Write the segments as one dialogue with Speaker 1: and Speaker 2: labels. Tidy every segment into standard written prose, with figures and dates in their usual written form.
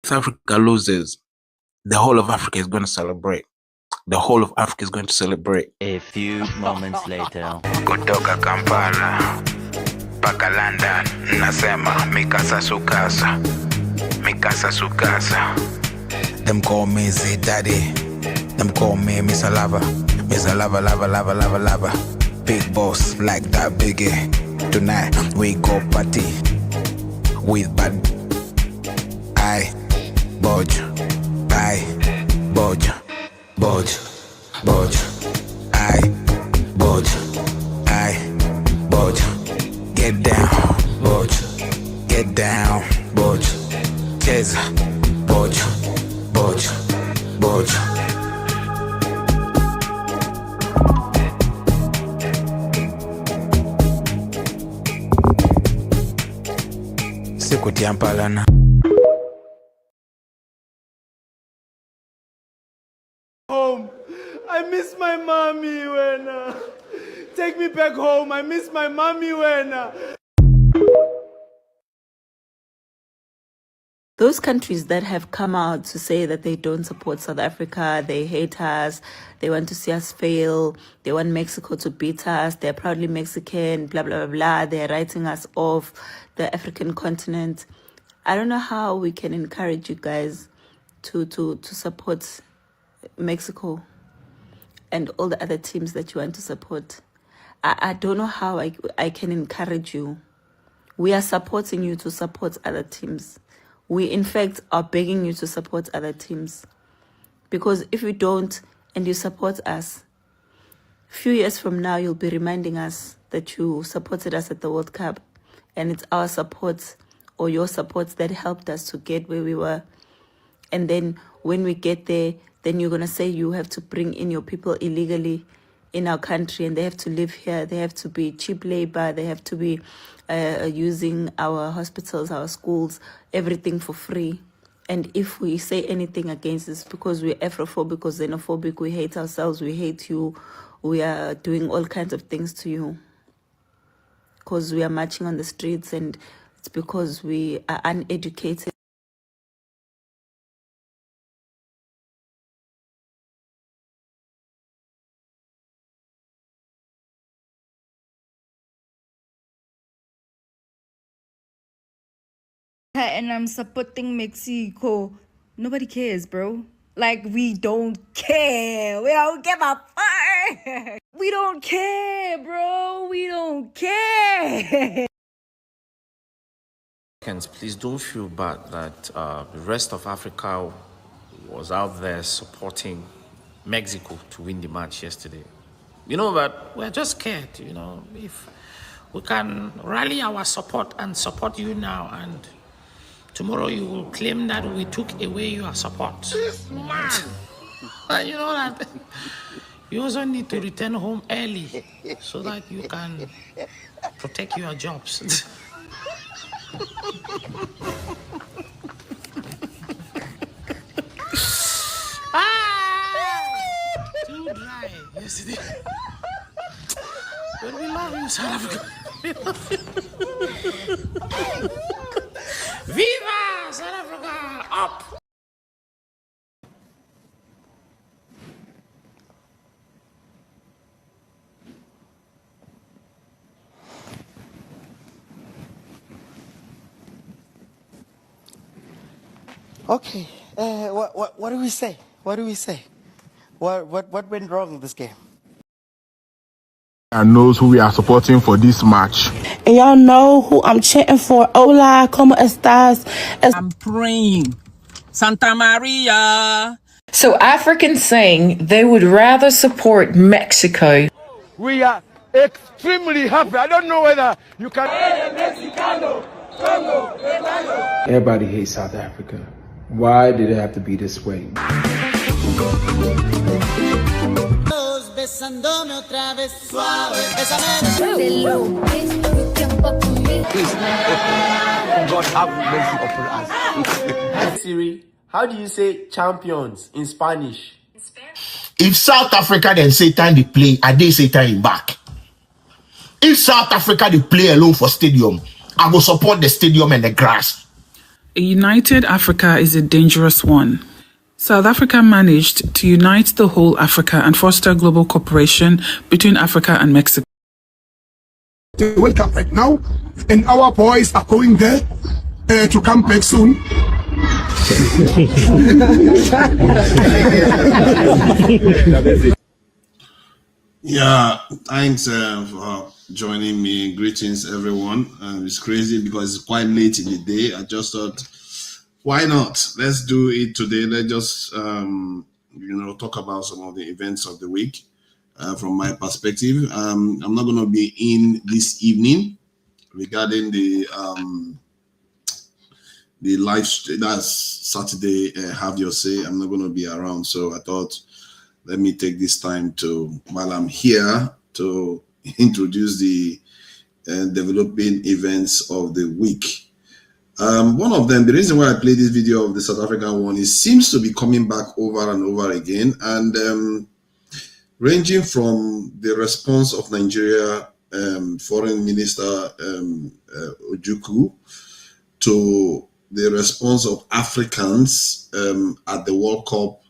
Speaker 1: If Africa loses, the whole of Africa is going to celebrate. The whole of Africa is going to celebrate.
Speaker 2: A few moments later.
Speaker 3: Kutoka Kampala mpaka London, nasema mikasa sukasa, mikasa sukasa. Them call me Z Daddy, them call me Mr. Lava, Mr. Lava, lava, lava, lava, lava. Big boss like that biggie. Tonight we go party with bad. I budge, budge, budge, budge. I budge, budge. Get down, budge, get down, budge. Cheza, budge, budge, budge. Sikuti ampalana.
Speaker 4: Home. I miss my mommy, Wena. Take me back home. I miss my mommy, Wena.
Speaker 5: Those countries that have come out to say that they don't support South Africa, they hate us, they want to see us fail, they want Mexico to beat us, they're proudly Mexican, blah, blah, blah, blah, they're writing us off the African continent. I don't know how we can encourage you guys to support Mexico and all the other teams that you want to support. I don't know how I can encourage you. We are supporting you to support other teams. We, in fact, are begging you to support other teams. Because if you don't and you support us, a few years from now, you'll be reminding us that you supported us at the World Cup. And it's our support or your support that helped us to get where we were. And then when we get there, then you're going to say you have to bring in your people illegally in our country and they have to live here. They have to be cheap labor. They have to be using our hospitals, our schools, everything for free. And if we say anything against this because we're Afrophobic or xenophobic, we hate ourselves, we hate you, we are doing all kinds of things to you. Because we are marching on the streets and it's because we are uneducated.
Speaker 6: And I'm supporting Mexico. Nobody cares, bro. Like, we don't care. We don't give a fuck. We don't care, bro. We don't care.
Speaker 7: Please don't feel bad that the rest of Africa was out there supporting Mexico to win the match yesterday. You know, but we're just scared, you know, if we can rally our support and support you now and tomorrow you will claim that we took away your support. This man! You know that you also need to return home early so that you can protect your jobs. Too dry yesterday. But we love you, South Africa. Viva South Africa! Up!
Speaker 8: Okay, what do we say? What do we say? What went wrong this game?
Speaker 9: And knows who we are supporting for this match.
Speaker 10: And y'all know who I'm chanting for. Hola, como estas?
Speaker 11: I'm praying. Santa Maria.
Speaker 12: So Africans saying they would rather support Mexico.
Speaker 4: We are extremely happy. I don't know whether you can.
Speaker 13: Everybody hates South Africa. Why did it have to be this way?
Speaker 14: God have mercy upon us. Siri, how do you say champions in Spanish?
Speaker 15: If South Africa then Satan they play, I they Satan in back. If South Africa they play alone for stadium, I will support the stadium and the grass.
Speaker 16: A united Africa is a dangerous one. South Africa managed to unite the whole Africa and foster global cooperation between Africa and Mexico.
Speaker 9: They wake up right now, and our boys are going there to come back soon.
Speaker 17: Yeah, thanks for joining me. Greetings, everyone. It's crazy because it's quite late in the day. I just thought, why not? Let's do it today. Let's just talk about some of the events of the week from my perspective. I'm not going to be in this evening regarding the live stream. That's Saturday. Have your say. I'm not going to be around, so I thought, let me take this time while I'm here, to introduce the developing events of the week. One of them, the reason why I played this video of the South African one, it seems to be coming back over and over again, and ranging from the response of Nigeria Foreign Minister Ojukwu to the response of Africans at the World Cup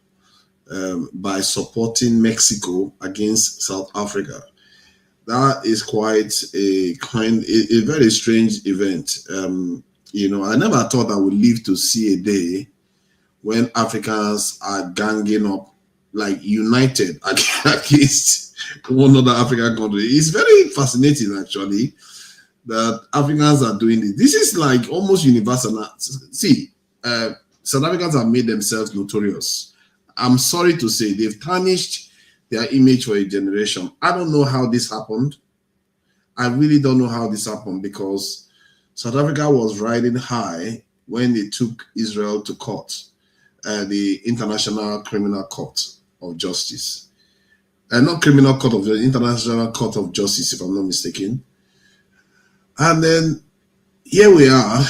Speaker 17: by supporting Mexico against South Africa. That is quite a very strange event. I never thought I would live to see a day when Africans are ganging up, like united against one other African country. It's very fascinating, actually, that Africans are doing this. This is like almost universal. See, South Africans have made themselves notorious. I'm sorry to say they've tarnished their image for a generation. I don't know how this happened. I really don't know how this happened, because South Africa was riding high when they took Israel to court, the International Criminal Court of Justice. Not Criminal Court of Justice, International Court of Justice, if I'm not mistaken. And then here we are,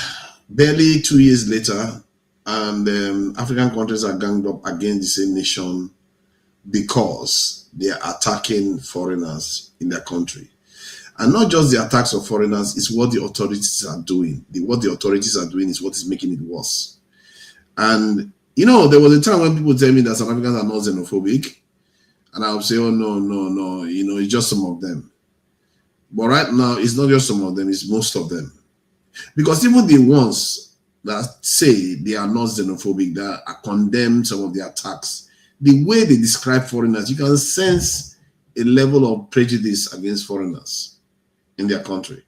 Speaker 17: barely 2 years later, and African countries are ganged up against the same nation because they are attacking foreigners in their country. And not just the attacks of foreigners, it's what the authorities are doing. What the authorities are doing is what is making it worse. And, there was a time when people tell me that South Africans are not xenophobic, and I would say, oh, no, it's just some of them. But right now, it's not just some of them, it's most of them. Because even the ones that say they are not xenophobic, that are condemned some of the attacks, the way they describe foreigners, you can sense a level of prejudice against foreigners in their country.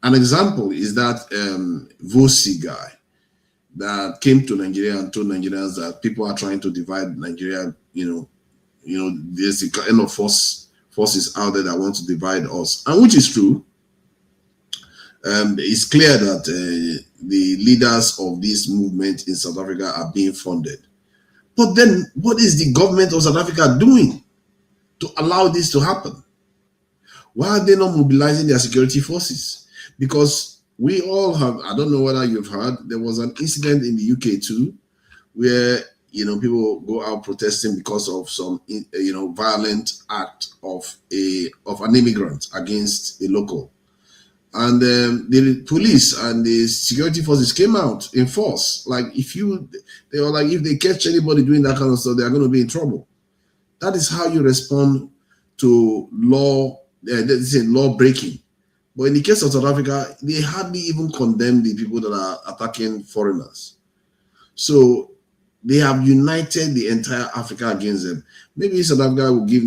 Speaker 17: An example is that Vosi guy that came to Nigeria and told Nigerians that people are trying to divide Nigeria. There's the kind of forces out there that want to divide us, and which is true. It's clear that the leaders of this movement in South Africa are being funded. But then, what is the government of South Africa doing to allow this to happen? Why are they not mobilizing their security forces? Because we all have, I don't know whether you've heard, there was an incident in the UK too, where people go out protesting because of some violent act of an immigrant against a local. And the police and the security forces came out in force. They were like, if they catch anybody doing that kind of stuff, they are going to be in trouble. That is how you respond to law breaking. But in the case of South Africa, they hardly even condemn the people that are attacking foreigners. So they have united the entire Africa against them. Maybe South Africa will give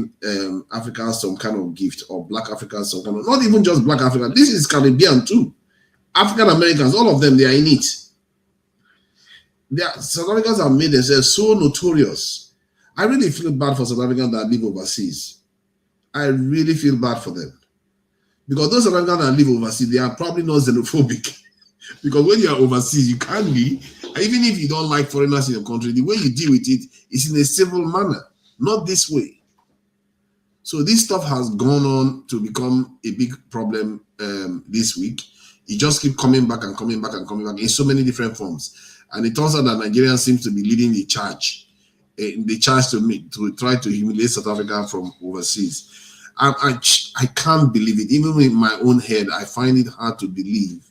Speaker 17: Africa some kind of gift, or Black Africa some kind of, not even just Black Africa. This is Caribbean too. African Americans, all of them, they are in it. South Africans have made themselves so notorious. I really feel bad for South Africans that live overseas. I really feel bad for them. Because those South Africans that live overseas, they are probably not xenophobic. Because when you are overseas, you can't be. Even if you don't like foreigners in your country, the way you deal with it is in a civil manner, not this way. So this stuff has gone on to become a big problem this week. It just keeps coming back and coming back and coming back in so many different forms. And it turns out that Nigeria seems to be leading the charge to try to humiliate South Africa from overseas. I can't believe it. Even in my own head, I find it hard to believe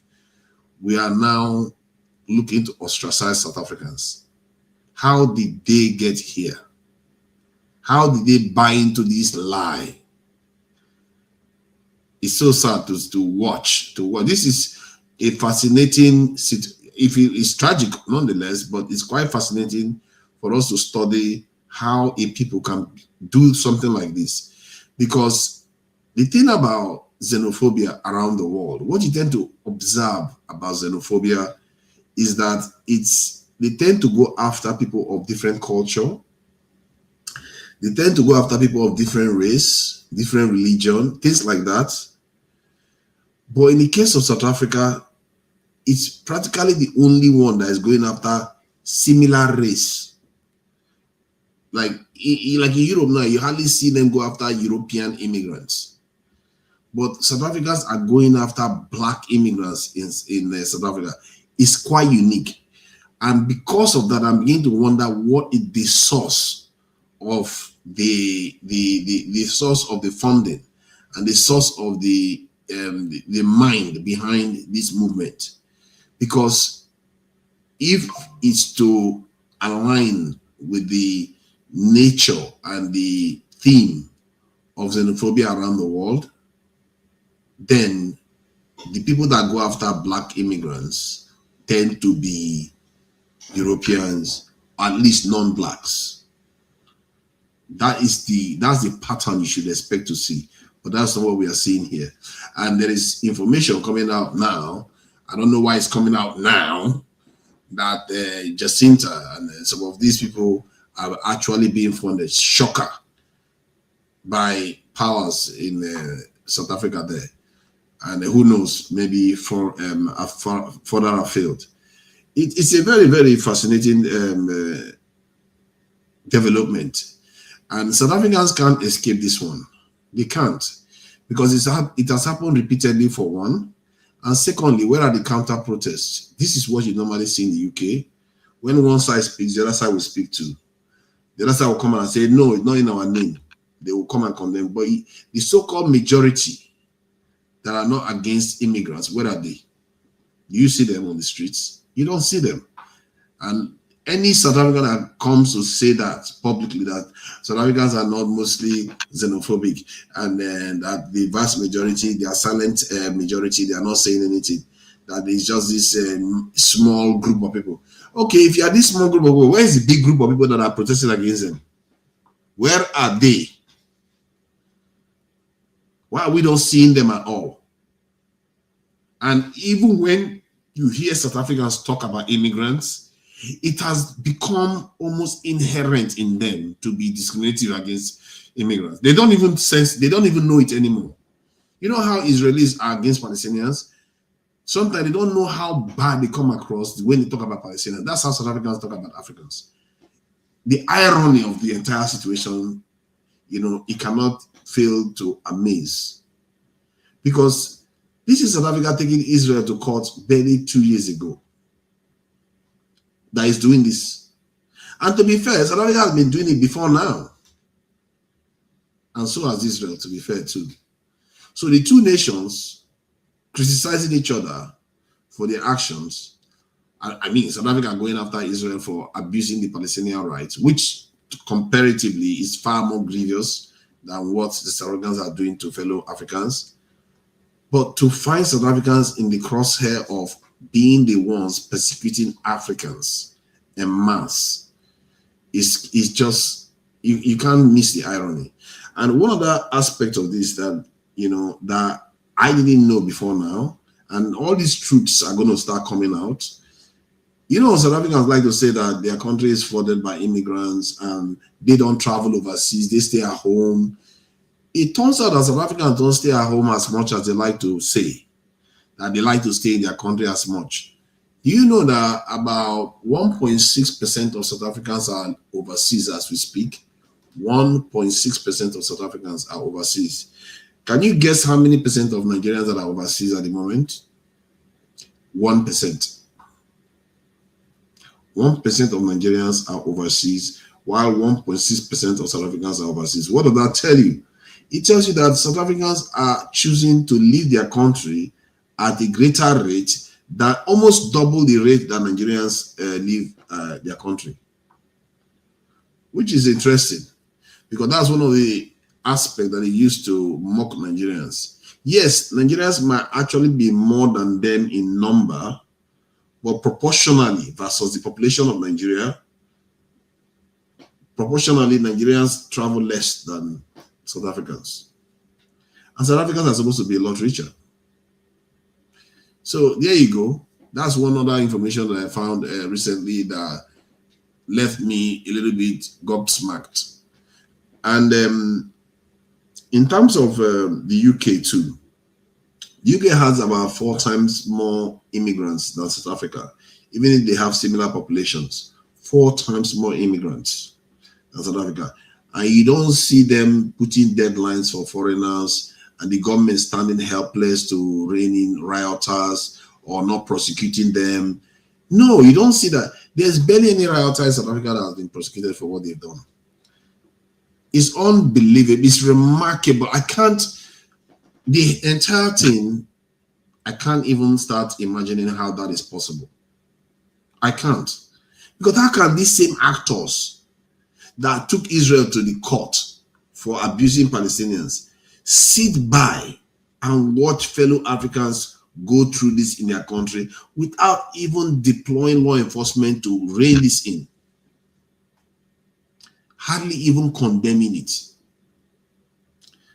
Speaker 17: we are now looking to ostracize South Africans. How did they get here? How did they buy into this lie? It's so sad to watch. This is a fascinating, it's tragic nonetheless, but it's quite fascinating for us to study how a people can do something like this. Because the thing about xenophobia around the world, what you tend to observe about xenophobia is that they tend to go after people of different culture. They tend to go after people of different race, different religion, things like that. But in the case of South Africa, it's practically the only one that is going after similar race. Like in Europe now, you hardly see them go after European immigrants. But South Africans are going after black immigrants in South Africa. It's quite unique. And because of that, I'm beginning to wonder what is the source of the source of the funding and the source of the mind behind this movement. Because if it's to align with the nature and the theme of xenophobia around the world, then the people that go after black immigrants tend to be Europeans, at least non-blacks. That's the pattern you should expect to see. But that's not what we are seeing here. And there is information coming out now. I don't know why it's coming out now, that Jacinta and some of these people are actually being funded, shocker, by powers in South Africa there. And who knows, maybe for further afield. It's a very, very fascinating development. And South Africans can't escape this one. They can't. Because it has happened repeatedly, for one. And secondly, where are the counter protests? This is what you normally see in the UK. When one side speaks, the other side will speak too. The other side will come and say, no, it's not in our name. They will come and condemn. But the so-called majority that are not against immigrants, where are they? Do you see them on the streets? You don't see them. And any South African that comes to say that publicly, that South Africans are not mostly xenophobic, and that the vast majority, they are silent majority, they are not saying anything, that it's just this small group of people. Okay, if you are this small group of people, where is the big group of people that are protesting against them? Where are they? Why are we not seeing them at all? And even when you hear South Africans talk about immigrants, it has become almost inherent in them to be discriminative against immigrants. They don't even know it anymore. You know how Israelis are against Palestinians? Sometimes they don't know how bad they come across when they talk about Palestinians. That's how South Africans talk about Africans. The irony of the entire situation, it cannot fail to amaze. Because this is South Africa taking Israel to court barely 2 years ago that is doing this. And to be fair, South Africa has been doing it before now. And so has Israel, to be fair too. So the two nations criticizing each other for their actions. I mean, South Africa going after Israel for abusing the Palestinian rights, which comparatively is far more grievous than what the South Africans are doing to fellow Africans. But to find South Africans in the crosshair of being the ones persecuting Africans en masse is just, you can't miss the irony. And one other aspect of this that, that I didn't know before now, and all these truths are going to start coming out. South Africans like to say that their country is flooded by immigrants and they don't travel overseas, they stay at home. It turns out that South Africans don't stay at home as much as they like to say, that they like to stay in their country as much. Do you know that about 1.6% of South Africans are overseas as we speak? 1.6% of South Africans are overseas. Can you guess how many percent of Nigerians that are overseas at the moment? 1%. 1% of Nigerians are overseas, while 1.6% of South Africans are overseas. What does that tell you? It tells you that South Africans are choosing to leave their country at a greater rate that almost double the rate that Nigerians leave their country, which is interesting because that's one of the aspects that they used to mock Nigerians. Yes, Nigerians might actually be more than them in number, but proportionally versus the population of Nigeria, proportionally, Nigerians travel less than South Africans. And South Africans are supposed to be a lot richer. So there you go. That's one other information that I found recently that left me a little bit gobsmacked. And in terms of the UK too, the UK has about 4 times more immigrants than South Africa, even if they have similar populations. 4 times more immigrants than South Africa. And you don't see them putting deadlines for foreigners and the government standing helpless to rein in rioters or not prosecuting them. No, you don't see that. There's barely any rioter in South Africa that has been prosecuted for what they've done. It's unbelievable. It's remarkable. The entire thing, I can't even start imagining how that is possible. I can't. Because how can these same actors that took Israel to the court for abusing Palestinians sit by and watch fellow Africans go through this in their country without even deploying law enforcement to rein this in? Hardly even condemning it.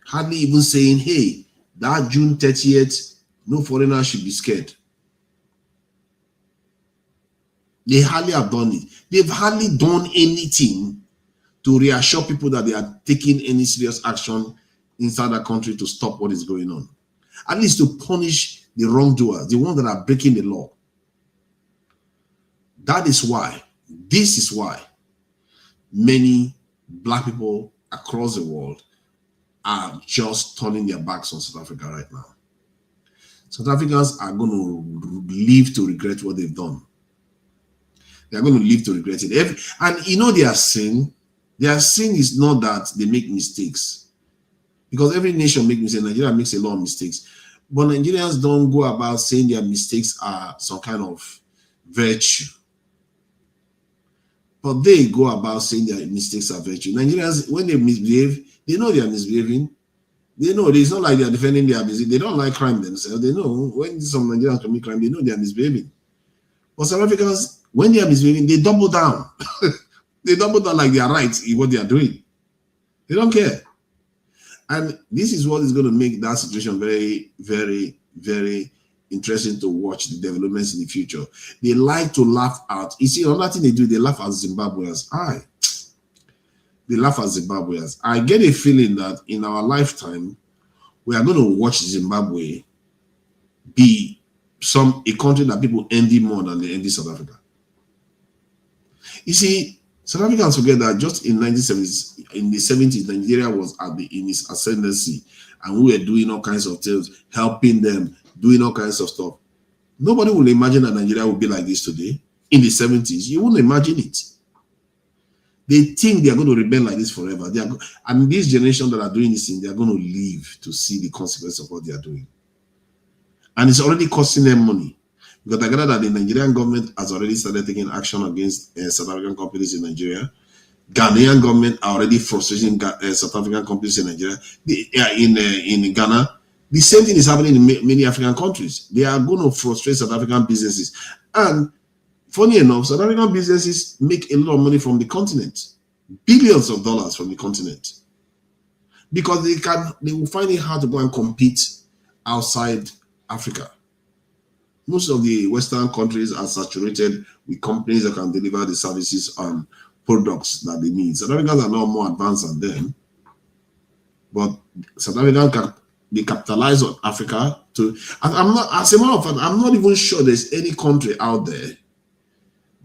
Speaker 17: Hardly even saying, hey, that June 30th, no foreigner should be scared. They hardly have done it. They've hardly done anything to reassure people that they are taking any serious action inside the country to stop what is going on. At least to punish the wrongdoers, the ones that are breaking the law. That is why, this is why many black people across the world are just turning their backs on South Africa right now. South Africans are going to live to regret what they've done. They are going to live to regret it. And you know their sin is not that they make mistakes. Because every nation makes mistakes. Nigeria makes a lot of mistakes. But Nigerians don't go about saying their mistakes are some kind of virtue. But they go about saying their mistakes are virtue. Nigerians, when they misbehave, they know they are misbehaving. They know it's not like they are defending their business. They don't like crime themselves. They know when some Nigerians commit crime, they know they are misbehaving. But South Africans, when they are misbehaving, they double down. They double down like they are right in what they are doing. They don't care. And this is what is going to make that situation very, very, very interesting to watch the developments in the future. They like to laugh out. You see, another thing they do, they laugh at Zimbabweans. They laugh at Zimbabweans. I get a feeling that in our lifetime, we are going to watch Zimbabwe be a country that people envy more than they envy South Africa. You see, South Africans forget that just in the 70s, Nigeria was in its ascendancy, and we were doing all kinds of things, helping them, doing all kinds of stuff. Nobody will imagine that Nigeria will be like this today. In the 70s, you wouldn't imagine it. They think they are going to remain like this forever. And this generation that are doing this thing, they are going to live to see the consequences of what they are doing. And it's already costing them money. Because I gather that the Nigerian government has already started taking action against South African companies in Nigeria. Ghanaian government are already frustrating South African companies in Nigeria. In Ghana, the same thing is happening in many African countries. They are going to frustrate South African businesses. And funny enough, South African businesses make a lot of money from the continent. Billions of dollars from the continent. Because they will find it hard to go and compete outside Africa. Most of the Western countries are saturated with companies that can deliver the services and products that they need. South Africans are now more advanced than them. But South Africans they capitalize on Africa to. As a matter of fact, I'm not even sure there's any country out there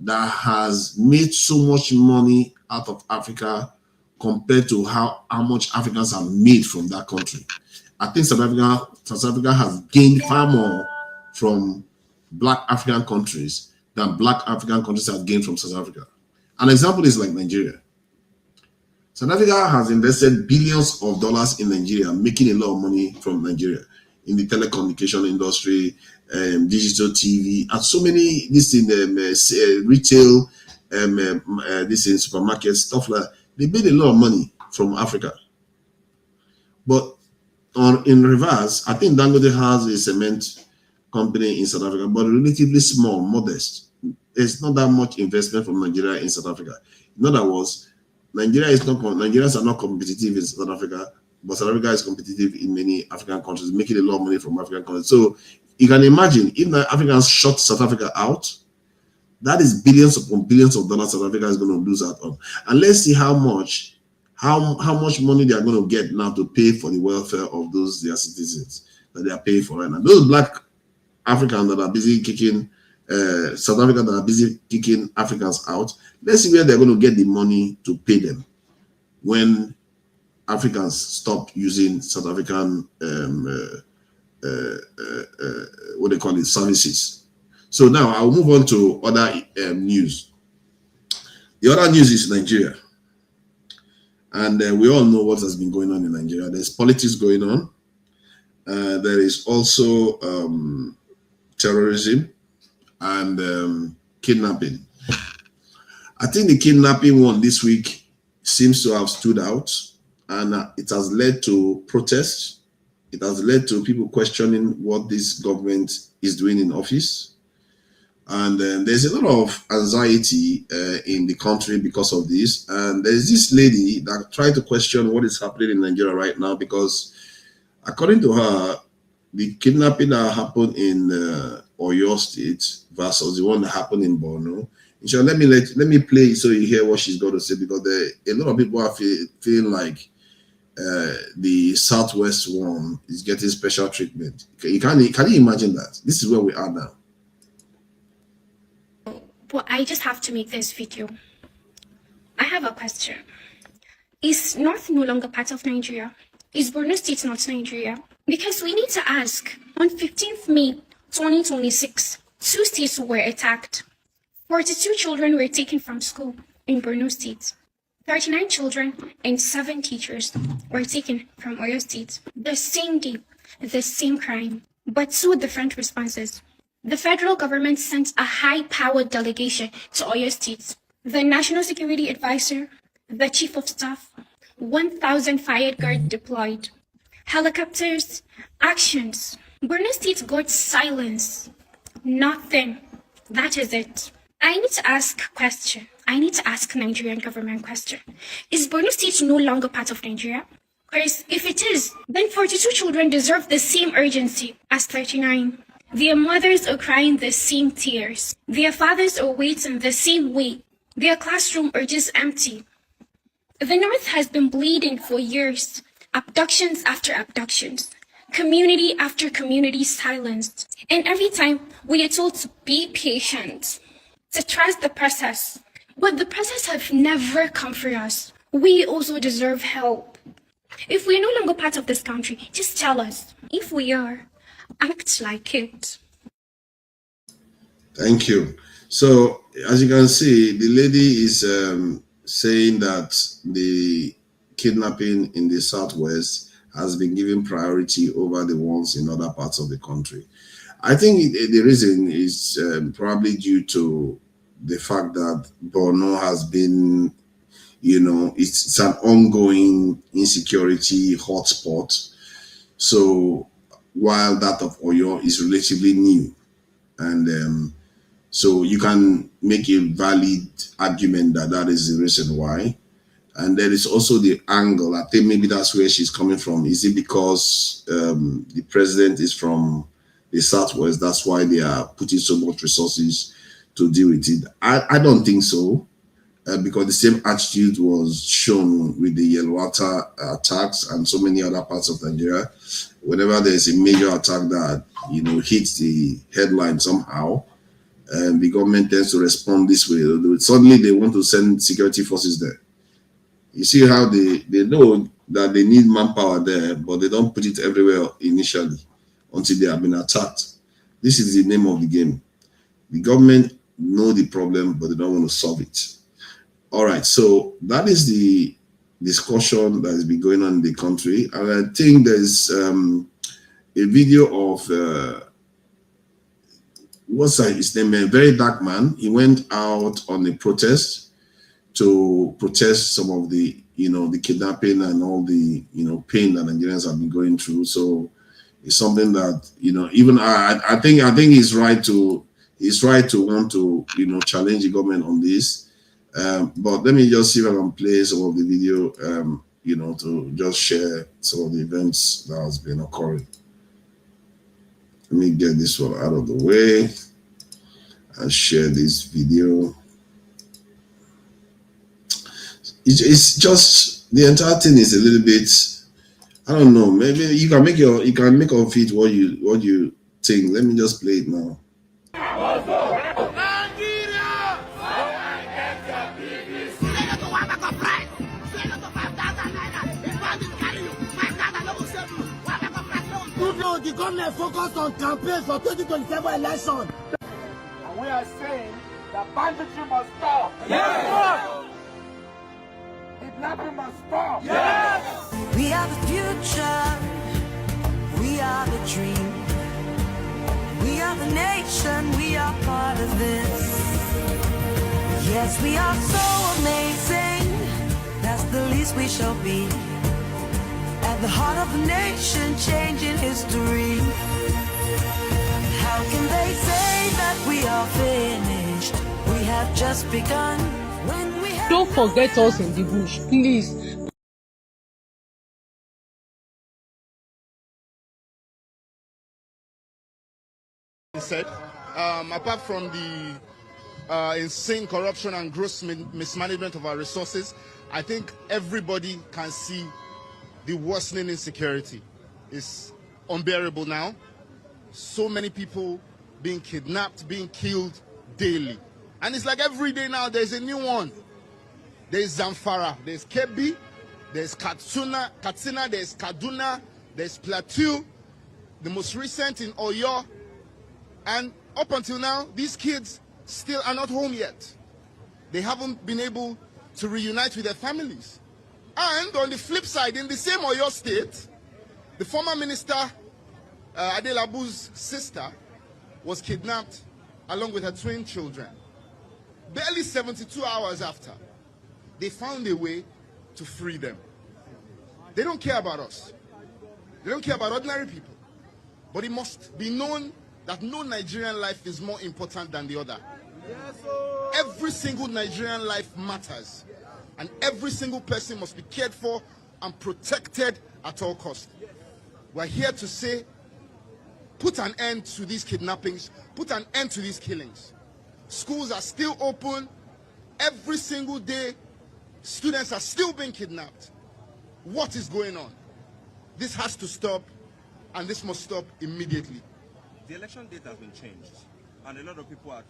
Speaker 17: that has made so much money out of Africa compared to how much Africans have made from that country. I think South Africa has gained far more from Black African countries than Black African countries have gained from South Africa. An example is like Nigeria. South Africa has invested billions of dollars in Nigeria, making a lot of money from Nigeria in the telecommunication industry, digital TV, and so many this in retail, this in supermarkets, stuff like that. They made a lot of money from Africa. But in reverse, I think Dangote has a cement company in South Africa, but relatively small, modest. There's not that much investment from Nigeria in South Africa. In other words, Nigerians are not competitive in South Africa, but South Africa is competitive in many African countries, making a lot of money from African countries. So you can imagine if the Africans shut South Africa out, that is billions upon billions of dollars South Africa is going to lose out on. And let's see how much money they are going to get now to pay for the welfare of those their citizens that they are paying for right now. Those black Africans that are busy kicking South Africa that are busy kicking Africans out, let's see where they're going to get the money to pay them when Africans stop using South African what they call it, services. So now I'll move on to other news. The other news is Nigeria. And we all know what has been going on in Nigeria. There's politics going on. There is also terrorism and kidnapping. I think the kidnapping one this week seems to have stood out, and it has led to protests. It has led to people questioning what this government is doing in office. And there's a lot of anxiety in the country because of this. And there's this lady that tried to question what is happening in Nigeria right now, because according to her, the kidnapping that happened in Oyo State versus the one that happened in Borno. So let me play so you hear what she's going to say, because a lot of people are feeling like the Southwest one is getting special treatment. Can you imagine that? This is where we are now.
Speaker 18: But I just have to make this video. I have a question. Is North no longer part of Nigeria? Is Borno State not Nigeria? Because we need to ask. On 15th May 2026, 2 states were attacked. 42 children were taken from school in Borno State. 39 children and 7 teachers were taken from Oyo State. The same day, the same crime, but 2 different responses. The federal government sent a high-powered delegation to Oyo State. The National Security Advisor, the Chief of Staff, 1,000 fire guards deployed. Helicopters, actions. Borno State got silence. Nothing. That is it. I need to ask a question. I need to ask Nigerian government question. Is Borno State no longer part of Nigeria? Because if it is, then 42 children deserve the same urgency as 39. Their mothers are crying the same tears. Their fathers are waiting the same way. Their classroom are just empty. The North has been bleeding for years. Abductions after abductions. Community after community silenced. And every time we are told to be patient, to trust the process. But the process have never come for us. We also deserve help. If we're no longer part of this country, just tell us. If we are, act like it.
Speaker 17: Thank you. So, as you can see, the lady is saying that the kidnapping in the Southwest has been given priority over the ones in other parts of the country. I think the reason is probably due to the fact that Borno has been, it's an ongoing insecurity hotspot. So while that of Oyo is relatively new, and so you can make a valid argument that is the reason why. And there is also the angle. I think maybe that's where she's coming from. Is it because the president is from the Southwest? That's why they are putting so much resources to deal with it. I don't think so, because the same attitude was shown with the Yelwata attacks and so many other parts of Nigeria. Whenever there's a major attack that hits the headline somehow, the government tends to respond this way. Suddenly they want to send security forces there. You see how they know that they need manpower there, but they don't put it everywhere initially until they have been attacked. This is the name of the game. The government know the problem, but they don't want to solve it. All right, so that is the discussion that has been going on in the country. And I think there's a video of what's his name? A very dark man. He went out on a protest to protest some of the, the kidnapping and all the, pain that Nigerians have been going through. So it's something that, even I think he's right to want to, challenge the government on this. But let me just see if I can play some of the video, to just share some of the events that has been occurring. Let me get this one out of the way and share this video. It's just, the entire thing is a little bit, I don't know, maybe you can make of it what you think. Let me just play it now.
Speaker 19: The government focused on campaigns for 2027 election.
Speaker 4: And we are saying that banditry must stop.
Speaker 19: Yes!
Speaker 4: Kidnapping must stop.
Speaker 19: Yes!
Speaker 20: We are the future. We are the dream. We are the nation. We are part of this. Yes, we are so amazing. That's the least we shall be. At the heart of the nation, changing history. How can they say that we are finished? We have just begun. When we have
Speaker 21: Don't forget us in the bush, please.
Speaker 22: Said, apart from the insane corruption and gross mismanagement of our resources, I think everybody can see the worsening insecurity is unbearable now. So many people being kidnapped, being killed daily. And it's like every day now there's a new one. There's Zamfara, there's Kebbi, there's Katsina, there's Kaduna, there's Plateau, the most recent in Oyo. And up until now, these kids still are not home yet. They haven't been able to reunite with their families. And on the flip side, in the same Oyo state, the former minister, Adelabu's sister, was kidnapped along with her twin children. Barely 72 hours after, they found a way to free them. They don't care about us. They don't care about ordinary people. But it must be known that no Nigerian life is more important than the other. Every single Nigerian life matters. And every single person must be cared for and protected at all costs. We're here to say, put an end to these kidnappings, put an end to these killings. Schools are still open. Every single day, students are still being kidnapped. What is going on? This has to stop, and this must stop immediately.
Speaker 23: The election date has been changed, and a lot of people are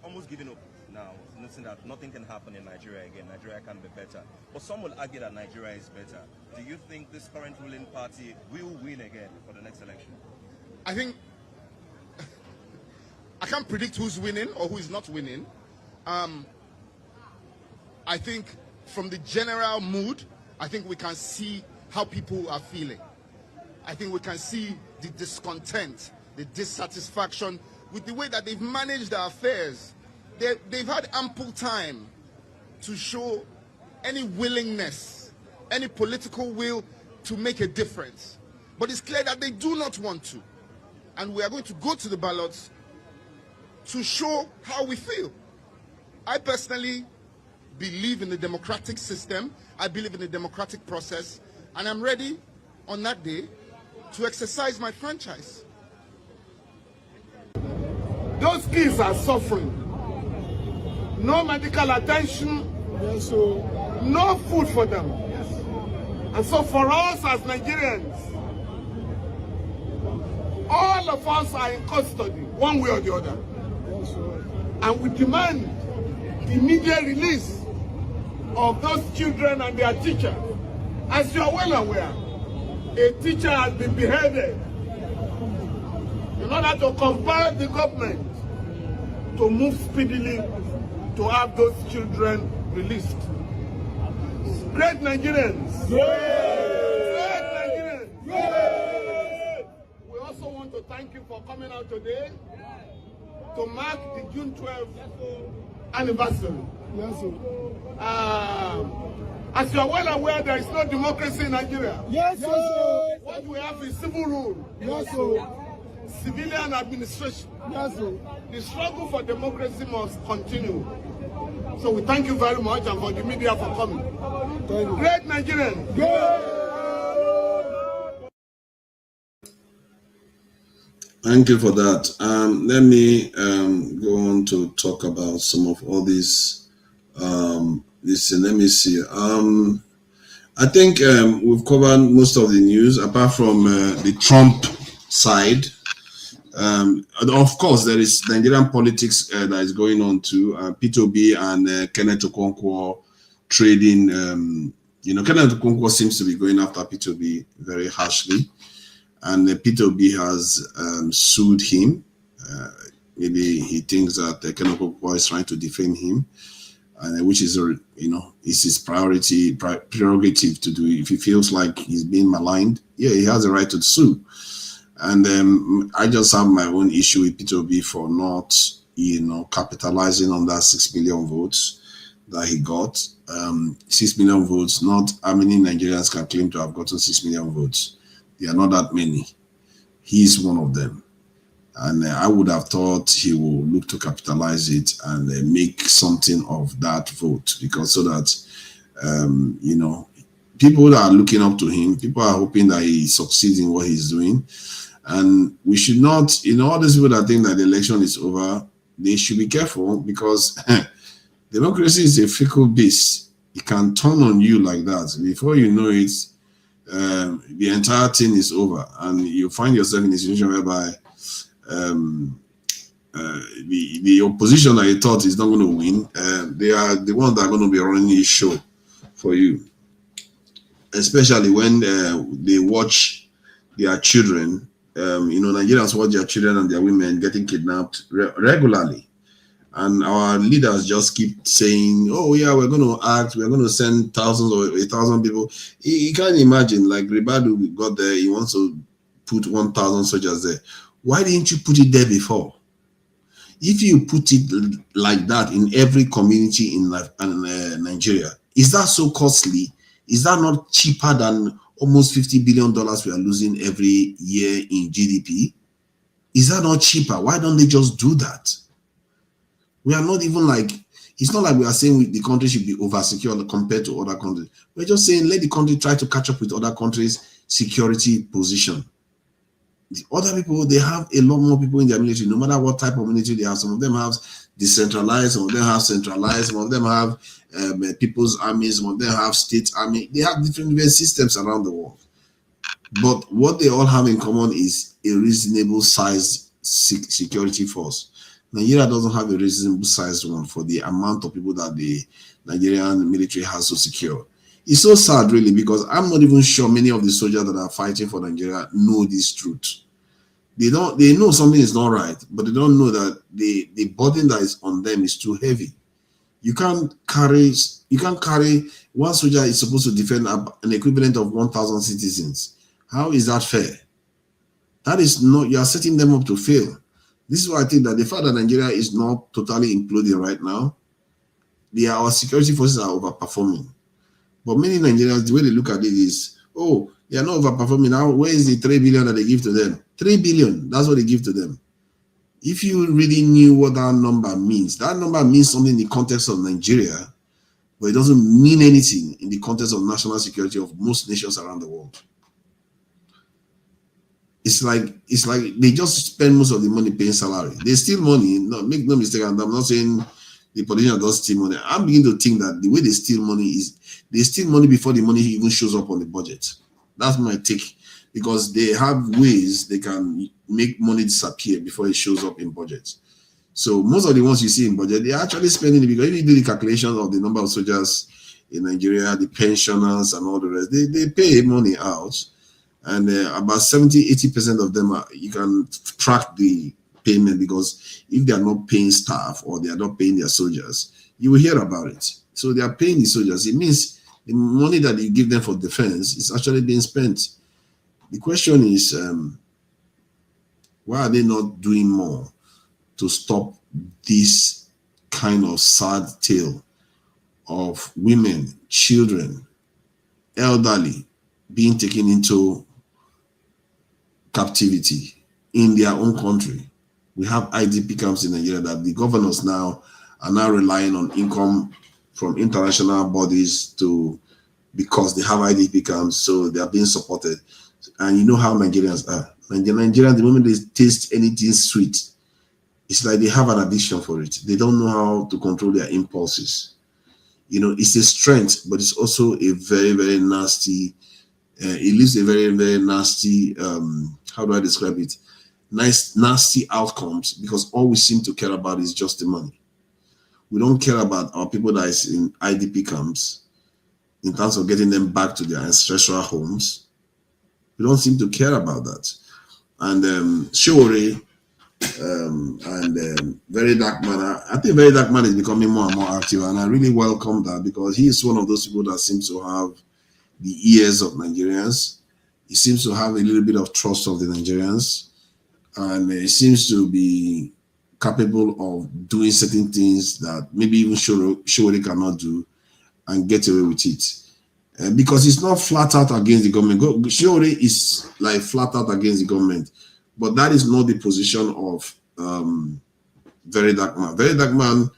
Speaker 23: almost giving up now, noticing that nothing can happen in Nigeria again. Nigeria can be better. But some will argue that Nigeria is better. Do you think this current ruling party will win again for the next election?
Speaker 22: I think I can't predict who's winning or who is not winning. I think from the general mood, I think we can see how people are feeling. I think we can see the discontent, the dissatisfaction with the way that they've managed their affairs. They've had ample time to show any willingness, any political will to make a difference. But it's clear that they do not want to. And we are going to go to the ballots to show how we feel. I personally believe in the democratic system. I believe in the democratic process. And I'm ready on that day to exercise my franchise.
Speaker 9: Those kids are suffering. No medical attention, no food for them. And so for us as Nigerians, all of us are in custody, one way or the other. And we demand the immediate release of those children and their teacher. As you are well aware, a teacher has been beheaded in order to compel the government to move speedily to have those children released. Great Nigerians! Great Nigerians! We also want to thank you for coming out today to mark the June 12th anniversary.
Speaker 19: Yes, sir.
Speaker 9: As you are well aware, there is no democracy in Nigeria.
Speaker 19: Yes, sir.
Speaker 9: What we have is civil rule.
Speaker 19: Yes, sir.
Speaker 9: Civilian administration.
Speaker 19: Yes, sir.
Speaker 9: The struggle for democracy must continue. So we thank you very much and for the media for coming.
Speaker 19: Thank you.
Speaker 9: Great Nigerian.
Speaker 17: Thank you for that. Let me go on to talk about some of all these. Let me see. I think we've covered most of the news apart from the Trump side. Of course, there is Nigerian politics that is going on too. P2B and Kenneth Okonkwo trading. Kenneth Okonkwo seems to be going after P2B very harshly. And P2B has sued him. Maybe he thinks that Kenneth Okonkwo is trying to defend him, and which is is his prerogative to do. If he feels like he's being maligned, yeah, he has a right to sue. And I just have my own issue with P2B for not, capitalizing on that 6 million votes that he got. 6 million votes. Not how many Nigerians can claim to have gotten 6 million votes. There are not that many. He's one of them. And I would have thought he will look to capitalize it and make something of that vote, because so that, people that are looking up to him, people are hoping that he succeeds in what he's doing. And we should not, all these people that think that the election is over, they should be careful, because democracy is a fickle beast. It can turn on you like that. Before you know it, the entire thing is over, and you find yourself in a situation whereby the opposition that you thought is not going to win, they are the ones that are going to be running the show for you, especially when they watch their children. Nigerians watch their children and their women getting kidnapped regularly. And our leaders just keep saying, oh, yeah, we're going to act, we're going to send thousands or 1,000 people. You can't imagine, like Ribadu got there, he wants to put 1,000 soldiers there. Why didn't you put it there before? If you put it like that in every community in Nigeria, is that so costly? Is that not cheaper than almost $50 billion we are losing every year in GDP? Is that not cheaper? Why don't they just do that? We are not even like, it's not like we are saying the country should be over-secured compared to other countries. We're just saying let the country try to catch up with other countries' security position. The other people, they have a lot more people in their military, no matter what type of military they have. Some of them have decentralized, some of them have centralized, some of them have people's armies, some of them have state army. They have different systems around the world. But what they all have in common is a reasonable sized security force. Nigeria doesn't have a reasonable sized one for the amount of people that the Nigerian military has to secure. It's so sad, really, because I'm not even sure many of the soldiers that are fighting for Nigeria know this truth. They know something is not right, but they don't know that the burden that is on them is too heavy. You can't carry one soldier is supposed to defend an equivalent of 1,000 citizens. How is that fair? That is not, you are setting them up to fail. This is why I think that the fact that Nigeria is not totally imploding right now, our security forces are overperforming. But many Nigerians, the way they look at it is, oh, they are not overperforming now. Where is the 3 billion that they give to them? 3 billion, that's what they give to them. If you really knew what that number means something in the context of Nigeria, but it doesn't mean anything in the context of national security of most nations around the world. It's like they just spend most of the money paying salary. They steal money. No, make no mistake. And I'm not saying the politician does steal money. I'm beginning to think that the way they steal money is they steal money before the money even shows up on the budget. That's my take, because they have ways they can make money disappear before it shows up in budget. So most of the ones you see in budget, they're actually spending it, because if you do the calculations of the number of soldiers in Nigeria, the pensioners and all the rest, they pay money out. And about 70-80% of them, you can track the payment, because if they are not paying staff or they are not paying their soldiers, you will hear about it. So they are paying the soldiers. It means the money that you give them for defense is actually being spent. The question is, why are they not doing more? to stop this kind of sad tale of women, children, elderly being taken into captivity in their own country. We have IDP camps in Nigeria that the governors now are now relying on income from international bodies because they have IDP camps, so they are being supported. And you know how Nigerians are. Nigerians, the moment they taste anything sweet, it's like they have an addiction for it. They don't know how to control their impulses. You know, it's a strength, but it's also a very, very nasty, it leaves a very, very nasty, how do I describe it? Nasty outcomes, because all we seem to care about is just the money. We don't care about our people that is in IDP camps in terms of getting them back to their ancestral homes. We don't seem to care about that. And Shiori and Very Dark Man, I think Very Dark Man is becoming more and more active, and I really welcome that, because he is one of those people that seems to have the ears of Nigerians. He seems to have a little bit of trust of the Nigerians, and he seems to be capable of doing certain things that maybe even Shiori cannot do and get away with it. Because it's not flat out against the government. Shiori is like flat out against the government, but that is not the position of Very Dark Man. Very Dark Man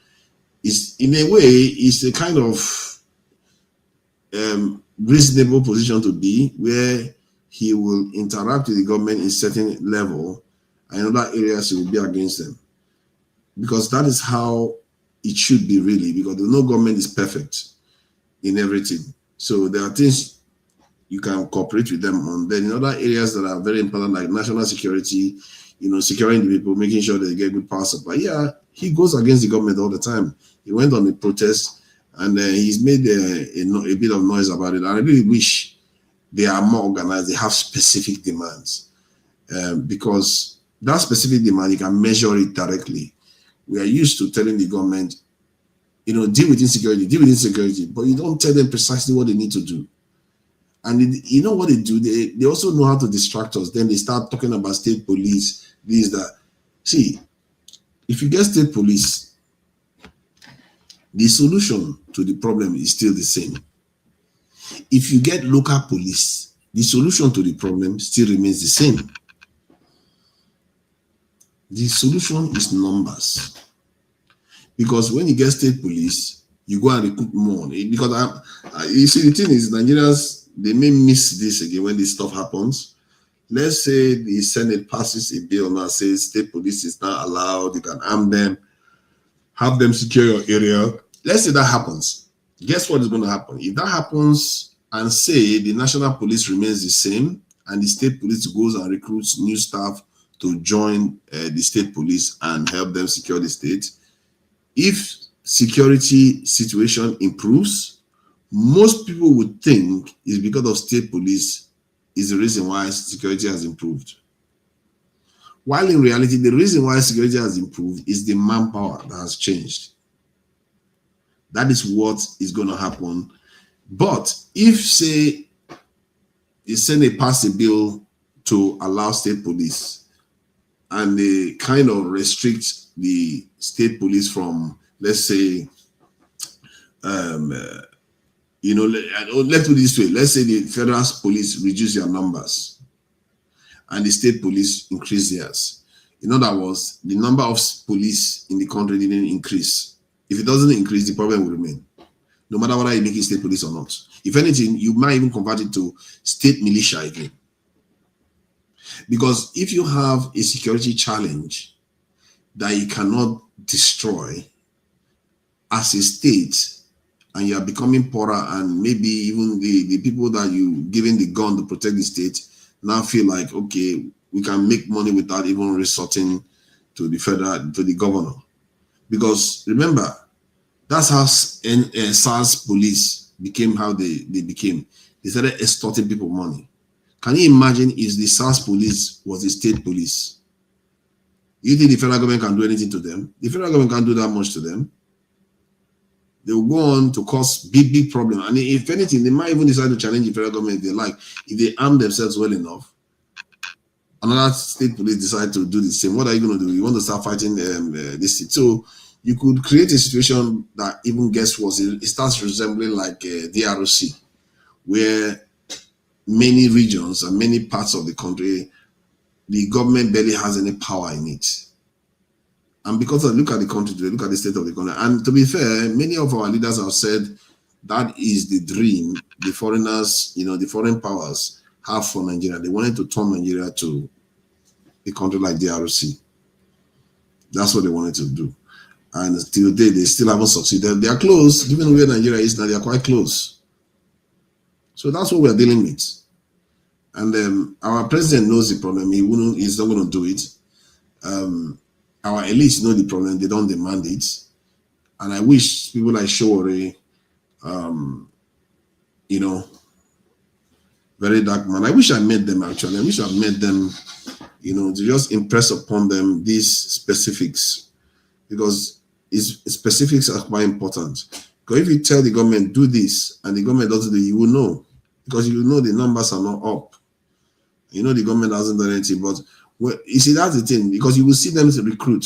Speaker 17: is, in a way, is a kind of reasonable position to be, where he will interact with the government in certain level, and in other areas he will be against them. Because that is how it should be, really, because no government is perfect in everything. So there are things you can cooperate with them on. Then in other areas that are very important, like national security, you know, securing the people, making sure they get good power supply. Yeah, he goes against the government all the time. He went on a protest, and he's made a bit of noise about it. And I really wish they are more organized. They have specific demands, because that specific demand, you can measure it directly. We are used to telling the government, you know, deal with insecurity, but you don't tell them precisely what they need to do. And you know what they do? They also know how to distract us. Then they start talking about state police, this, that. See, if you get state police, the solution to the problem is still the same. If you get local police, the solution to the problem still remains the same. The solution is numbers. Because when you get state police, you go and recruit more. Because you see, the thing is, Nigerians, they may miss this again when this stuff happens. Let's say the Senate passes a bill now, says state police is not allowed, you can arm them, have them secure your area. Let's say that happens. Guess what is going to happen? If that happens, and say the national police remains the same, and the state police goes and recruits new staff to join the state police and help them secure the state, if security situation improves, most people would think it's because of state police is the reason why security has improved. While in reality, the reason why security has improved is the manpower that has changed. That is what is going to happen. But if, say, the Senate passed a bill to allow state police, and they kind of restrict the state police from, let's say, you know, let's put it this way. Let's say the federal police reduce their numbers and the state police increase theirs. In other words, the number of police in the country didn't increase. If it doesn't increase, the problem will remain, no matter whether you make it state police or not. If anything, you might even convert it to state militia again. Because if you have a security challenge that you cannot destroy as a state, and you are becoming poorer, and maybe even the people that you giving the gun to protect the state now feel like, okay, we can make money without even resorting to the governor. Because remember, that's how SARS police became how they became. They started extorting people money. Can you imagine if the SARS police was the state police? You think the federal government can do anything to them? The federal government can't do that much to them. They will go on to cause big problems. And if anything, they might even decide to challenge the federal government if they like, if they arm themselves well enough. another state police decide to do the same, what are you going to do? You want to start fighting this thing. So you could create a situation that even gets worse. It starts resembling like DRC, where many regions and many parts of the country, the government barely has any power in it. And because of look at the country today, look at the state of the country. And to be fair, many of our leaders have said that is the dream the foreigners, the foreign powers have for Nigeria. They wanted to turn Nigeria to a country like DRC. That's what they wanted to do. And till today, they still haven't succeeded. They are close, given where Nigeria is now, they are quite close. So that's what we are dealing with. And our president knows the problem. He's not going to do it. Our elites know the problem. They don't demand it. And I wish people like Showore, very dark man. I wish I met them actually. I wish I met them, to just impress upon them these specifics, because specifics are quite important. Because if you tell the government do this and the government doesn't do it, you will know, because you know the numbers are not up. The government hasn't done anything. But you see, that's the thing, because you will see them to recruit.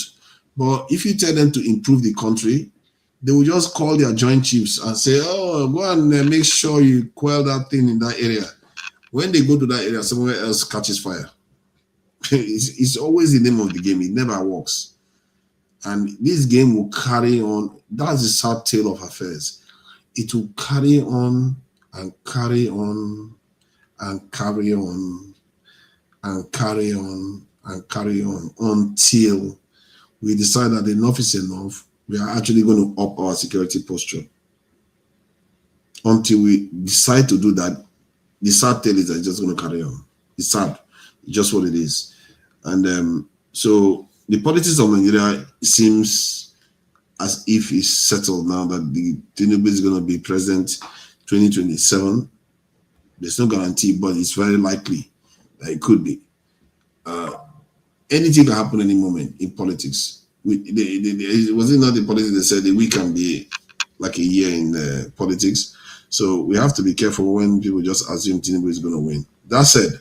Speaker 17: But if you tell them to improve the country, they will just call their joint chiefs and say, oh, go and make sure you quell that thing in that area. When they go to that area, somewhere else catches fire. It's always the name of the game. It never works. And this game will carry on. That's the sad tale of affairs. It will carry on and carry on and carry on and carry on and carry on until we decide that enough is enough. We are actually going to up our security posture. Until we decide to do that, the sad tale is that it's just going to carry on. It's sad. It's just what it is. And so the politics of Nigeria seems as if it's settled now that the Tinubu is going to be president 2027. There's no guarantee, but it's very likely that it could be. Anything can happen any moment in politics. Was it not the politics that said that we can be like a year in politics? So we have to be careful when people just assume Tinubu is going to win. That said,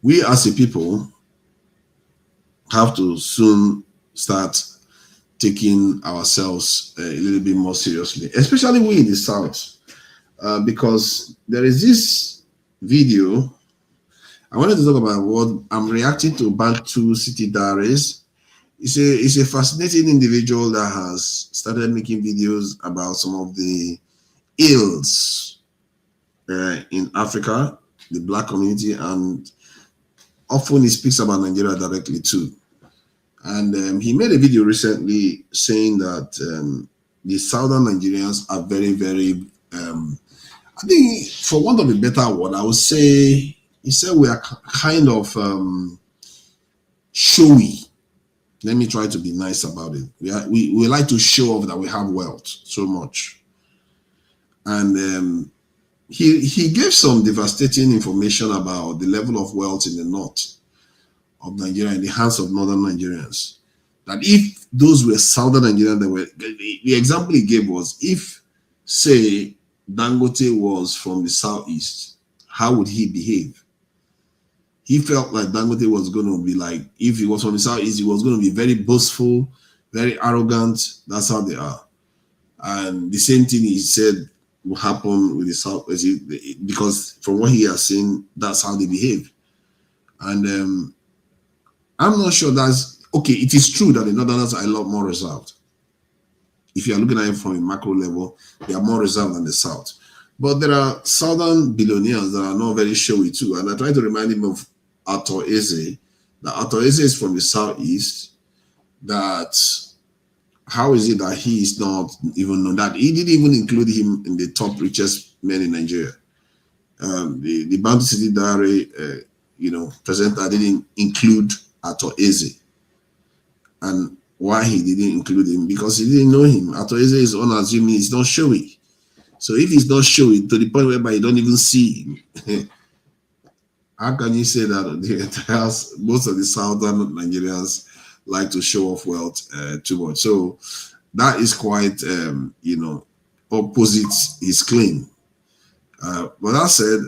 Speaker 17: we as a people have to soon start taking ourselves a little bit more seriously, especially we in the South, because there is this video. I wanted to talk about what I'm reacting to Bantu City Diaries. He's a fascinating individual that has started making videos about some of the ills in Africa, the Black community, and often he speaks about Nigeria directly too. And he made a video recently saying that the Southern Nigerians are very, very, I think for want of a better word, I would say, he said we are kind of showy. Let me try to be nice about it. We like to show off that we have wealth so much. And he gave some devastating information about the level of wealth in the north of Nigeria, in the hands of northern Nigerians. That if those were southern Nigerians, the example he gave was, if, say, Dangote was from the southeast, how would he behave? He felt like Dangote was going to be like, if he was from the southeast, he was going to be very boastful, very arrogant. That's how they are. And the same thing he said will happen with the southwest, because from what he has seen, that's how they behave. And I'm not sure that's okay. It is true that the northerners are a lot more reserved. If you are looking at it from a macro level, they are more reserved than the south. But there are southern billionaires that are not very showy too. And I try to remind him of Arthur Eze. That Arthur Eze is from the southeast. That how is it that he is not even known? That he didn't even include him in the top richest men in Nigeria. The Bantu City Diary, presenter didn't include Arthur Eze. And why he didn't include him? Because he didn't know him. Arthur Eze is unassuming. He's not showy. So if he's not showy to the point whereby you don't even see him, how can you say that most of the southern Nigerians like to show off wealth too much? So that is quite, opposite his claim. But that said,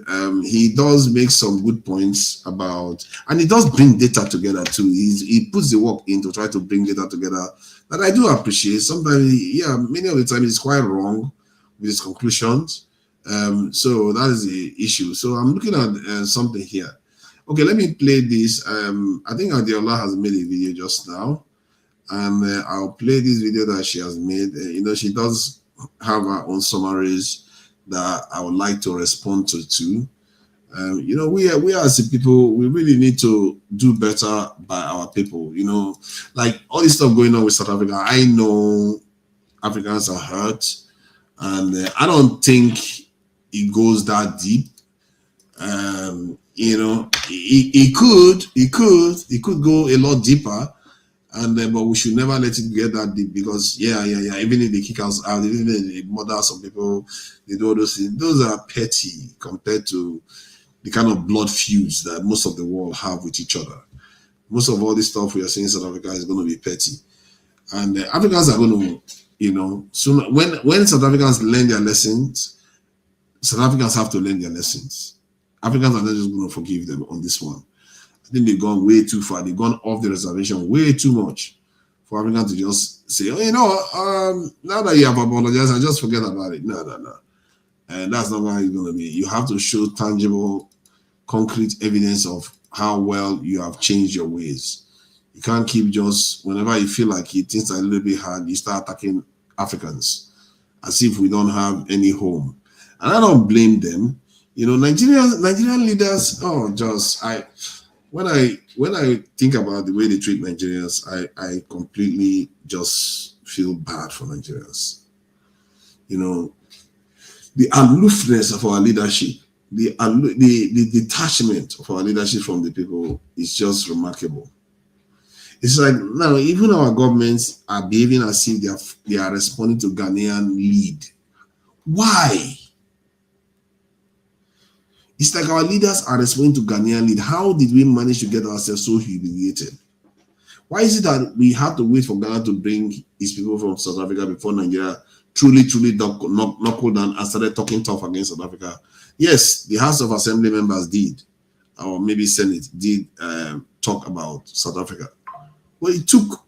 Speaker 17: he does make some good points about, and he does bring data together too. He puts the work in to try to bring data together that I do appreciate. Sometimes, yeah, many of the time he's quite wrong with his conclusions. So that is the issue. So I'm looking at something here. Okay, let me play this. I think Adiola has made a video just now, and I'll play this video that she has made. She does have her own summaries that I would like to respond to. We as a people, we really need to do better by our people. Like all this stuff going on with South Africa, I know Africans are hurt, and I don't think it goes that deep. It could go a lot deeper, but we should never let it get that deep, because even if they kick us out, even if they murder some people, they do all those things, those are petty compared to the kind of blood feuds that most of the world have with each other. Most of all this stuff we are seeing in South Africa is going to be petty, and Africans are going to, soon when South Africans learn their lessons, South Africans have to learn their lessons. Africans are not just going to forgive them on this one. I think they've gone way too far. They've gone off the reservation way too much for Africans to just say, now that you have apologized, I just forget about it. No. And that's not how it's going to be. You have to show tangible, concrete evidence of how well you have changed your ways. You can't keep just, whenever you feel like things are a little bit hard, you start attacking Africans as if we don't have any home. And I don't blame them. Nigerian leaders, when I think about the way they treat Nigerians, I completely just feel bad for Nigerians. The aloofness of our leadership, the detachment of our leadership from the people is just remarkable. It's like now even our governments are behaving as if they are responding to Ghanaian lead. Why? It's like our leaders are responding to Ghanaian lead. How did we manage to get ourselves so humiliated? Why is it that we have to wait for Ghana to bring his people from South Africa before Nigeria truly knuckled down and started talking tough against South Africa? Yes, the House of Assembly members did, or maybe Senate did talk about South Africa. But it took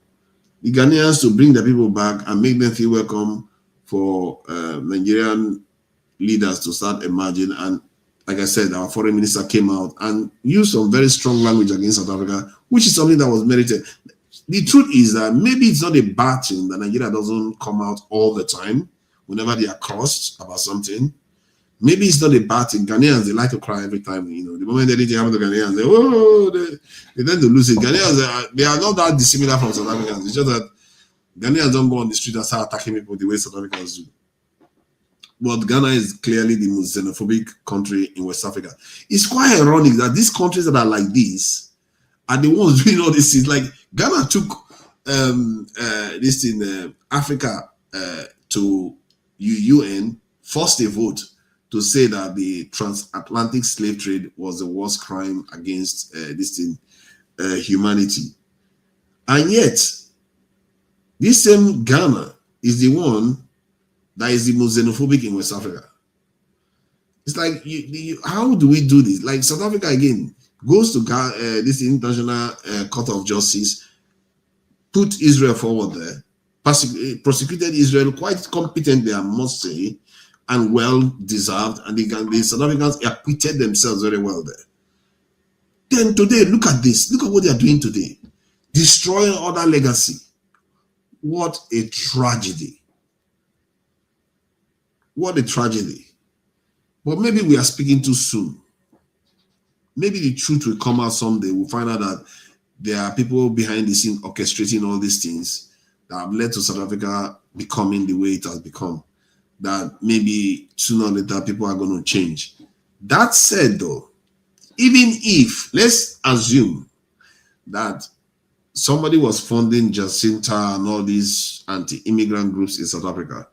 Speaker 17: the Ghanaians to bring the people back and make them feel welcome for Nigerian leaders to start emerging. And like I said, our foreign minister came out and used some very strong language against South Africa, which is something that was merited. The truth is that maybe it's not a bad thing that Nigeria doesn't come out all the time whenever they are crossed about something. Maybe it's not a bad thing. Ghanaians, they like to cry every time. The moment anything happens to Ghanaians, they tend to lose it. Ghanaians, they are not that dissimilar from South Africans. It's just that Ghanaians don't go on the street and start attacking people the way South Africans do. But Ghana is clearly the most xenophobic country in West Africa. It's quite ironic that these countries that are like this are the ones doing all these things. Like Ghana took this in Africa to UN, forced a vote to say that the transatlantic slave trade was the worst crime against humanity. And yet, this same Ghana is the one that is the most xenophobic in West Africa. It's like, how do we do this? Like South Africa, again, goes to this International Court of Justice, put Israel forward there, prosecuted Israel quite competently, I must say, and well-deserved, and the South Africans acquitted themselves very well there. Then today, look at this. Look at what they are doing today. Destroying other legacy. What a tragedy. What a tragedy. But maybe we are speaking too soon. Maybe the truth will come out someday. We'll find out that there are people behind the scene orchestrating all these things that have led to South Africa becoming the way it has become. That maybe sooner or later people are going to change. That said, though, even if, let's assume that somebody was funding Jacinta and all these anti-immigrant groups in South Africa.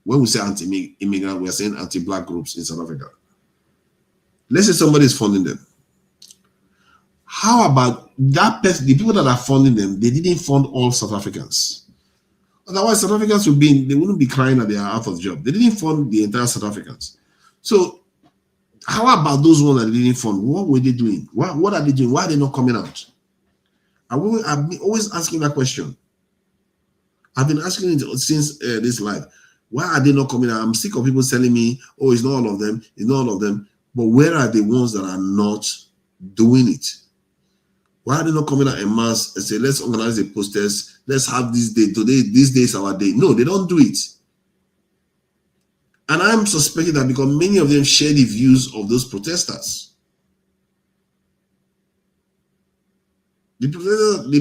Speaker 17: When we say anti-immigrant, we are saying anti-black groups in South Africa. Let's say somebody is funding them. How about that person, the people that are funding them, they didn't fund all South Africans. Otherwise, South Africans they wouldn't be crying that they are out of job. They didn't fund the entire South Africans. So How about those ones that didn't fund? What were they doing? What are they doing? Why are they not coming out? I've been always asking that question. I've been asking it since this life. Why are they not coming out? I'm sick of people telling me, oh, it's not all of them, it's not all of them. But where are the ones that are not doing it? Why are they not coming out en masse and say, let's organize the posters, let's have this day, today, this day is our day? No, they don't do it. And I'm suspecting that because many of them share the views of those protesters. The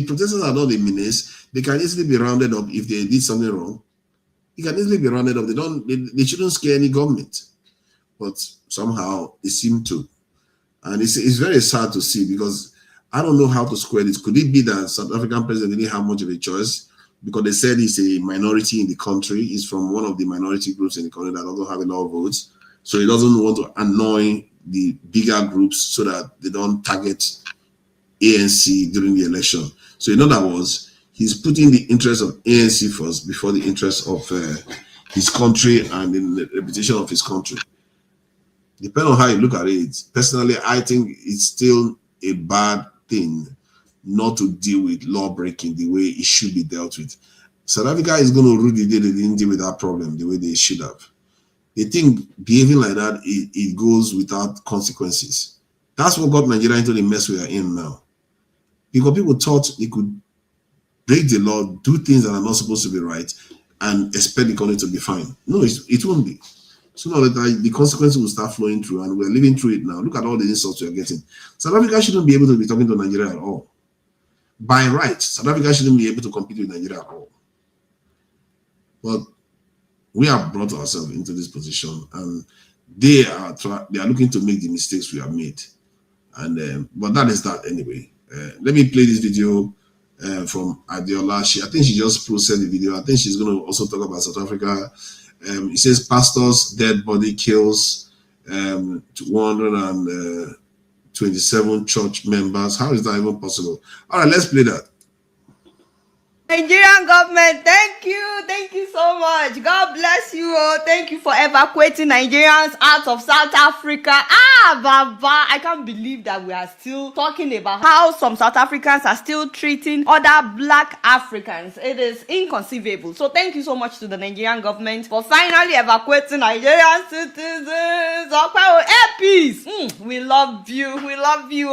Speaker 17: protesters are not the menace. They can easily be rounded up if they did something wrong. They can easily be rounded up. They shouldn't scare any government. But somehow they seem to. And it's very sad to see, because I don't know how to square this. Could it be that South African president didn't have much of a choice? Because they said he's a minority in the country. He's from one of the minority groups in the country that doesn't have a lot of votes. So he doesn't want to annoy the bigger groups so that they don't target ANC during the election. So in other words, he's putting the interest of ANC first before the interest of his country and the reputation of his country. Depending on how you look at it, personally, I think it's still a bad thing not to deal with law breaking the way it should be dealt with. South Africa is going to rule the day they didn't deal with that problem the way they should have. They think behaving like that, it goes without consequences. That's what got Nigeria into the mess we are in now. Because people thought they could break the law, do things that are not supposed to be right, and expect the country to be fine. No, it won't be. Sooner or later, the consequences will start flowing through, and we're living through it now. Look at all the insults we're getting. South Africa shouldn't be able to be talking to Nigeria at all. By right, South Africa shouldn't be able to compete with Nigeria at all. But we have brought ourselves into this position, and they are looking to make the mistakes we have made. And but that is that anyway. Let me play this video from Adiola. I think she just processed the video. I think she's going to also talk about South Africa. It says pastor's dead body kills 127 church members. How is that even possible? All right, let's play that.
Speaker 6: Nigerian government, thank you so much. God bless you all. Thank you for evacuating Nigerians out of South Africa. Baba, I can't believe that we are still talking about how some South Africans are still treating other black Africans. It is inconceivable. So thank you so much to the Nigerian government for finally evacuating Nigerian citizens. Peace. We love you. We love you.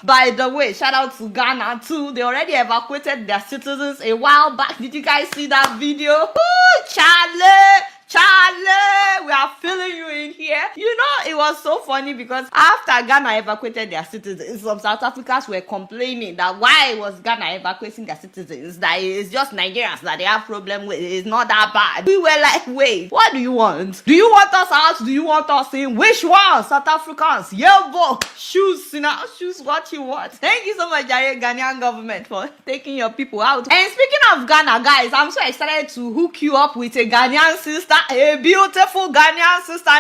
Speaker 6: By the way, shout out to Ghana too. They already evacuated their citizens a while back. Did you guys see that video? Ooh, Charlie, we are feeling you in here. You know, it was so funny because after Ghana evacuated their citizens, some South Africans were complaining that why was Ghana evacuating their citizens? That it's just Nigerians that they have problem with. It's not that bad. We were like, wait, what do you want? Do you want us out? Do you want us in? Which one? South Africans? Yeah, boy. Choose what you want. Thank you so much, Ghanaian government, for taking your people out. And speaking of Ghana, guys, I'm so excited to hook you up with a Ghanaian sister. A beautiful Ghanaian sister,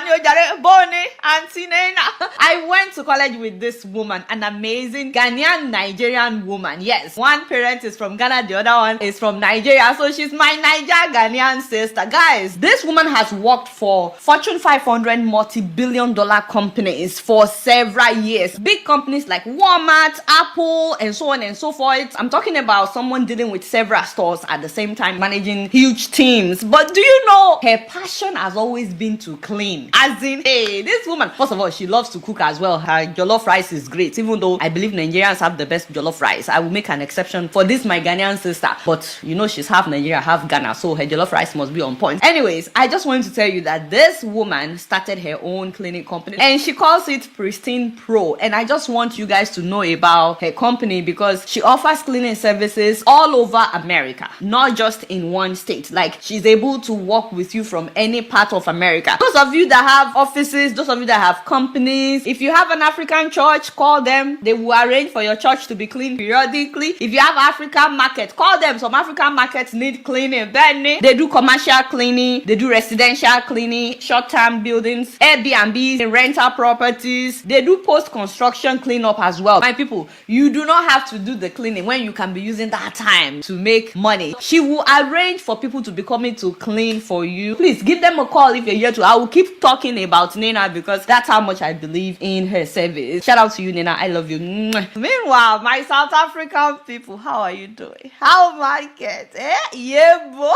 Speaker 6: Bonnie, Auntie Nena. I went to college with this woman, an amazing Ghanaian Nigerian woman. Yes, one parent is from Ghana, the other one is from Nigeria. So she's my Niger Ghanaian sister. Guys, this woman has worked for Fortune 500 multi-billion-dollar companies for several years. Big companies like Walmart, Apple, and so on and so forth. I'm talking about someone dealing with several stores at the same time, managing huge teams. But do you know her passion has always been to clean? As in, hey, this woman, first of all, she loves to cook as well. Her jollof rice is great, even though I believe Nigerians have the best jollof rice. I will make an exception for this, my Ghanaian sister. But you know, she's half Nigeria, half Ghana, so her jollof rice must be on point. Anyways, I just wanted to tell you that this woman started her own cleaning company and she calls it Pristine Pro. And I just want you guys to know about her company because she offers cleaning services all over America, not just in one state. Like, she's able to work with you from any part of America. Those of you that have offices, those of you that have companies, if you have an African church, call them. They will arrange for your church to be cleaned periodically. If you have African market, call them. Some African markets need cleaning. They do commercial cleaning, they do residential cleaning, short-term buildings, Airbnbs, rental properties. They do post-construction cleanup as well. My people, you do not have to do the cleaning when you can be using that time to make money. She will arrange for people to be coming to clean for you. Please give them a call if you're here too. I will keep talking about about Nina because that's how much I believe in her service. Shout out to you, Nina. I love you. Meanwhile, my South African people, how are you doing? How market? Yeah, boy.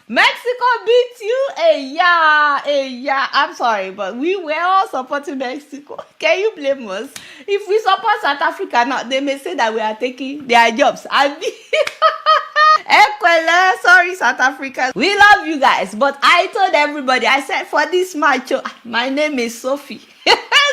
Speaker 6: Mexico beat you? Yeah. I'm sorry, but we were all supporting Mexico. Can you blame us? If we support South Africa now, they may say that we are taking their jobs. Ekwele, sorry, South Africa. We love you guys, but I told everybody, I said for this match, my name is Sophie.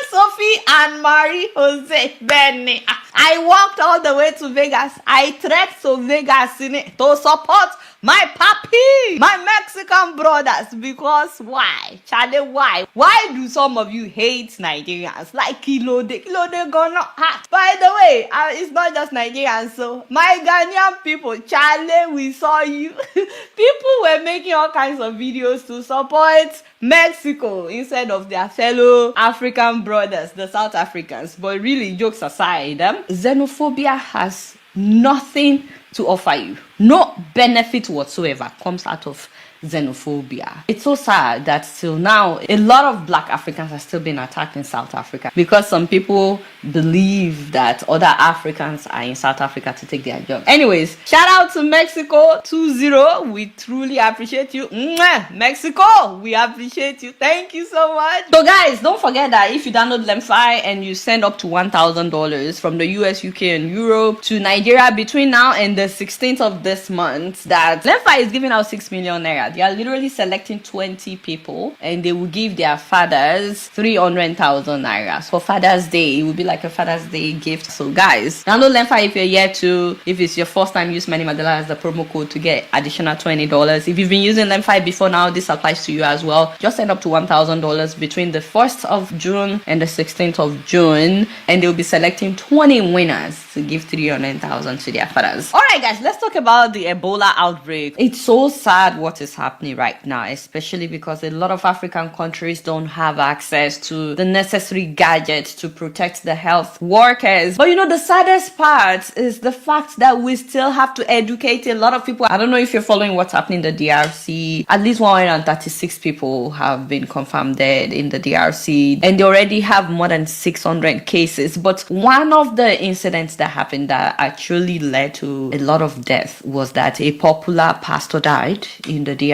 Speaker 6: Sophie and Marie Jose Benny. I walked all the way to Vegas. I trekked to Vegas to support my papi, my Mexican brothers. Because why? Charlie, why? Why do some of you hate Nigerians? Like Kilo de gonna hat. By the way, it's not just Nigerians. So my Ghanaian people, Charlie, we saw you. People were making all kinds of videos to support Mexico instead of their fellow African brothers, the South Africans. But really, jokes aside, xenophobia has nothing to offer you. No benefit whatsoever comes out of xenophobia. It's so sad that till now a lot of black Africans are still being attacked in South Africa because some people believe that other Africans are in South Africa to take their job. Anyways, shout out to Mexico 2-0. We truly appreciate you. Mwah! Mexico, we appreciate you. Thank you so much. So guys, don't forget that if you download Lemfi and you send up to $1,000 from the US, UK and Europe to Nigeria between now and the 16th of this month, that Lemfi is giving out 6 million naira. They are literally selecting 20 people and they will give their fathers 300,000 naira. For Father's Day, it will be like a Father's Day gift. So guys, download Lemfi if you're yet to. If it's your first time, use Manny Madela as the promo code to get additional $20. If you've been using Lemfi before now, this applies to you as well. Just send up to $1,000 between the 1st of June and the 16th of June, and they'll be selecting 20 winners to give 300,000 to their fathers. All right, guys, let's talk about the Ebola outbreak. It's so sad what is happening right now, especially because a lot of African countries don't have access to the necessary gadgets to protect the health workers. But you know, the saddest part is the fact that we still have to educate a lot of people. I don't know if you're following what's happening in the DRC. At least 136 people have been confirmed dead in the DRC, and they already have more than 600 cases. But one of the incidents that happened that actually led to a lot of death was that a popular pastor died in the DRC,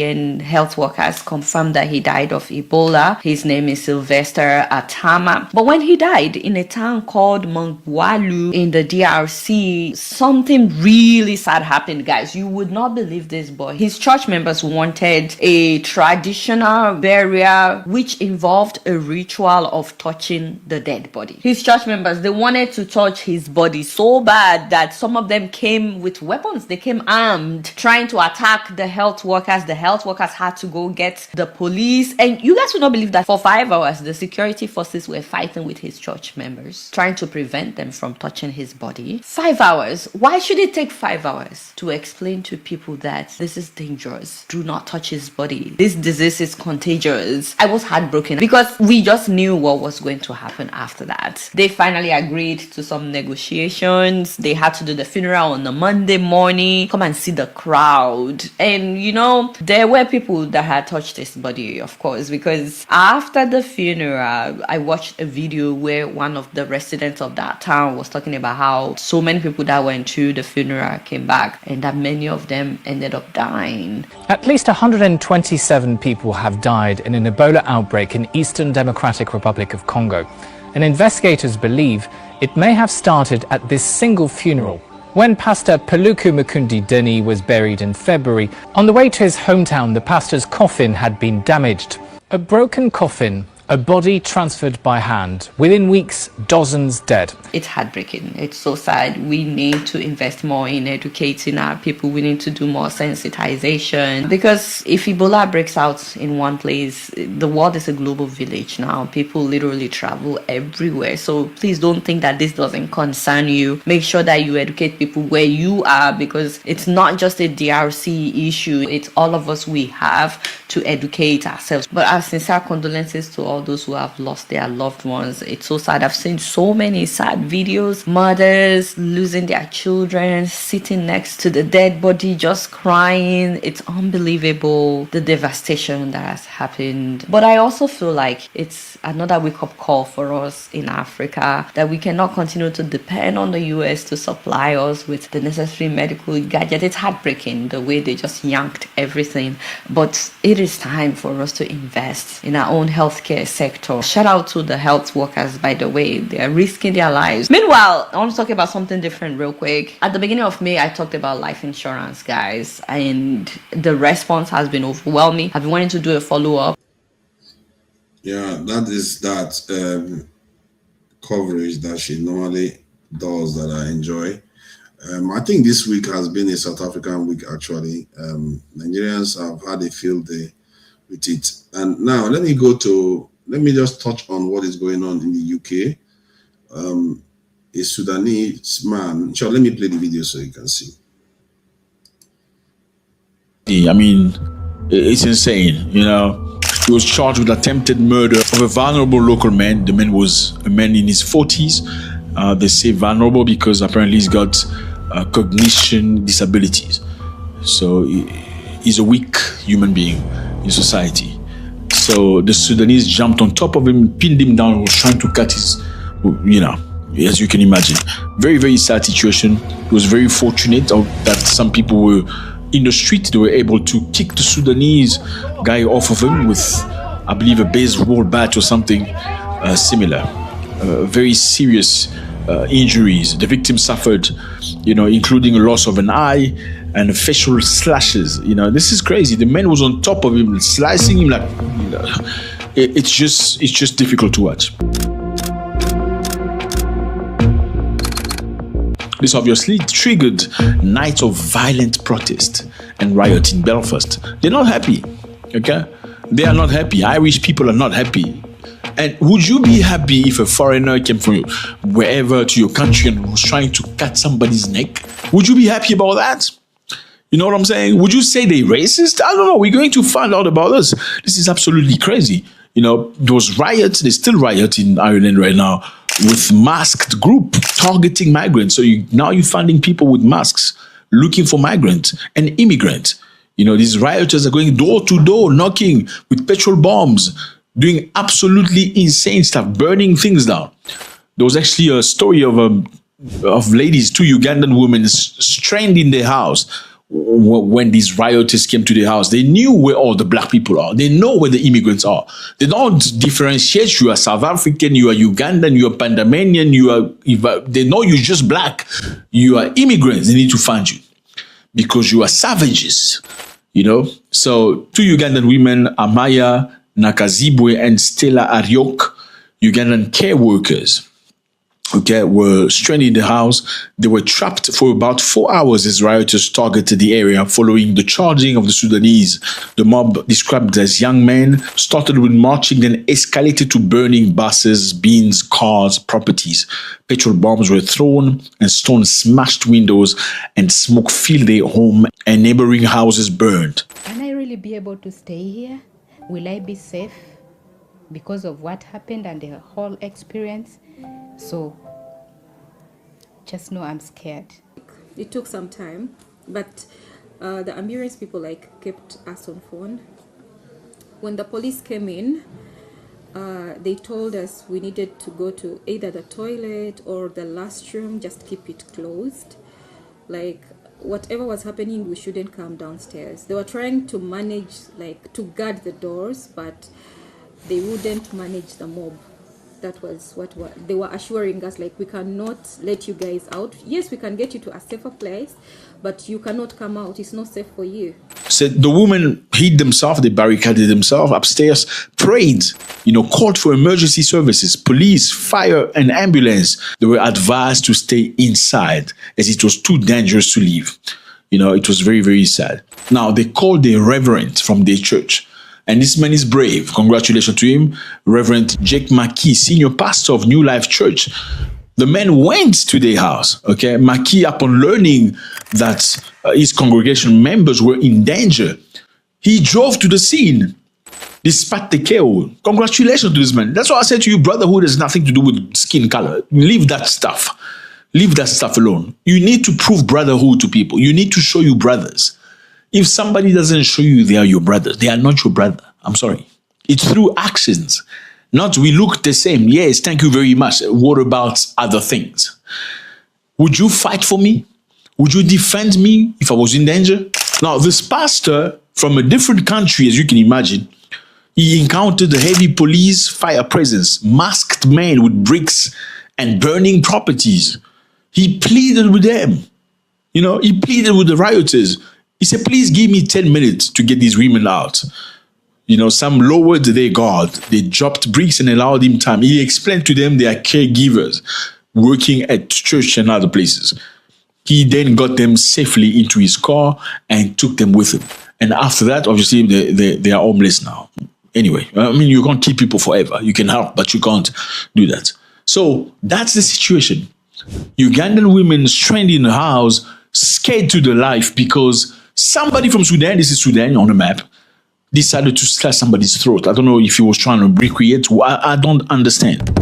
Speaker 6: and health workers confirmed that he died of Ebola. His name is Sylvester Atama. But when he died in a town called Mongwalu in the DRC, something really sad happened, guys. You would not believe this, but his church members wanted a traditional burial which involved a ritual of touching the dead body. His church members, they wanted to touch his body so bad that some of them came with weapons. They came armed, trying to attack the health workers. The health workers had to go get the police. And you guys would not believe that for 5 hours, the security forces were fighting with his church members, trying to prevent them from touching his body. 5 hours. Why should it take 5 hours to explain to people that this is dangerous? Do not touch his body. This disease is contagious. I was heartbroken because we just knew what was going to happen after that. They finally agreed to some negotiations. They had to do the funeral on a Monday morning. Come and see the crowd. And you know, there were people that had touched his body, of course, because after the funeral, I watched a video where one of the residents of that town was talking about how so many people that went to the funeral came back and that many of them ended up dying.
Speaker 1: At least 127 people have died in an Ebola outbreak in Eastern Democratic Republic of Congo, and investigators believe it may have started at this single funeral. When Pastor Paluku Mukundi Deni was buried in February, on the way to his hometown, the pastor's coffin had been damaged. A broken coffin, a body transferred by hand. Within weeks, dozens dead.
Speaker 6: It's heartbreaking. It's so sad. We need to invest more in educating our people. We need to do more sensitization. Because if Ebola breaks out in one place, the world is a global village now. People literally travel everywhere. So please don't think that this doesn't concern you. Make sure that you educate people where you are, because it's not just a DRC issue. It's all of us. We have to educate ourselves. But our sincere condolences to all
Speaker 2: those who have lost their loved ones. It's so sad. I've seen so many sad videos. Mothers losing their children, sitting next to the dead body, just crying. It's unbelievable, the devastation that has happened. But I also feel like it's another wake-up call for us in Africa, that we cannot continue to depend on the US to supply us with the necessary medical gadgets. It's heartbreaking the way they just yanked everything. But it is time for us to invest in our own healthcare sector. Shout out to the health workers, by the way. They are risking their lives. Meanwhile, I want to talk about something different real quick. At the beginning of May, I talked about life insurance, guys, and the response has been overwhelming. I've been wanting to do a follow-up.
Speaker 17: Yeah, that is that coverage that she normally does that I enjoy. I think this week has been a South African week, actually. Nigerians have had a field day with it. And now let me just touch on what is going on in the UK. A Sudanese man, sure, let me play the video so you can see.
Speaker 3: I mean, it's insane, you know. He was charged with attempted murder of a vulnerable local man. The man was a man in his 40s. They say vulnerable because apparently he's got cognition disabilities. So he's a weak human being in society. So the Sudanese jumped on top of him, pinned him down, was trying to cut his, you know, as you can imagine. Very, very sad situation. It was very fortunate that some people were in the street. They were able to kick the Sudanese guy off of him with, I believe, a baseball bat or something similar. Very serious injuries. The victim suffered, you know, including a loss of an eye and facial slashes. You know, this is crazy. The man was on top of him, slicing him like, you know, it's just difficult to watch. This obviously triggered nights of violent protest and riot in Belfast. They're not happy, okay? They are not happy. Irish people are not happy. And would you be happy if a foreigner came from wherever to your country and was trying to cut somebody's neck? Would you be happy about that? You know what I'm saying? Would you say they're racist? I don't know. We're going to find out about this. This is absolutely crazy. You know, those riots, they still riot in Ireland right now with masked group targeting migrants. So now you're finding people with masks looking for migrants and immigrants. You know, these rioters are going door to door, knocking with petrol bombs, doing absolutely insane stuff, burning things down. There was actually a story of ladies, two Ugandan women stranded in their house when these rioters came to their house. They knew where all the black people are. They know where the immigrants are. They don't differentiate. You are South African, you are Ugandan, you are Panamanian, they know you're just black. You are immigrants. They need to find you because you are savages, you know? So two Ugandan women, Amaya Nakazibwe and Stella Ariok, Ugandan care workers, okay, were stranded in the house. They were trapped for about 4 hours as rioters targeted the area following the charging of the Sudanese. The mob, described as young men, started with marching, then escalated to burning buses, bins, cars, properties. Petrol bombs were thrown and stones smashed windows, and smoke filled their home and neighboring houses burned.
Speaker 5: Can I really be able to stay here? Will I be safe because of what happened and the whole experience? So just know I'm scared.
Speaker 24: It took some time, but the ambulance people kept us on phone. When the police came in, they told us we needed to go to either the toilet or the last room, just keep it closed. Whatever was happening, we shouldn't come downstairs. They were trying to manage, to guard the doors, but they wouldn't manage the mob. That was what they were assuring us, we cannot let you guys out. Yes, we can get you to a safer place, but you cannot come out. It's not safe for you.
Speaker 3: So the women hid themselves, they barricaded themselves upstairs, prayed, called for emergency services, police, fire, and ambulance. They were advised to stay inside as it was too dangerous to leave. It was very, very sad. Now, they called the reverend from their church. And this man is brave. Congratulations to him. Reverend Jake Mackey, senior pastor of New Life Church. The man went to their house. Okay, Mackey, upon learning that his congregation members were in danger, he drove to the scene. despite the KO. Congratulations to this man. That's why I said to you, brotherhood has nothing to do with skin color. Leave that stuff. Leave that stuff alone. You need to prove brotherhood to people. You need to show you brothers. If somebody doesn't show you they are your brothers, they are not your brother. I'm sorry. It's through actions. Not we look the same. Yes, thank you very much. What about other things? Would you fight for me? Would you defend me if I was in danger? Now, this pastor from a different country, as you can imagine, he encountered a heavy police fire presence, masked men with bricks and burning properties. He pleaded with them. He pleaded with the rioters. He said, please give me 10 minutes to get these women out. Some lowered their guard. They dropped bricks and allowed him time. He explained to them they are caregivers working at church and other places. He then got them safely into his car and took them with him. And after that, obviously, they are homeless now. Anyway, you can't keep people forever. You can help, but you can't do that. So that's the situation. Ugandan women stranded in a house, scared to the life because somebody from Sudan, this is Sudan on the map, decided to slice somebody's throat. I don't know if he was trying to recreate. I don't understand.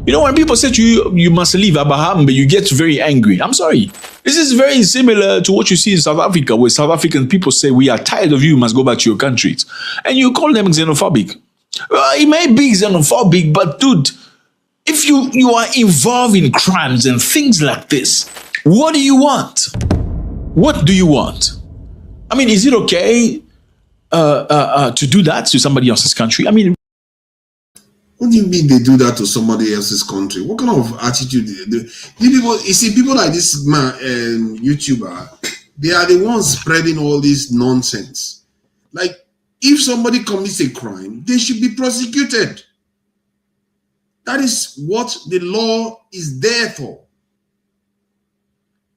Speaker 3: When people say to you, you must leave Abraham, but you get very angry. I'm sorry. This is very similar to what you see in South Africa, where South African people say, we are tired of you, you must go back to your countries. And you call them xenophobic. Well, it may be xenophobic, but dude, if you are involved in crimes and things like this, what do you want? What do you want? Is it okay to do that to somebody else's country?
Speaker 15: What do you mean they do that to somebody else's country? What kind of attitude people? You see, people like this man, YouTuber, they are the ones spreading all this nonsense. Like, if somebody commits a crime, they should be prosecuted. That is what the law is there for.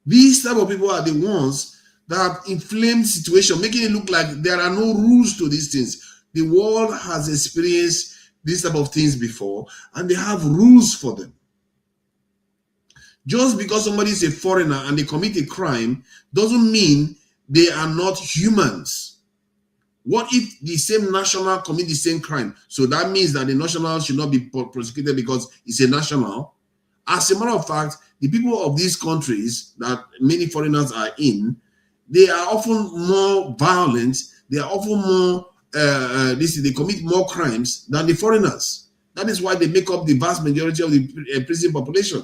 Speaker 15: These type of people are the ones that have inflamed the situation, making it look like there are no rules to these things. The world has experienced these type of things before, and they have rules for them. Just because somebody is a foreigner and they commit a crime doesn't mean they are not humans. What if the same national commit the same crime? So that means that the national should not be prosecuted because it's a national. As a matter of fact, the people of these countries that many foreigners are in, they are often more violent. They are often more they commit more crimes than the foreigners. That is why they make up the vast majority of the prison population.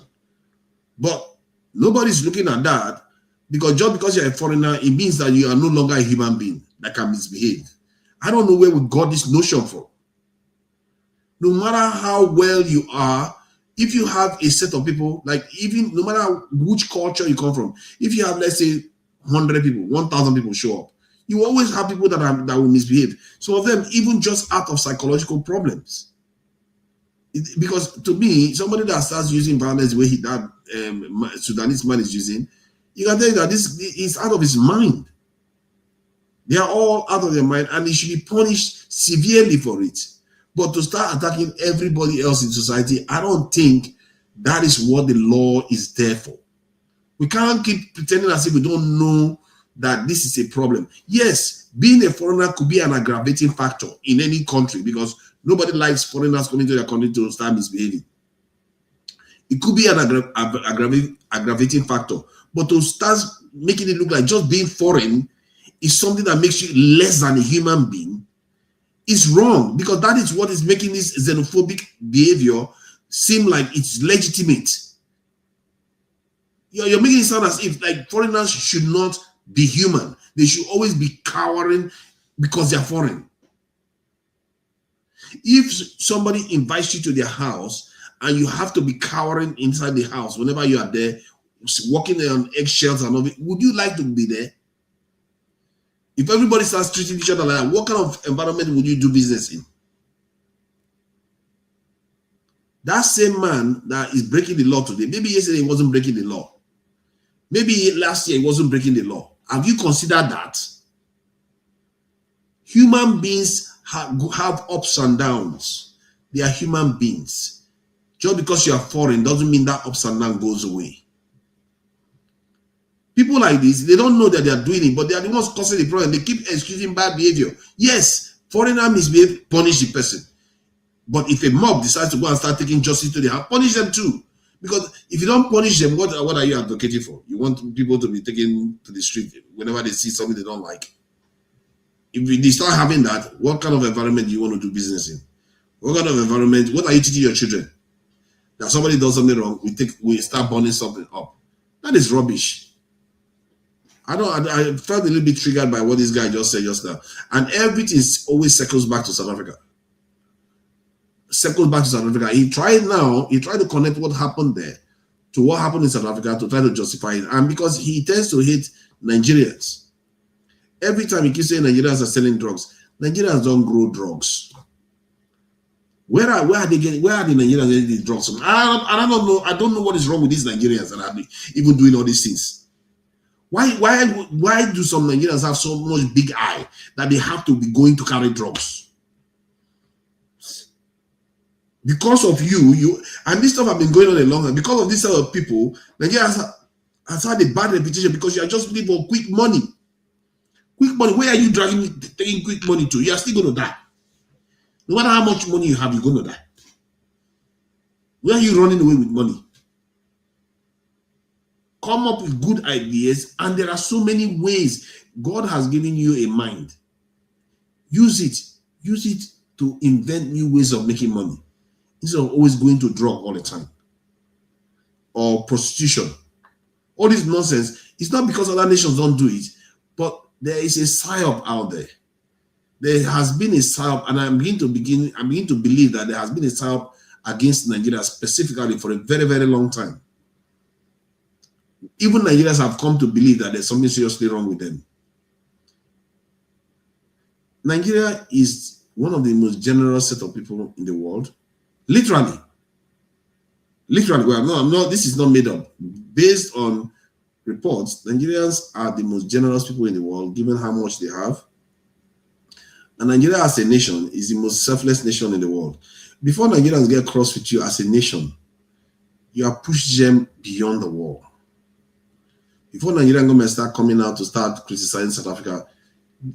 Speaker 15: But nobody's looking at that, because just because you're a foreigner, it means that you are no longer a human being that can misbehave. I don't know where we got this notion from. No matter how well you are, if you have a set of people, like even no matter which culture you come from, if you have, let's say, 100 people, 1,000 people show up, you always have people that will misbehave. Some of them even just out of psychological problems. Because to me, somebody that starts using violence the way that Sudanese man is using, you can tell you that this is out of his mind. They are all out of their mind, and they should be punished severely for it. But to start attacking everybody else in society, I don't think that is what the law is there for. We can't keep pretending as if we don't know that this is a problem. Yes, being a foreigner could be an aggravating factor in any country, because nobody likes foreigners coming to their country to start misbehaving. It could be an aggravating factor, but to start making it look like just being foreign is something that makes you less than a human being is wrong, because that is what is making this xenophobic behavior seem like it's legitimate. You're making it sound as if like foreigners should not be human. They should always be cowering because they're foreign. If somebody invites you to their house and you have to be cowering inside the house whenever you are there, walking on eggshells and all, would you like to be there? If everybody starts treating each other like that, what kind of environment would you do business in? That same man that is breaking the law today, maybe yesterday he wasn't breaking the law. Maybe last year he wasn't breaking the law. Have you considered that? Human beings have ups and downs. They are human beings. Just because you are foreign doesn't mean that ups and downs goes away. People like this, they don't know that they are doing it, but they are the ones causing the problem. They keep excusing bad behavior. Yes, Foreigner misbehave, punish the person. But if a mob decides to go and start taking justice to their hand, punish them too. Because if you don't punish them, what are you advocating for? You want people to be taken to the street whenever they see something they don't like. If they start having that, what kind of environment do you want to do business in? What kind of environment? What are you teaching your children? That somebody does something wrong, we start burning something up. That is rubbish. I felt a little bit triggered by what this guy just said just now. And everything always circles back to South Africa. He tried to connect what happened there to what happened in South Africa to try to justify it. And because he tends to hate Nigerians. Every time he keeps saying Nigerians are selling drugs, Nigerians don't grow drugs. Where are the Nigerians getting these drugs from? I don't know what is wrong with these Nigerians that are even doing all these things. Why do some Nigerians have so much big eye that they have to be going to carry drugs? Because of you and this stuff have been going on a long time. Because of this set of people, Nigeria has had a bad reputation because you are just looking for quick money. Quick money. Where are you taking quick money to? You are still going to die. No matter how much money you have, you're going to die. Where are you running away with money? Come up with good ideas, and there are so many ways. God has given you a mind. Use it. Use it to invent new ways of making money instead of always going to drug all the time or prostitution. All this nonsense. It's not because other nations don't do it, but there is a psyop out there. There has been a psyop, and I'm beginning to believe that there has been a psyop against Nigeria specifically for a very, very long time. Even Nigerians have come to believe that there's something seriously wrong with them. Nigeria is one of the most generous set of people in the world. Literally. Well, this is not made up. Based on reports, Nigerians are the most generous people in the world, given how much they have. And Nigeria as a nation is the most selfless nation in the world. Before Nigerians get cross with you as a nation, you have pushed them beyond the wall. Before Nigerian government start coming out to start criticizing South Africa,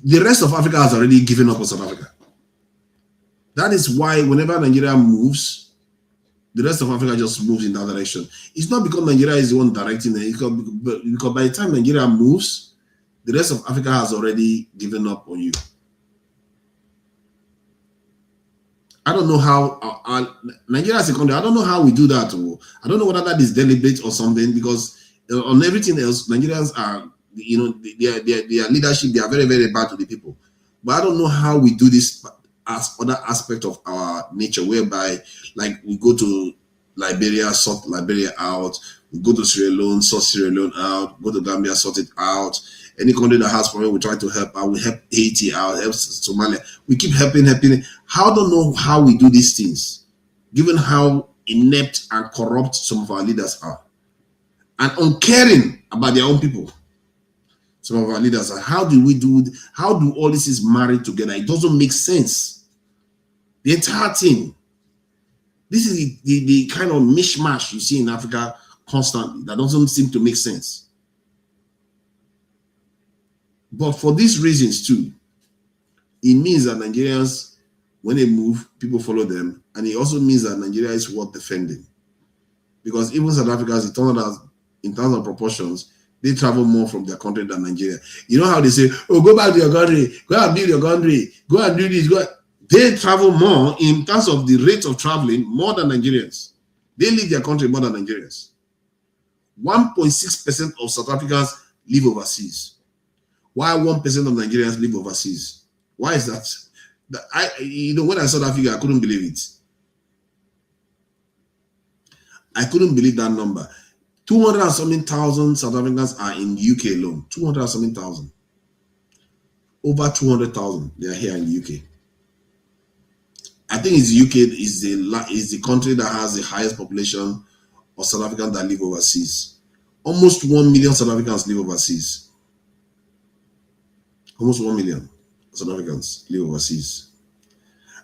Speaker 15: the rest of Africa has already given up on South Africa. That is why whenever Nigeria moves, the rest of Africa just moves in that direction. It's not because Nigeria is the one directing it, because by the time Nigeria moves, the rest of Africa has already given up on you. I don't know how Nigeria as a country, I don't know how we do that. I don't know whether that is deliberate or something, because on everything else, Nigerians are, their leadership, they are very, very bad to the people. But I don't know how we do this as other aspect of our nature, whereby, like, we go to Liberia, sort Liberia out, we go to Sierra Leone, sort Sierra Leone out, go to Gambia, sort it out. Any country that has problem, we try to help out. We help Haiti out, help Somalia. We keep helping. I don't know how we do these things, given how inept and corrupt some of our leaders are, and uncaring about their own people. Some of our leaders are. How do all this is married together? It doesn't make sense. The entire thing. This is the kind of mishmash you see in Africa constantly that doesn't seem to make sense. But for these reasons too, it means that Nigerians, when they move, people follow them. And it also means that Nigeria is worth defending. Because even South Africans, in terms of proportions, they travel more from their country than Nigeria. You know how they say, oh, go back to your country, go and build your country, go and do this, They travel more in terms of the rate of traveling more than Nigerians. They leave their country more than Nigerians. 1.6% of South Africans live overseas, while 1% of Nigerians live overseas. Why is that? When I saw that figure, I couldn't believe it. I couldn't believe that number. 200 and something thousand South Africans are in UK alone. 200 and something thousand. Over 200,000 they are here in the UK. I think it's UK is the country that has the highest population of South Africans that live overseas. Almost 1 million South Africans live overseas. Almost 1 million South Africans live overseas.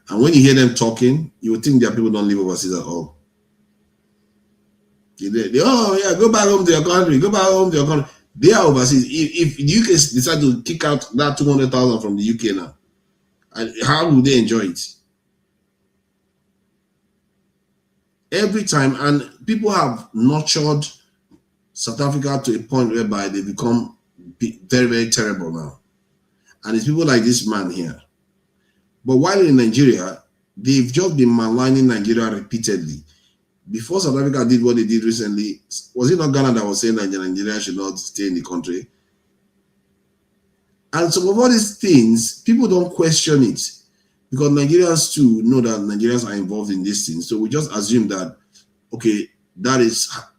Speaker 15: And when you hear them talking, you would think their people don't live overseas at all. Go back home to your country. Go back home to your country. They are overseas. If the UK decide to kick out that 200,000 from the UK now, And how will they enjoy it? Every time, and people have nurtured South Africa to a point whereby they become very, very terrible now. And it's people like this man here. But while in Nigeria, they've just been maligning Nigeria repeatedly. Before South Africa did what they did recently, was it not Ghana that was saying that Nigeria should not stay in the country? And some of all these things, people don't question it because Nigerians too know that Nigerians are involved in these things. So we just assume that, okay,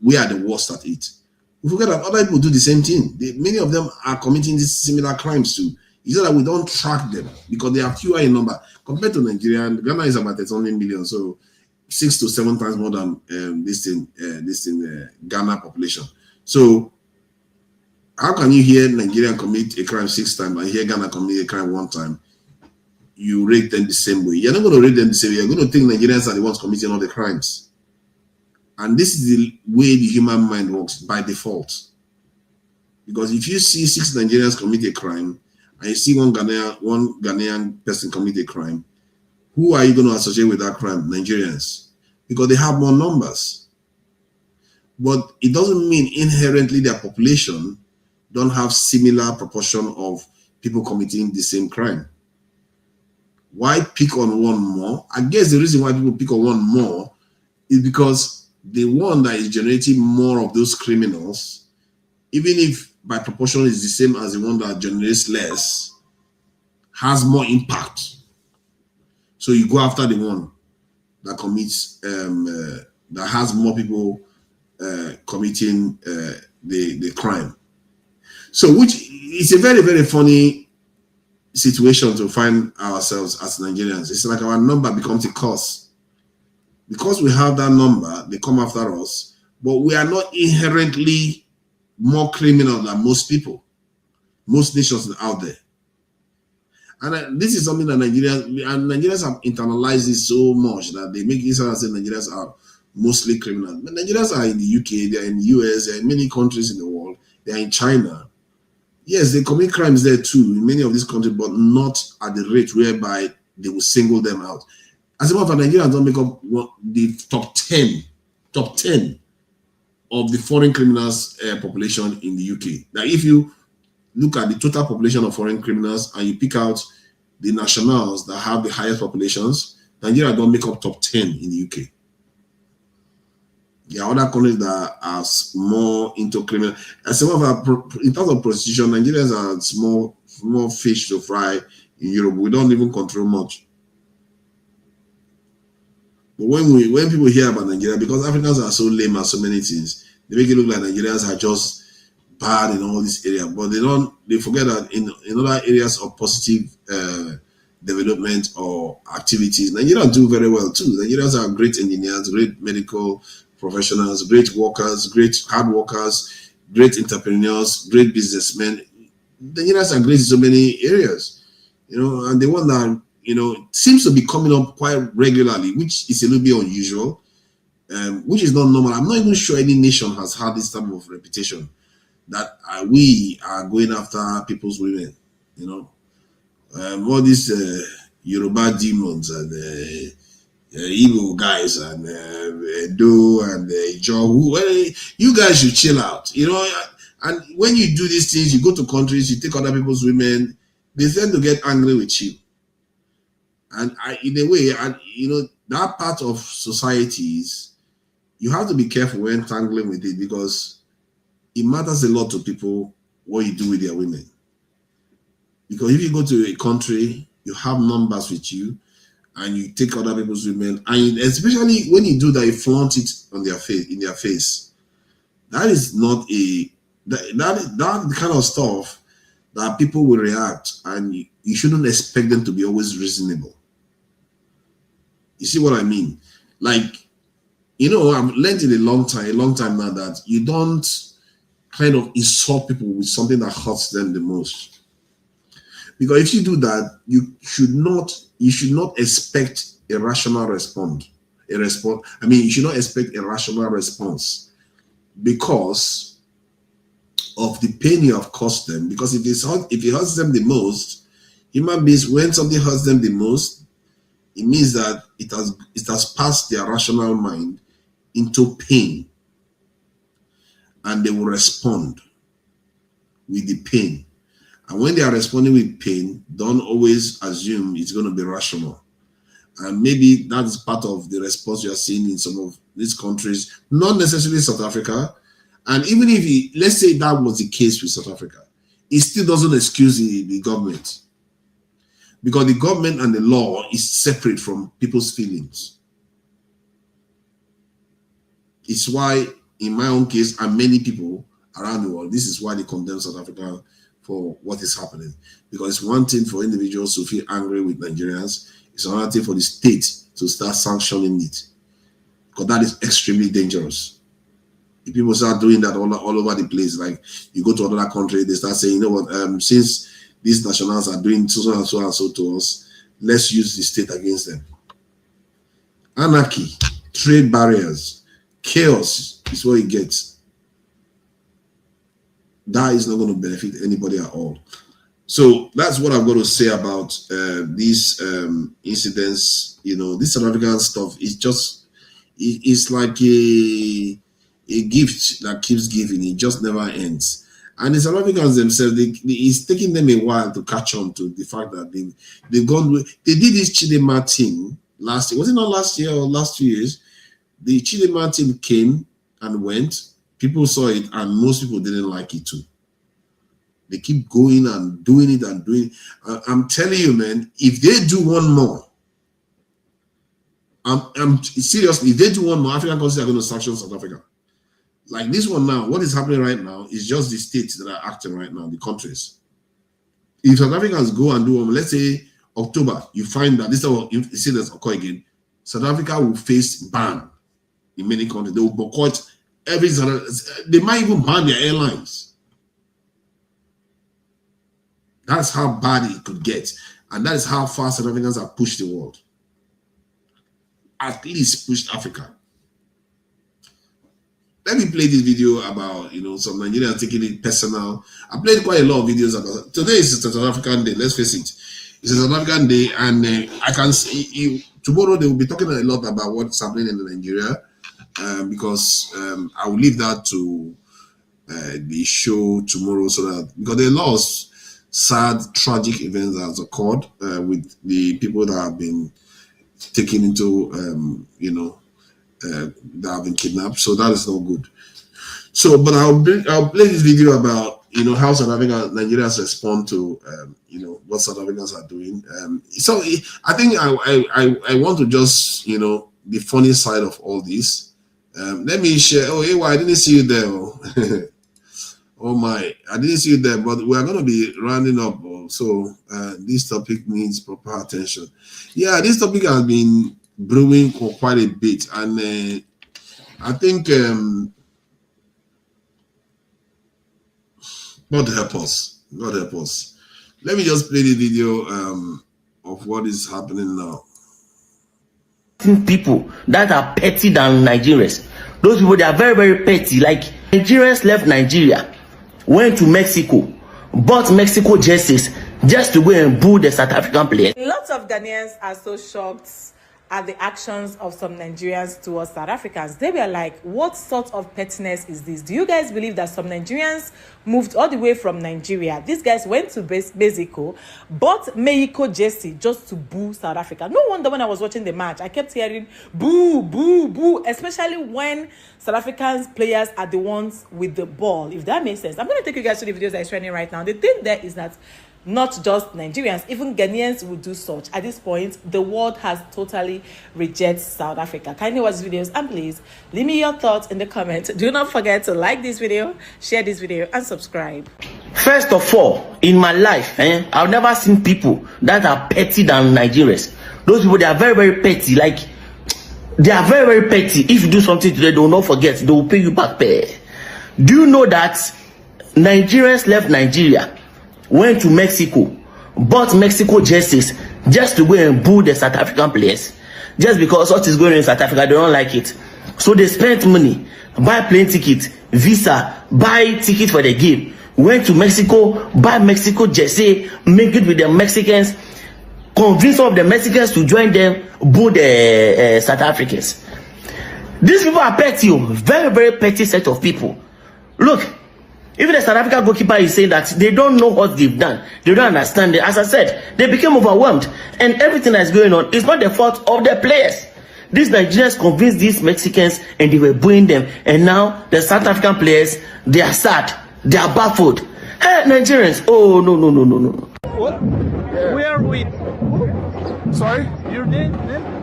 Speaker 15: we are the worst at it. We forget that other people do the same thing. Many of them are committing these similar crimes too. It's not that we don't track them because they are fewer in number compared to Nigeria. Ghana is about 13 million, so 6 to 7 times more than Ghana population. So how can you hear Nigeria commit a crime 6 times and hear Ghana commit a crime 1 time? You rate them the same way. You're not going to rate them the same way. You're going to think Nigerians are the ones committing all the crimes. And this is the way the human mind works by default. Because if you see 6 Nigerians commit a crime and you see one Ghanaian person commit a crime, who are you going to associate with that crime? Nigerians. Because they have more numbers. But it doesn't mean inherently their population don't have similar proportion of people committing the same crime. Why pick on one more? I guess the reason why people pick on one more is because the one that is generating more of those criminals, even if by proportion is the same as the one that generates less, has more impact. So you go after the one that commits, that has more people committing the crime. So which is a very, very funny situation to find ourselves as Nigerians. It's like our number becomes a curse. Because we have that number, they come after us, but we are not inherently more criminal than most people, most nations out there. And this is something that Nigerians have internalized it so much that they make it sound as if Nigerians are mostly criminal. But Nigerians are in the UK, they are in the US, they are in many countries in the world, they are in China. Yes, they commit crimes there too, in many of these countries, but not at the rate whereby they will single them out. As a matter of fact, Nigerians don't make up the top 10 of the foreign criminals population in the UK. Now, if you look at the total population of foreign criminals and you pick out the nationals that have the highest populations, Nigeria don't make up top 10 in the UK. There are other countries that are more into criminal. As a matter of fact, in terms of prostitution, Nigerians are small fish to fry in Europe. We don't even control much. But when people hear about Nigeria, because Africans are so lame at so many things, they make it look like Nigerians are just bad in all these areas. But they forget that in other areas of positive development or activities, Nigerians do very well too. Nigerians are great engineers, great medical professionals, great workers, great hard workers, great entrepreneurs, great businessmen. Nigerians are great in so many areas, and the one that seems to be coming up quite regularly, which is a little bit unusual, which is not normal. I'm not even sure any nation has had this type of reputation that we are going after people's women. All these Yoruba demons and Igbo guys and Do and Joe, you guys should chill out. And when you do these things, you go to countries, you take other people's women, they tend to get angry with you. And in a way, that part of societies, you have to be careful when tangling with it because it matters a lot to people what you do with their women. Because if you go to a country, you have numbers with you, and you take other people's women, and especially when you do that, you flaunt it on their face, in their face. That is not that kind of stuff that people will react, and you shouldn't expect them to be always reasonable. You see what I mean? Like, I've learned in a long time now that you don't kind of insult people with something that hurts them the most. Because if you do that, you should not expect a rational response. You should not expect a rational response because of the pain you have caused them. Because if it hurts them the most,
Speaker 17: Human beings, when something hurts them the most, it means that it has passed their rational mind into pain, and they will respond with the pain. And when they are responding with pain, don't always assume it's going to be rational. And maybe that is part of the response you are seeing in some of these countries, not necessarily South Africa. And even if let's say that was the case with South Africa, it still doesn't excuse the government, because the government and the law is separate from people's feelings. It's why, in my own case, and many people around the world, this is why they condemn South Africa for what is happening. Because it's one thing for individuals to feel angry with Nigerians, it's another thing for the state to start sanctioning it, because that is extremely dangerous. If people start doing that all over the place, like you go to another country, they start saying, you know what, since these nationals are doing so and so and so to us, let's use the state against them. Anarchy, trade barriers, chaos is what it gets. That is not going to benefit anybody at all. So that's what I've got to say about these incidents. You know, this South African stuff is just, it's like a gift that keeps giving. It just never ends. And the South Africans themselves, it's taking them a while to catch on to the fact that they've gone. They did this Chidema thing last year. Was it not last year or last 2 years? The Chidema team came and went. People saw it, and most people didn't like it too. They keep going and doing it and doing it. I'm telling you, man, if they do one more, I'm seriously, if they do one more, African countries are going to sanction South Africa. Like this one now, what is happening right now is just the states that are acting right now, the countries. If South Africans go and do one, let's say October, you find that this incidents occur again, South Africa will face ban in many countries. They will boycott every. They might even ban their airlines. That's how bad it could get, and that is how far South Africans have pushed the world. At least pushed Africa. Let me play this video about, you know, some Nigerians taking it personal. I played quite a lot of videos about. Today is a South African day. Let's face it, it's a South African day, and I can see tomorrow they will be talking a lot about what's happening in Nigeria, because I will leave that to the show tomorrow, so that because there are a lot of sad, tragic events that has occurred with the people that have been taken into, you know, that have been kidnapped. So that is not good. So, but I'll play this video about, you know, how South Africa, Nigerians respond to, you know, what South Africans are doing. So I think I want to just, you know, the funny side of all this. Let me share. Oh, hey, I didn't see you there. Oh my, I didn't see you there, but we are going to be rounding up. So this topic needs proper attention. Yeah, this topic has been brewing for quite a bit, and I think God help us. God help us. Let me just play the video of what is happening now.
Speaker 7: People that are petty than Nigerians. Those people, they are very, very petty. Like Nigerians left Nigeria, went to Mexico, bought Mexico jerseys just to go and boo the South African players.
Speaker 8: Lots of Ghanaians are so shocked at the actions of some Nigerians towards South Africans. They were like, what sort of pettiness is this? Do you guys believe that some Nigerians moved all the way from Nigeria? These guys went to Mexico, bought Mexico jersey just to boo South Africa. No wonder when I was watching the match, I kept hearing boo, boo, boo, especially when South Africans players are the ones with the ball, if that makes sense. I'm going to take you guys to the videos that is trending right now. The thing there is that not just Nigerians, even Ghanaians will do such. At this point, the world has totally rejected South Africa. Kindly watch videos and please leave me your thoughts in the comments. Do not forget to like this video, share this video, and subscribe.
Speaker 7: First of all, in my life, I've never seen people that are petty than Nigerians. Those people, they are very, very petty. Like, they are very, very petty. If you do something today, they will not forget. They will pay you back pay. Do you know that Nigerians left Nigeria, went to Mexico, bought Mexico jerseys just to go and boo the South African players? Just because what is going on in South Africa, they don't like it. So they spent money, buy plane ticket, visa, buy ticket for the game, went to Mexico, buy Mexico jersey, make it with the Mexicans, convince all of the Mexicans to join them, boo the South Africans. These people are petty, very, very petty set of people. Look, even the South African goalkeeper is saying that they don't know what they've done. They don't understand it. As I said, they became overwhelmed. And everything that's going on is not the fault of the players. These Nigerians convinced these Mexicans and they were booing them. And now the South African players, they are sad. They are baffled. Hey, Nigerians. Oh, no.
Speaker 10: What? Where are we?
Speaker 9: Sorry?
Speaker 10: Your name?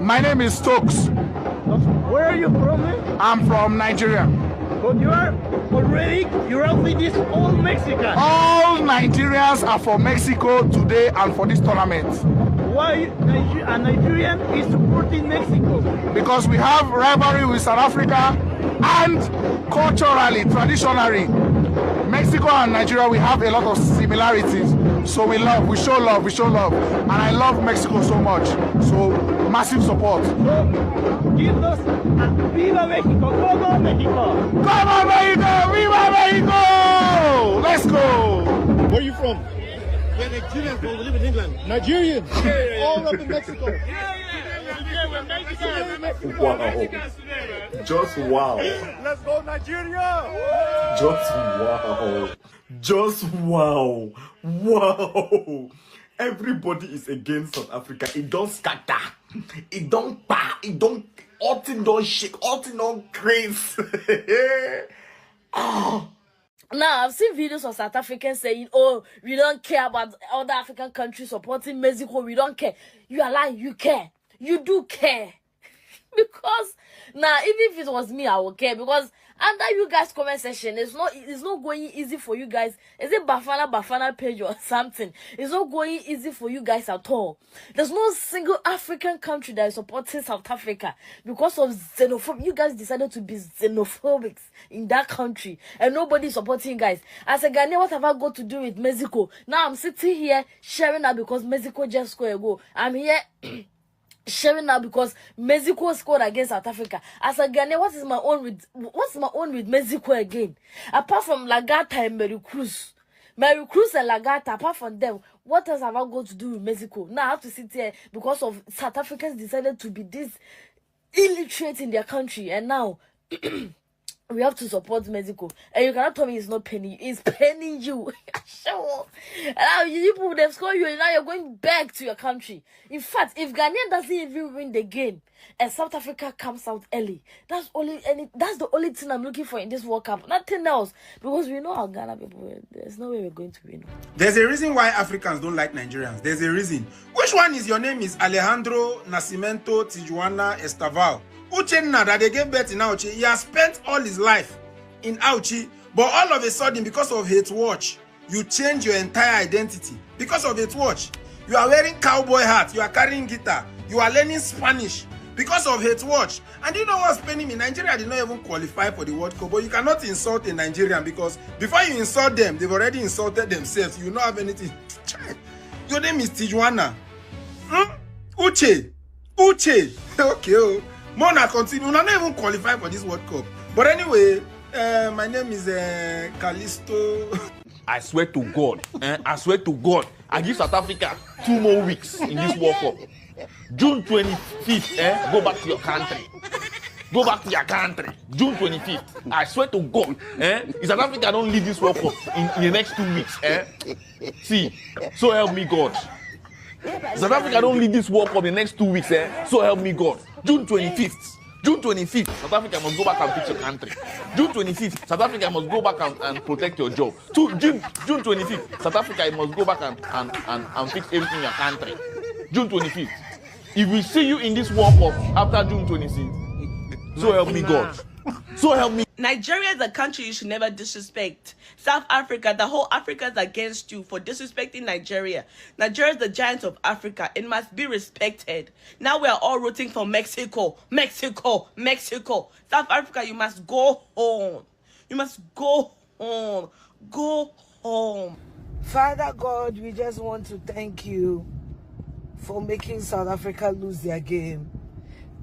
Speaker 9: My name is Stokes.
Speaker 10: Where are you from?
Speaker 9: I'm from Nigeria.
Speaker 10: But you're with this all Mexican.
Speaker 9: All Nigerians are for Mexico today and for this tournament.
Speaker 10: Why a Nigerian is supporting Mexico?
Speaker 9: Because we have rivalry with South Africa, and culturally, traditionally, Mexico and Nigeria, we have a lot of similarities. So we show love, and I love Mexico so much. So massive support.
Speaker 10: So give us Viva Mexico, Como Mexico.
Speaker 9: Como Mexico, Viva Mexico! Let's go!
Speaker 10: Where are you from? We're Nigerians, but we live in England. Nigerians? All up in Mexico. We're Mexicans.
Speaker 11: Wow. Just wow.
Speaker 10: Let's go, Nigeria!
Speaker 11: Just wow. Wow. Everybody is against South Africa. It don't scatter. It don't pa. It don't. All thing don't shake. All thing don't craze.
Speaker 12: Now, I've seen videos of South Africans saying, oh, we don't care about other African countries supporting Mexico. We don't care. You are lying. You care. You do care. Because, now, even if it was me, I would care. Because under you guys' comment section, it's not going easy for you guys. Is it Bafana page or something? It's not going easy for you guys at all. There's no single African country that is supporting South Africa because of xenophobia. You guys decided to be xenophobic in that country, and nobody is supporting you guys. As a Ghanaian, what have I got to do with Mexico? Now I'm sitting here sharing that because Mexico just scored a goal. I'm here sharing now because Mexico scored against South Africa. As a Ghanaian, what's my own with Mexico again? Apart from Lagata and Mary Cruz and Lagata, apart from them, what else have I got to do with Mexico? Now I have to sit here because of South Africans decided to be this illiterate in their country, and now we have to support Mexico. And you cannot tell me it's not penny. It's penning you. Sure. Now you people, they've scored you, and now you're going back to your country. In fact, if Ghanaian doesn't even win the game and South Africa comes out early, that's the only thing I'm looking for in this World Cup. Nothing else. Because we know how Ghana people, there's no way we're going to win.
Speaker 14: There's a reason why Africans don't like Nigerians. There's a reason. Which one is your name? Is Alejandro Nascimento Tijuana Estaval? Uchenna that they gave birth in Auchi, he has spent all his life in Auchi, but all of a sudden, because of hate watch, you change your entire identity. Because of hate watch, you are wearing cowboy hat, you are carrying guitar, you are learning Spanish because of hate watch. And you know what's paining me? Nigeria did not even qualify for the World Cup, but you cannot insult a Nigerian because before you insult them, they've already insulted themselves. You don't have anything. Your name is Tijuana. Uche. Okay. Mona continue. We're not even qualified for this World Cup. But anyway, my name is Callisto.
Speaker 11: I swear to God, I give South Africa 2 more weeks in this World Cup. June 25th, go back to your country. Go back to your country. June 25th. I swear to God, if South Africa don't leave this World Cup in the next 2 weeks, see, so help me God. South Africa don't leave this World Cup in the next 2 weeks, so help me God. June 25th. South Africa must go back and fix your country. June 25th, South Africa must go back and protect your job. June 25th, South Africa must go back and fix everything in your country. June 25th. If we see you in this World Cup after June 26th, so help me God. So help me.
Speaker 13: Nigeria is a country you should never disrespect. South Africa, the whole Africa is against you for disrespecting Nigeria. Nigeria is the giant of Africa. It must be respected. Now we are all rooting for Mexico. South Africa, you must go home. You must go home. Go home.
Speaker 25: Father God, we just want to thank you for making South Africa lose their game.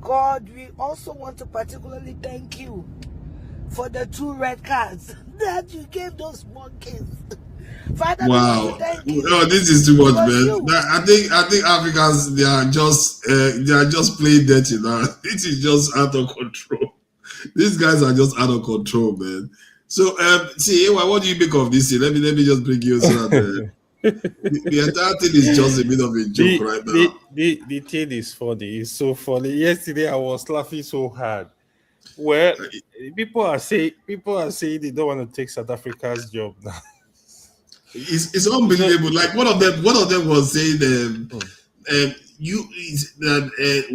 Speaker 25: God, we also want to particularly thank you for the 2 red cards that you gave those monkeys. Father, we
Speaker 15: Wow.
Speaker 25: want to thank you.
Speaker 15: Oh, this is too
Speaker 25: It
Speaker 15: much,
Speaker 25: was
Speaker 15: man.
Speaker 25: you.
Speaker 15: I think Africans, they are just playing dirty now. It is just out of control. These guys are just out of control, man. So see, Ewa, what do you make of this thing? Let me just bring you so that the entire thing is just a bit of a joke right now.
Speaker 4: The thing is funny. It's so funny. Yesterday I was laughing so hard. Well, people are saying they don't want to take South Africa's job now.
Speaker 15: It's unbelievable. Like one of them was saying,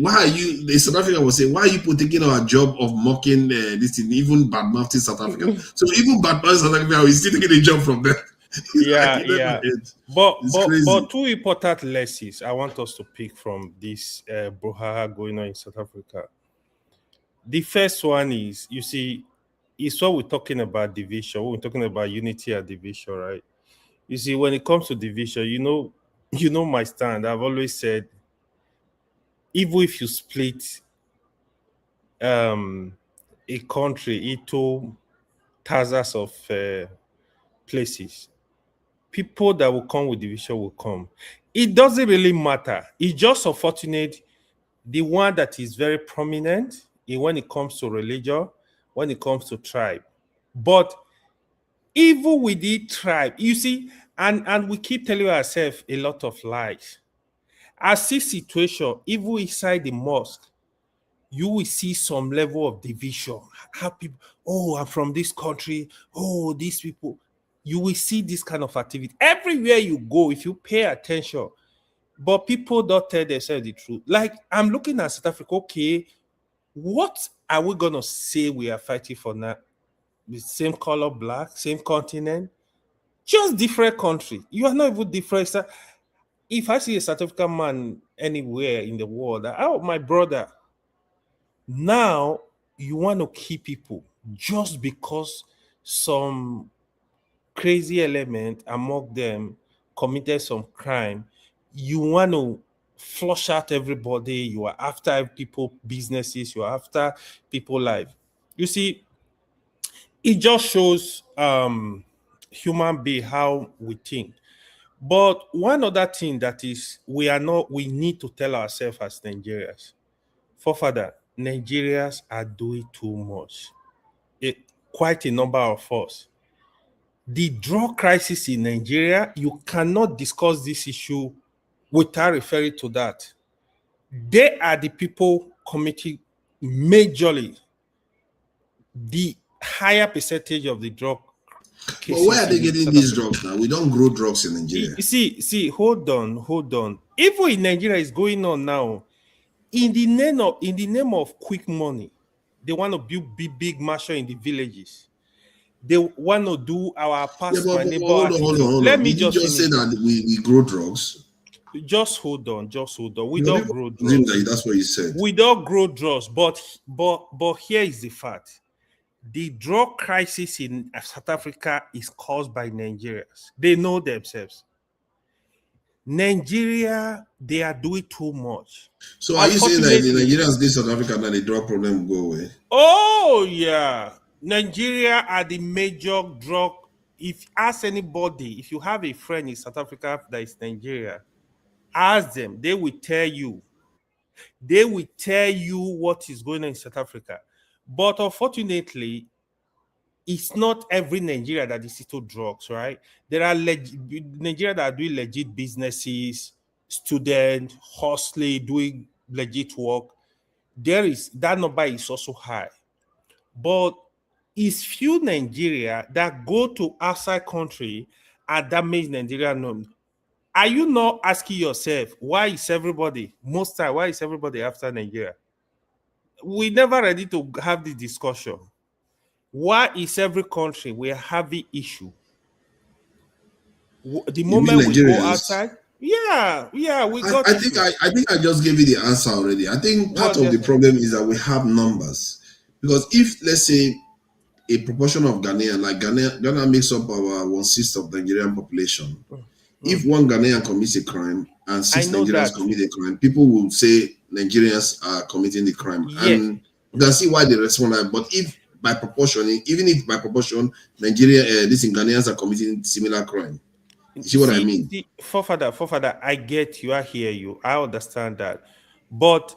Speaker 15: why are you? The South African was saying, why are you taking our job of mocking this thing, even bad mouthing South Africa? So even bad mouthing South Africa is still taking a job from them.
Speaker 4: Yeah,
Speaker 15: like,
Speaker 4: yeah. But 2 important lessons I want us to pick from this brouhaha going on in South Africa. The first one is, you see, it's what we're talking about division. We're talking about unity and division, right? You see, when it comes to division, you know my stand. I've always said, even if you split a country into thousands of places, people that will come with division will come. It doesn't really matter. It's just unfortunate the one that is very prominent when it comes to religion, when it comes to tribe. But even with the tribe, you see, and we keep telling ourselves a lot of lies. I see situation, even inside the mosque, you will see some level of division. How people, oh, I'm from this country, oh, these people. You will see this kind of activity. Everywhere you go, if you pay attention, but people don't tell themselves the truth. Like, I'm looking at South Africa, okay, what are we going to say we are fighting for now? The same color, black, same continent, just different country. You are not even different. If I see a South African man anywhere in the world, oh, my brother, now you want to kill people just because some crazy element among them committed some crime. You want to flush out everybody. You are after people businesses. You are after people life. You see, it just shows human being how we think. But one other thing that is we need to tell ourselves as Nigerians, forefather, Nigerians are doing too much. Quite a number of us. The drug crisis in Nigeria, you cannot discuss this issue without referring to that. They are the people committing majorly the higher percentage of the drug cases.
Speaker 15: But where are they getting these drugs now? We don't grow drugs in Nigeria.
Speaker 4: See, hold on. Even in Nigeria, is going on now. In the name of quick money, they want to build big mansion in the villages. They want to do our past my neighbor.
Speaker 15: Hold on.
Speaker 4: Let me
Speaker 15: Did you just say that we grow drugs?
Speaker 4: Just hold on. We don't grow drugs.
Speaker 15: Like that's what you said.
Speaker 4: We don't grow drugs, but here is the fact. The drug crisis in South Africa is caused by Nigerians. They know themselves. Nigeria, they are doing too much.
Speaker 15: So are you saying that the Nigerians in South Africa now the drug problem will go away?
Speaker 4: Oh yeah. Nigeria are the major drug. If ask anybody, if you have a friend in South Africa that is Nigeria, ask them, they will tell you. They will tell you what is going on in South Africa. But unfortunately, it's not every Nigeria that is into drugs, right? There are Nigeria that are doing legit businesses, students, hustling, doing legit work. That number is also high. But it's few Nigeria that go to outside country and damage Nigeria norms. Are you not asking yourself, why is everybody after Nigeria? We never ready to have the discussion. Why is every country we are having issue? The moment we go outside, we got.
Speaker 15: I think I just gave you the answer already. I think part of the problem is that we have numbers. Because if, let's say, a proportion of Ghanaian, like Ghana makes up our 1/6 of Nigerian population. If one Ghanaian commits a crime and 6 Nigerians commit a crime, people will say Nigerians are committing the crime. Yes. And you can see why they respond. But if by proportion, even if by proportion, Nigeria, these Ghanaians are committing similar crime. You see what I mean?
Speaker 4: Forefather, I get you. I hear you. I understand that. But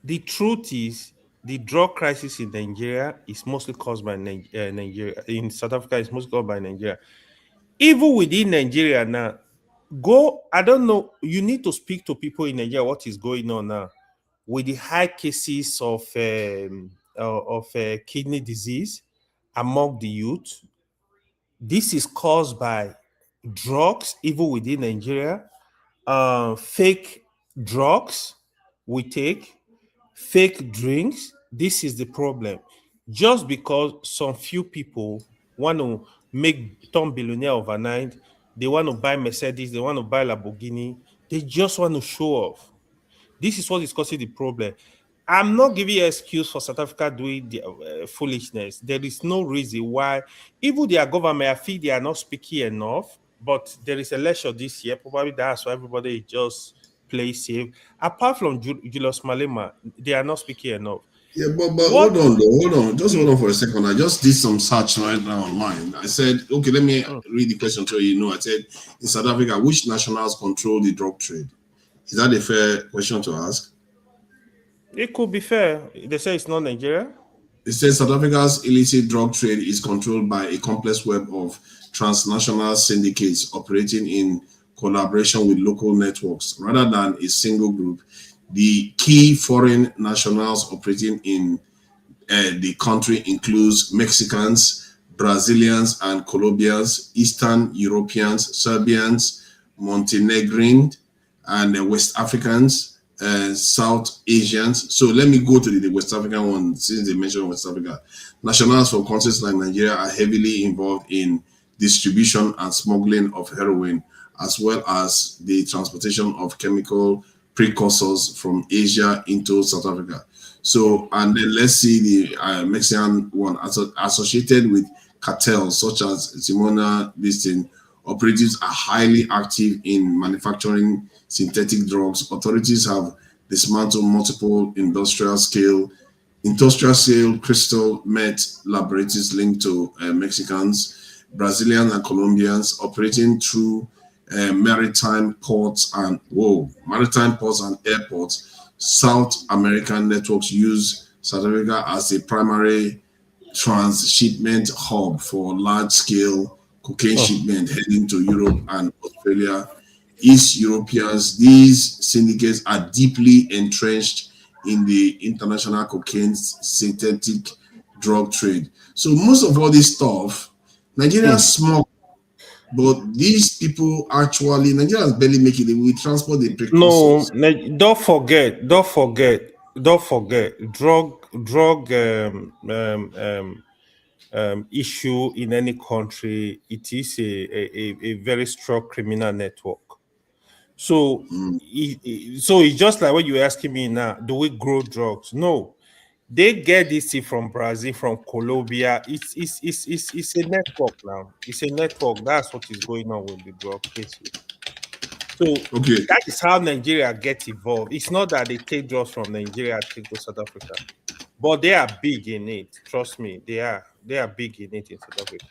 Speaker 4: the truth is, the drug crisis in Nigeria is mostly caused by Nigeria. In South Africa, it's mostly caused by Nigeria. Even within Nigeria now, I don't know, you need to speak to people in Nigeria what is going on now with the high cases of kidney disease among the youth. This is caused by drugs, even within Nigeria. Fake drugs we take, fake drinks. This is the problem. Just because some few people want to turn billionaire overnight, they want to buy Mercedes, they want to buy Lamborghini, they just want to show off. This is what is causing the problem. I'm not giving you excuse for South Africa doing the foolishness. There is no reason why, even their government, I feel they are not speaking enough. But there is election this year. Probably that's why everybody is just play safe. Apart from Julius Malema, they are not speaking enough.
Speaker 15: Yeah, but hold on, though. Hold on. Just hold on for a second. I just did some search right now online. I said, okay, let me read the question so you know. I said, in South Africa, which nationals control the drug trade? Is that a fair question to ask?
Speaker 4: It could be fair. They say it's not Nigeria.
Speaker 15: It says South Africa's illicit drug trade is controlled by a complex web of transnational syndicates operating in collaboration with local networks rather than a single group. The key foreign nationals operating in the country includes Mexicans, Brazilians and Colombians, Eastern Europeans, Serbians, Montenegrins, and West Africans, South Asians. So let me go to the West African one since they mentioned West Africa. Nationals from countries like Nigeria are heavily involved in distribution and smuggling of heroin, as well as the transportation of chemical precursors from Asia into South Africa. So, and then let's see the Mexican one associated with cartels such as Simona Listing. Operatives are highly active in manufacturing synthetic drugs. Authorities have dismantled multiple industrial scale crystal meth laboratories linked to Mexicans, Brazilians, and Colombians operating through maritime ports and airports. South American networks use South Africa as a primary transshipment hub for large-scale cocaine shipment heading to Europe and Australia. East Europeans, these syndicates are deeply entrenched in the international cocaine synthetic drug trade. So most of all this stuff, Nigeria small, but these people actually, Nigerians barely make it. We transport the precursors.
Speaker 4: No, don't forget. Drug issue in any country. It is a very strong criminal network. So, it's just like what you're asking me now. Do we grow drugs? No, they get this from Brazil, from Colombia. It's a network now. It's a network. That's what is going on with the drug cases. So that is how Nigeria gets involved. It's not that they take drugs from Nigeria and take to South Africa, but they are big in it. Trust me, they are big in it in South Africa.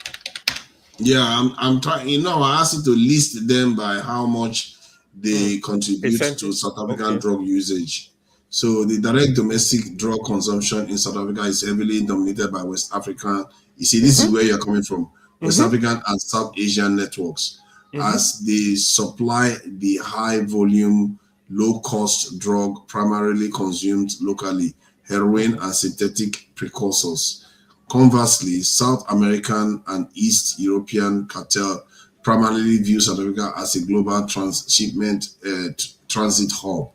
Speaker 15: Yeah, I'm trying. I asked you to list them by how much they contribute to South African drug usage. So the direct domestic drug consumption in South Africa is heavily dominated by West African. You see, this is where you're coming from. West African and South Asian networks, as they supply the high volume, low cost drug primarily consumed locally, heroin and synthetic precursors. Conversely, South American and East European cartel primarily view South Africa as a global transshipment transit hub,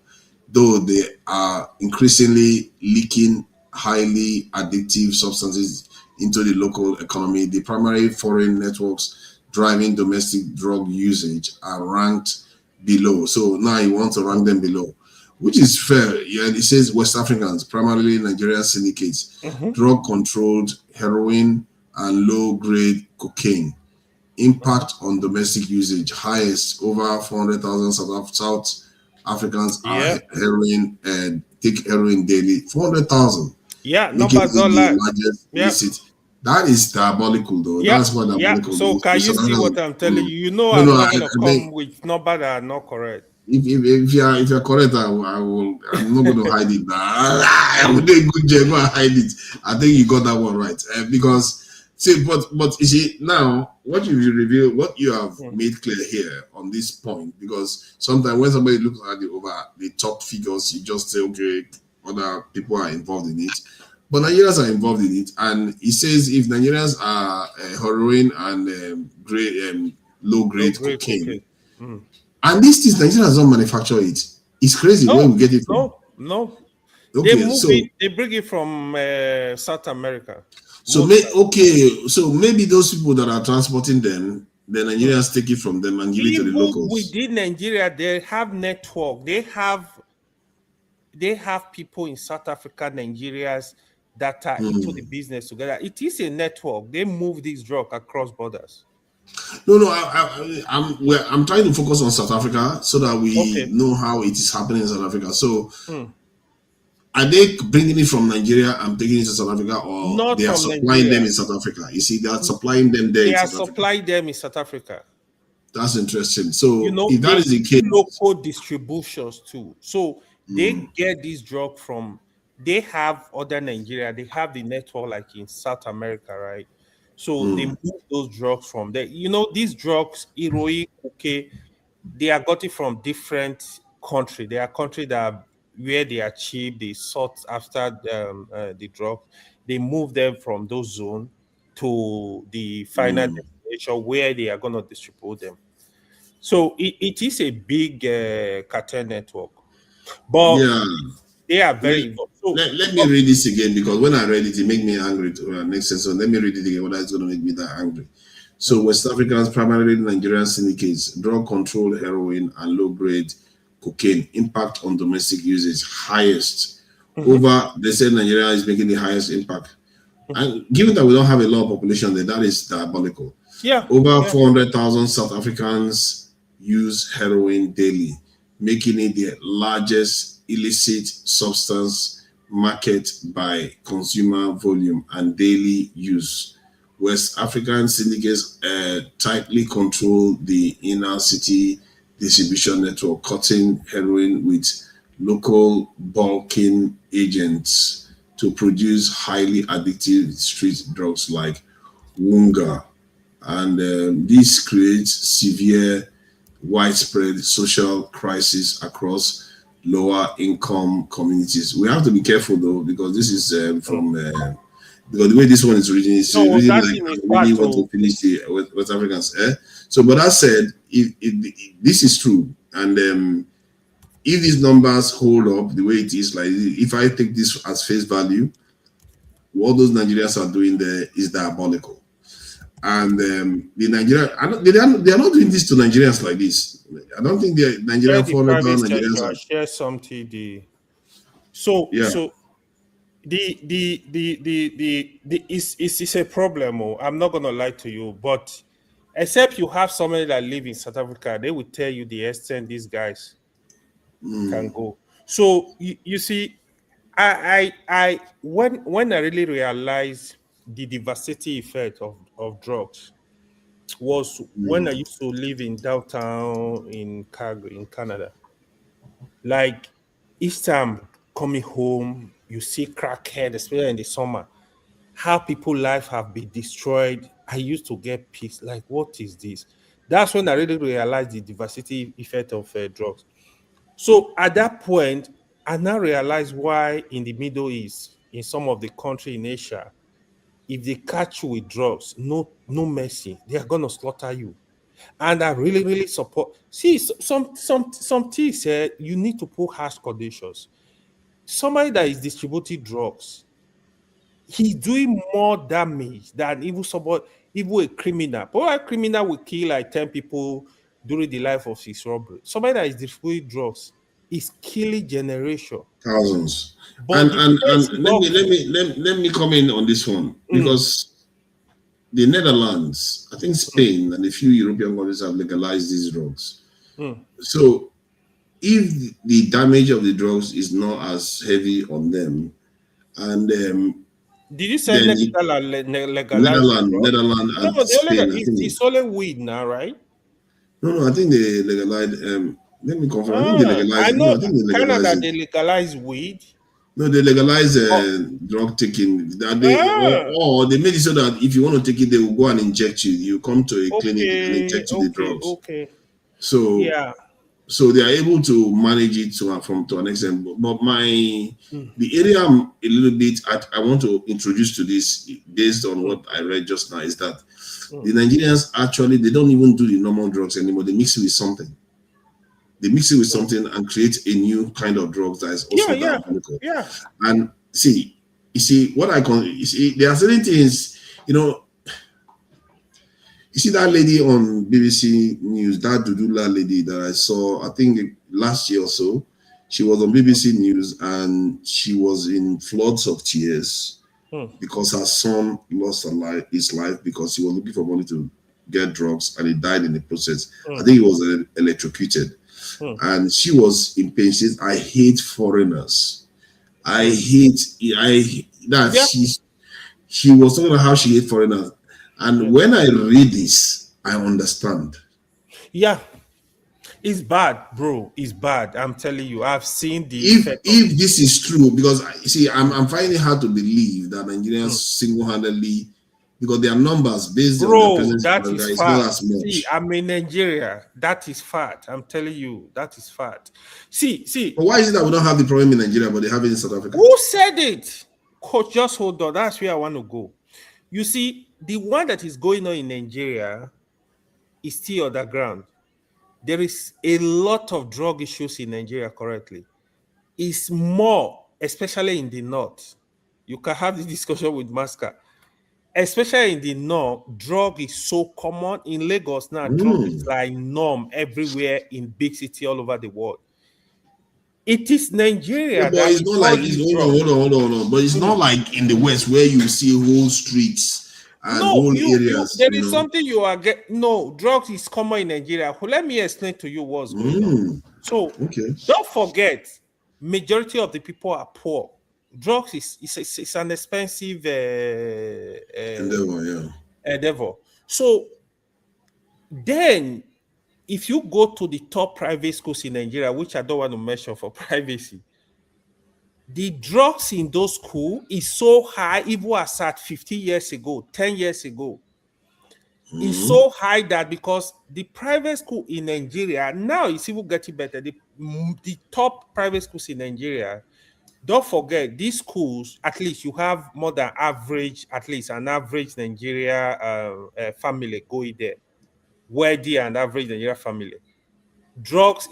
Speaker 15: though they are increasingly leaking highly addictive substances into the local economy. The primary foreign networks driving domestic drug usage are ranked below. So now you want to rank them below, which is fair. Yeah, it says West Africans, primarily Nigerian syndicates, drug-controlled heroin and low-grade cocaine. Impact on domestic usage, highest, over 400,000 South Africans are heroin and take heroin daily. 400,000.
Speaker 4: Yeah, numbers don't lie.
Speaker 15: Largest illicit That is diabolical, though.
Speaker 4: Yeah,
Speaker 15: That's what
Speaker 4: yeah.
Speaker 15: diabolical
Speaker 4: So
Speaker 15: means.
Speaker 4: can
Speaker 15: The
Speaker 4: you
Speaker 15: South
Speaker 4: see what
Speaker 15: Africans,
Speaker 4: I'm telling you? You know
Speaker 15: no,
Speaker 4: I'm
Speaker 15: no.
Speaker 4: not gonna
Speaker 15: I
Speaker 4: come
Speaker 15: think
Speaker 4: with numbers that are not correct.
Speaker 15: if you're correct, I will. I'm not going to hide it. I will do a good job and hide it. I think you got that one right. Because see, but you see now what you reveal, what you have made clear here on this point. Because sometimes when somebody looks at the top figures, you just say, okay, other people are involved in it. But Nigerians are involved in it, and he says if Nigerians are heroin and low
Speaker 4: No
Speaker 15: grade
Speaker 4: great
Speaker 15: cocaine,
Speaker 4: cocaine. Mm.
Speaker 15: and these things Nigerians don't manufacture it. It's crazy where
Speaker 4: No,
Speaker 15: we get it from.
Speaker 4: no. They
Speaker 15: Okay,
Speaker 4: move
Speaker 15: so
Speaker 4: it. They bring it from South America.
Speaker 15: so maybe those people that are transporting them, the Nigerians take it from them and give it to the
Speaker 4: Even
Speaker 15: locals.
Speaker 4: within Nigeria, they have network. They have people in South Africa, Nigerians that are into the business together. It is a network. They move this drug across borders.
Speaker 15: No, I'm trying to focus on South Africa so that we
Speaker 4: Okay.
Speaker 15: know how it is happening in South Africa. So
Speaker 4: Hmm.
Speaker 15: are they bringing it from Nigeria and taking it to South Africa, or
Speaker 4: Not
Speaker 15: they are
Speaker 4: from
Speaker 15: supplying them
Speaker 4: Nigeria.
Speaker 15: in South Africa? You see, they are supplying them there
Speaker 4: They
Speaker 15: in
Speaker 4: are
Speaker 15: South Africa.
Speaker 4: supplying them in South Africa.
Speaker 15: That's interesting. So if that
Speaker 4: They
Speaker 15: is the
Speaker 4: do
Speaker 15: case,
Speaker 4: local distributions too. So they get this drug from, they have other Nigeria, they have the network like in South America, right? So they move those drugs from there. These drugs, heroin, cocaine, they are got it from different country. There are countries that where they are cheap, they sought after the drug. They move them from those zones to the final destination where they are going to distribute them. So it is a big cartel network, but
Speaker 15: yeah.
Speaker 4: they are
Speaker 15: Let,
Speaker 4: very involved. So,
Speaker 15: let me read this again, because when I read it, it made me angry to next sense. So let me read it again, whether it's going to make me that angry. So West Africans, primarily Nigerian syndicates, drug control, heroin, and low-grade cocaine impact on domestic usage highest. They said Nigeria is making the highest impact. And given that we don't have a lot of population there, that is diabolical.
Speaker 4: Yeah.
Speaker 15: Over 400,000 South Africans use heroin daily, making it the largest illicit substance market by consumer volume and daily use. West African syndicates tightly control the inner city distribution network, cutting heroin with local bulking agents to produce highly addictive street drugs like Wunga. And this creates severe, widespread social crisis across lower income communities. We have to be careful though, because this is because the way this one is reading is
Speaker 4: No,
Speaker 15: reading
Speaker 4: that
Speaker 15: like
Speaker 4: thing is
Speaker 15: I really
Speaker 4: part
Speaker 15: want to
Speaker 4: of.
Speaker 15: finish the West Africans. So, but that said, if this is true, and if these numbers hold up the way it is, like if I take this as face value, what those Nigerians are doing there is diabolical. And the Nigerian, they are not doing this to Nigerians like this. I don't think the
Speaker 4: Share
Speaker 15: Nigerian
Speaker 4: the private
Speaker 15: 400,000 Nigerians
Speaker 4: sector,
Speaker 15: are.
Speaker 4: share something. So
Speaker 15: Yeah.
Speaker 4: It's a problem. I'm not gonna lie to you, but except you have somebody that live in South Africa, they will tell you the extent these guys can go. So you see, when I really realized the devastating effect of drugs was when I used to live in downtown in Calgary, in Canada. Like each time coming home, you see crackhead, especially in the summer, how people life have been destroyed. I used to get pissed. Like, what is this? That's when I really realized the diversity effect of drugs. So at that point, I now realize why in the Middle East, in some of the country in Asia, if they catch you with drugs, no mercy, they are gonna slaughter you. And I really, really support. See, some things you need to put harsh conditions. Somebody that is distributing drugs, he's doing more damage than even a criminal. But a criminal will kill like 10 people during the life of his robbery. Somebody that is distributing drugs is killing generation.
Speaker 15: Thousands.
Speaker 4: But
Speaker 15: And
Speaker 4: the
Speaker 15: and
Speaker 4: place
Speaker 15: and
Speaker 4: is
Speaker 15: let
Speaker 4: not
Speaker 15: me let me let me come in on this one, because the Netherlands, I think Spain, and a few European countries have legalized these drugs. So if the damage of the drugs is not as heavy on them, and
Speaker 4: Did you say
Speaker 15: Then
Speaker 4: legalize the drug?
Speaker 15: Netherlands,
Speaker 4: No,
Speaker 15: and Spain. I think.
Speaker 4: it's only weed now, right?
Speaker 15: No, I think they legalized. Let me confirm. I think they
Speaker 4: I
Speaker 15: legalized. No,
Speaker 4: know
Speaker 15: I think they legalized
Speaker 4: Canada
Speaker 15: it.
Speaker 4: they legalize weed.
Speaker 15: No, they legalize
Speaker 4: Oh,
Speaker 15: drug taking. That they or they made it so that if you want to take it, they will go and inject you. You come to a clinic and inject you the drugs.
Speaker 4: okay.
Speaker 15: So
Speaker 4: Yeah.
Speaker 15: so they are able to manage it to an extent. But the area I'm a little bit I want to introduce to this based on what I read just now is that the Nigerians actually they don't even do the normal drugs anymore. They mix it with something. They mix it with something and create a new kind of drugs that is also diabolical.
Speaker 4: Yeah.
Speaker 15: And you see what there are certain things, you see that lady on BBC News, that Dudula lady that I saw, I think last year or so, she was on BBC News and she was in floods of tears because her son lost his life because he was looking for money to get drugs and he died in the process. I think he was electrocuted. And she was in pain. She says, I hate foreigners. She was talking about how she hates foreigners. And when I read this, I understand.
Speaker 4: Yeah. It's bad, bro. It's bad. I'm telling you. I've seen the
Speaker 15: if this is true, because you see, I'm finding it hard to believe that Nigerians single-handedly, because their numbers based on their presence
Speaker 4: that
Speaker 15: is
Speaker 4: is
Speaker 15: not
Speaker 4: fact.
Speaker 15: as much.
Speaker 4: See, I'm in Nigeria. That is fact. I'm telling you, that is fact. See.
Speaker 15: But why is it that we don't have the problem in Nigeria, but they have it in South Africa?
Speaker 4: Who said it? Coach, just hold on. That's where I want to go. You see, the one that is going on in Nigeria is still underground. There is a lot of drug issues in Nigeria currently. It's more, especially in the north. You can have this discussion with Masca. Especially in the north, drug is so common. In Lagos now, drug is like norm everywhere in big city all over the world. It is Nigeria
Speaker 15: But
Speaker 4: that
Speaker 15: it's not like hold on. But it's not like in the West where you see whole streets and whole areas.
Speaker 4: There is something you are getting. No, drugs is common in Nigeria. Well, let me explain to you what's going on. So don't forget, majority of the people are poor. Drugs is an expensive endeavor. So then, if you go to the top private schools in Nigeria, which I don't want to mention for privacy, the drugs in those schools is so high, even as at 15 years ago, 10 years ago. It's so high that because the private school in Nigeria, now it's even getting better. The top private schools in Nigeria, don't forget, these schools, at least you have more than average, at least an average Nigeria family going there. Wealthy and average Nigeria family. Drugs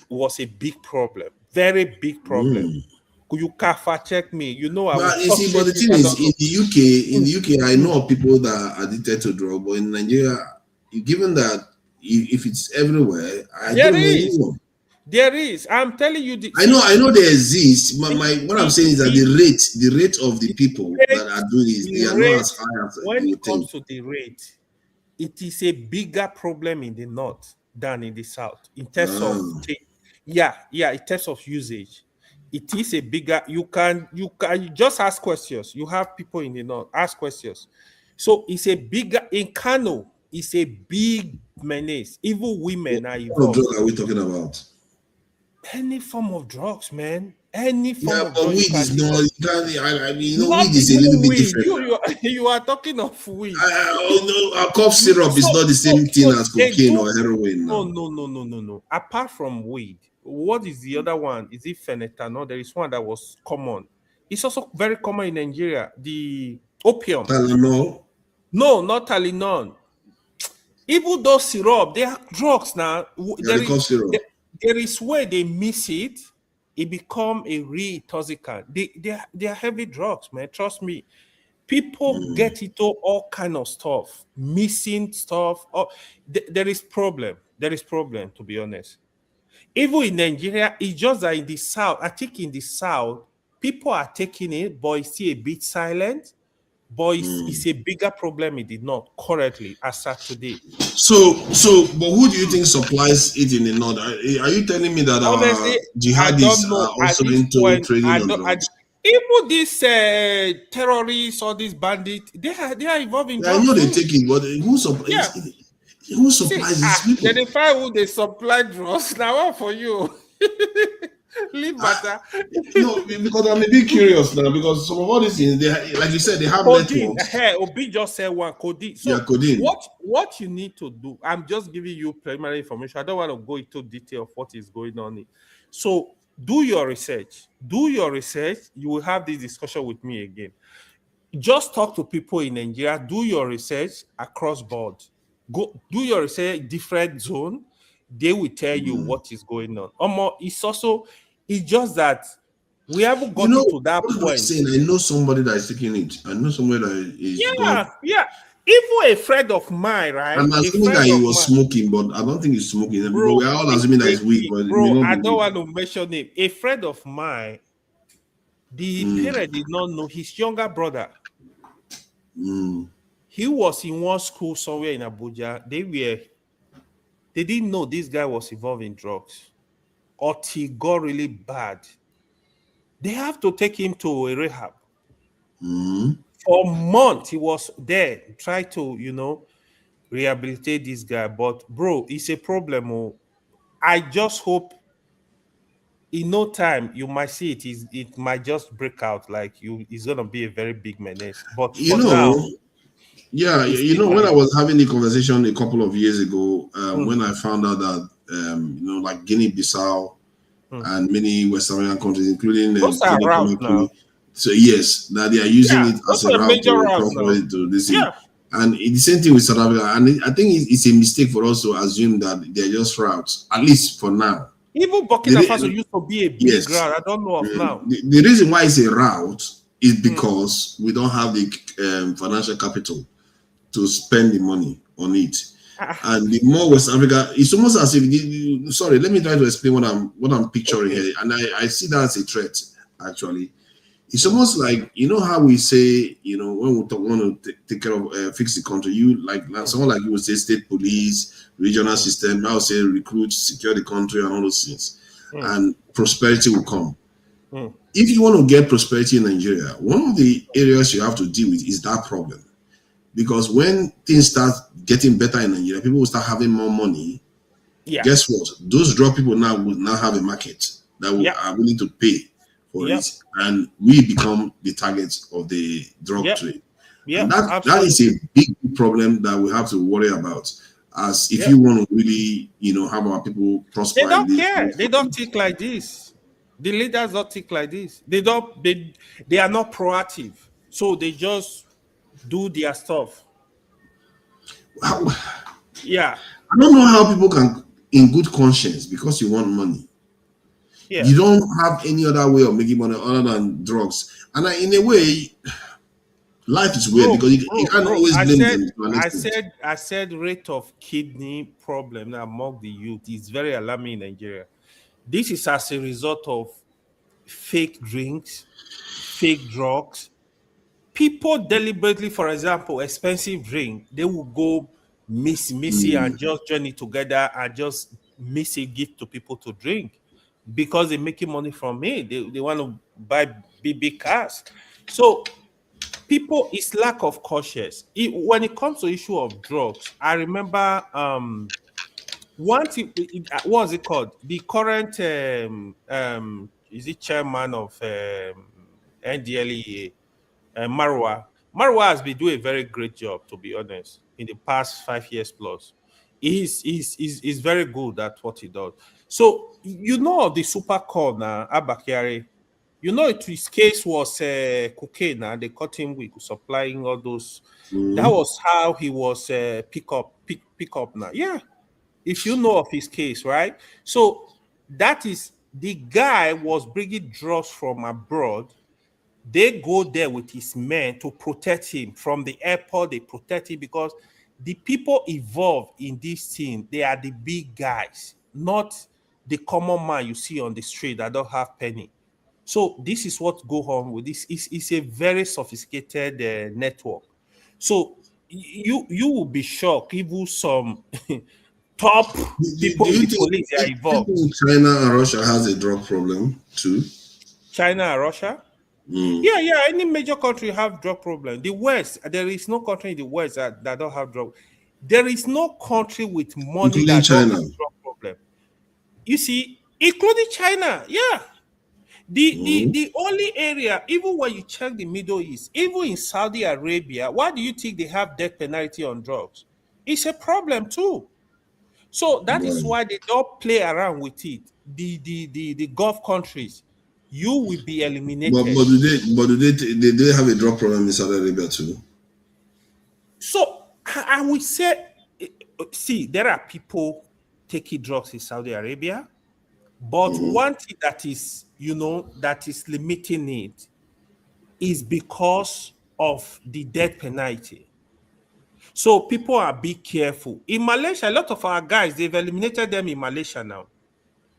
Speaker 4: was a big problem, very big problem. You can fact check me. You know,
Speaker 15: but the thing is, in the UK, I know of people that are addicted to drugs, but in Nigeria, given that if it's everywhere, I don't know anyone.
Speaker 4: There is. I'm telling you.
Speaker 15: I know there exists. What I'm saying is that the rate of the people that are doing this, they are not as high as
Speaker 4: when it comes to the rate. It is a bigger problem in the north than in the south in terms of in terms of usage. It is a bigger. You can just ask questions. You have people in the north ask questions. So it's a bigger in Kano. It's a big menace. Even women are involved.
Speaker 15: What drug are we talking about?
Speaker 4: Any form of drugs, man. Any form of
Speaker 15: but
Speaker 4: drugs.
Speaker 15: Weed is not. Weed is a little bit different.
Speaker 4: You are talking of weed.
Speaker 15: Cough syrup is not the same thing as cocaine or heroin.
Speaker 4: No. Apart from weed, what is the other one? Is it phenethanol? There is one that was common. It's also very common in Nigeria. The opium.
Speaker 15: Tylenol?
Speaker 4: No, not Tylenol. Even those syrup, they are drugs now. There is where they miss it. It become a real intoxicant. They are heavy drugs, man. Trust me. People get into all kind of stuff, missing stuff. There is problem. There is problem, to be honest. Even in Nigeria, it's just that in the south, I think in the south, people are taking it, but it's still a bit silent. But it's a bigger problem in the north currently as of today.
Speaker 15: But who do you think supplies it in the north? Are you telling me that
Speaker 4: honestly,
Speaker 15: jihadis are also into trading on drugs?
Speaker 4: Even Even these terrorists or these bandits, they are involved in
Speaker 15: Yeah, I
Speaker 4: drugs
Speaker 15: know they
Speaker 4: too.
Speaker 15: take it, but who
Speaker 4: Yeah.
Speaker 15: supplies these people?
Speaker 4: They find who they supply drugs. Now what for you? Leave matter.
Speaker 15: No, because I'm a bit curious now, because some of all these things, like you said, they have
Speaker 4: Codeine.
Speaker 15: networks.
Speaker 4: Obi just said one codeine.
Speaker 15: Yeah,
Speaker 4: So
Speaker 15: codeine.
Speaker 4: what you need to do, I'm just giving you preliminary information. I don't want to go into detail of what is going on. So do your research. Do your research. You will have this discussion with me again. Just talk to people in Nigeria. Do your research across board. Go do your research different zone. They will tell you what is going on. It's just that we haven't
Speaker 15: You
Speaker 4: gotten
Speaker 15: know,
Speaker 4: to that
Speaker 15: what am I
Speaker 4: point.
Speaker 15: saying? I know somebody that is taking it. I know somebody that is going.
Speaker 4: Yeah. Even a friend of mine, right?
Speaker 15: I'm
Speaker 4: A
Speaker 15: assuming
Speaker 4: friend
Speaker 15: that he
Speaker 4: of
Speaker 15: was
Speaker 4: mine,
Speaker 15: smoking, but I don't think he's smoking. But
Speaker 4: bro.
Speaker 15: we are all assuming that he's weak, but it may
Speaker 4: Bro,
Speaker 15: not
Speaker 4: I
Speaker 15: be
Speaker 4: don't
Speaker 15: weak.
Speaker 4: want to mention him. A friend of mine, the
Speaker 15: Mm.
Speaker 4: parent did not know his younger brother.
Speaker 15: Mm.
Speaker 4: He was in one school somewhere in Abuja. They didn't know this guy was involved in drugs. Until he got really bad. They have to take him to a rehab.
Speaker 15: Mm.
Speaker 4: For months, he was there, try to, rehabilitate this guy. But bro, it's a problem. Oh. I just hope in no time you might see it might just break out like it's gonna be a very big menace. But
Speaker 15: You
Speaker 4: for now,
Speaker 15: know, yeah,
Speaker 4: it's
Speaker 15: you
Speaker 4: still
Speaker 15: know, when I
Speaker 4: manageable.
Speaker 15: was having the conversation a couple of years ago,
Speaker 4: Mm.
Speaker 15: when I found out that, like Guinea-Bissau and many West African countries, including
Speaker 4: Those are
Speaker 15: Guinea
Speaker 4: routes now.
Speaker 15: Conakry, so yes, that they are using
Speaker 4: Yeah,
Speaker 15: it
Speaker 4: those
Speaker 15: as a
Speaker 4: are
Speaker 15: route
Speaker 4: major
Speaker 15: to
Speaker 4: routes
Speaker 15: cross
Speaker 4: now.
Speaker 15: over to this thing.
Speaker 4: Yeah.
Speaker 15: And the same thing with South Africa. And I think it's a mistake for us to assume that they're just routes, at least for now.
Speaker 4: Even Burkina Faso used to be a big
Speaker 15: Yes.
Speaker 4: route. I don't know of now.
Speaker 15: The reason why it's a route is because we don't have the financial capital to spend the money on it. And the more West Africa, it's almost as if sorry, let me try to explain what I'm picturing here. And I see that as a threat, actually. It's almost like, you know how we say, when we want to take care of fix the country, someone like you would say state police, regional system, I would say recruit, secure the country and all those things. And prosperity will come. If you want to get prosperity in Nigeria, one of the areas you have to deal with is that problem. Because when things start getting better in Nigeria, people will start having more money.
Speaker 4: Yeah.
Speaker 15: Guess what? Those drug people now will now have a market that are willing to pay for it, and we become the targets of the drug trade. And that is a big problem that we have to worry about. As if you want to really, have our people prosper.
Speaker 4: They don't care. They don't think like this. The leaders don't think like this. They are not proactive. So they just do their stuff. Yeah.
Speaker 15: I don't know how people can, in good conscience, because you want money.
Speaker 4: Yeah.
Speaker 15: You don't have any other way of making money other than drugs. And in a way, life is weird because you can't always blame them to an extent.
Speaker 4: I said rate of kidney problem among the youth is very alarming in Nigeria. This is as a result of fake drinks, fake drugs. People deliberately, for example, expensive drink, they will go missy and just join it together and just miss a gift to people to drink because they're making money from it. They want to buy big cars. So people, it's lack of conscience. When it comes to issue of drugs, I remember what was it called? The current is it chairman of NDLEA, Marwa. Marwa has been doing a very great job, to be honest, in the past 5 years plus. He's very good at what he does. So the super call now, Abakari. His case was cocaine, and they caught him with supplying all those. That was how he was pick up now. Yeah, if you know of his case, right? So that is the guy was bringing drugs from abroad. They go there with his men to protect him from the airport. They protect him because the people involved in this thing, they are the big guys, not the common man you see on the street that don't have penny. So this is what go on with this. It's a very sophisticated network. So you will be shocked even some top people in the police are involved.
Speaker 15: China and Russia has a drug problem too?
Speaker 4: China and Russia? Yeah. Any major country have drug problem. The West, there is no country in the West that don't have drug. There is no country with money
Speaker 15: Including
Speaker 4: that don't
Speaker 15: China.
Speaker 4: have drug problem. You see, including China. Yeah. The only area, even when you check the Middle East, even in Saudi Arabia, why do you think they have death penalty on drugs? It's a problem too. So that is why they don't play around with it. The Gulf countries, you will be eliminated.
Speaker 15: But do they have a drug problem in Saudi Arabia too?
Speaker 4: So I will say, see, there are people taking drugs in Saudi Arabia, but one thing that is, that is limiting it is because of the death penalty. So people are be careful. In Malaysia, a lot of our guys, they've eliminated them in Malaysia now.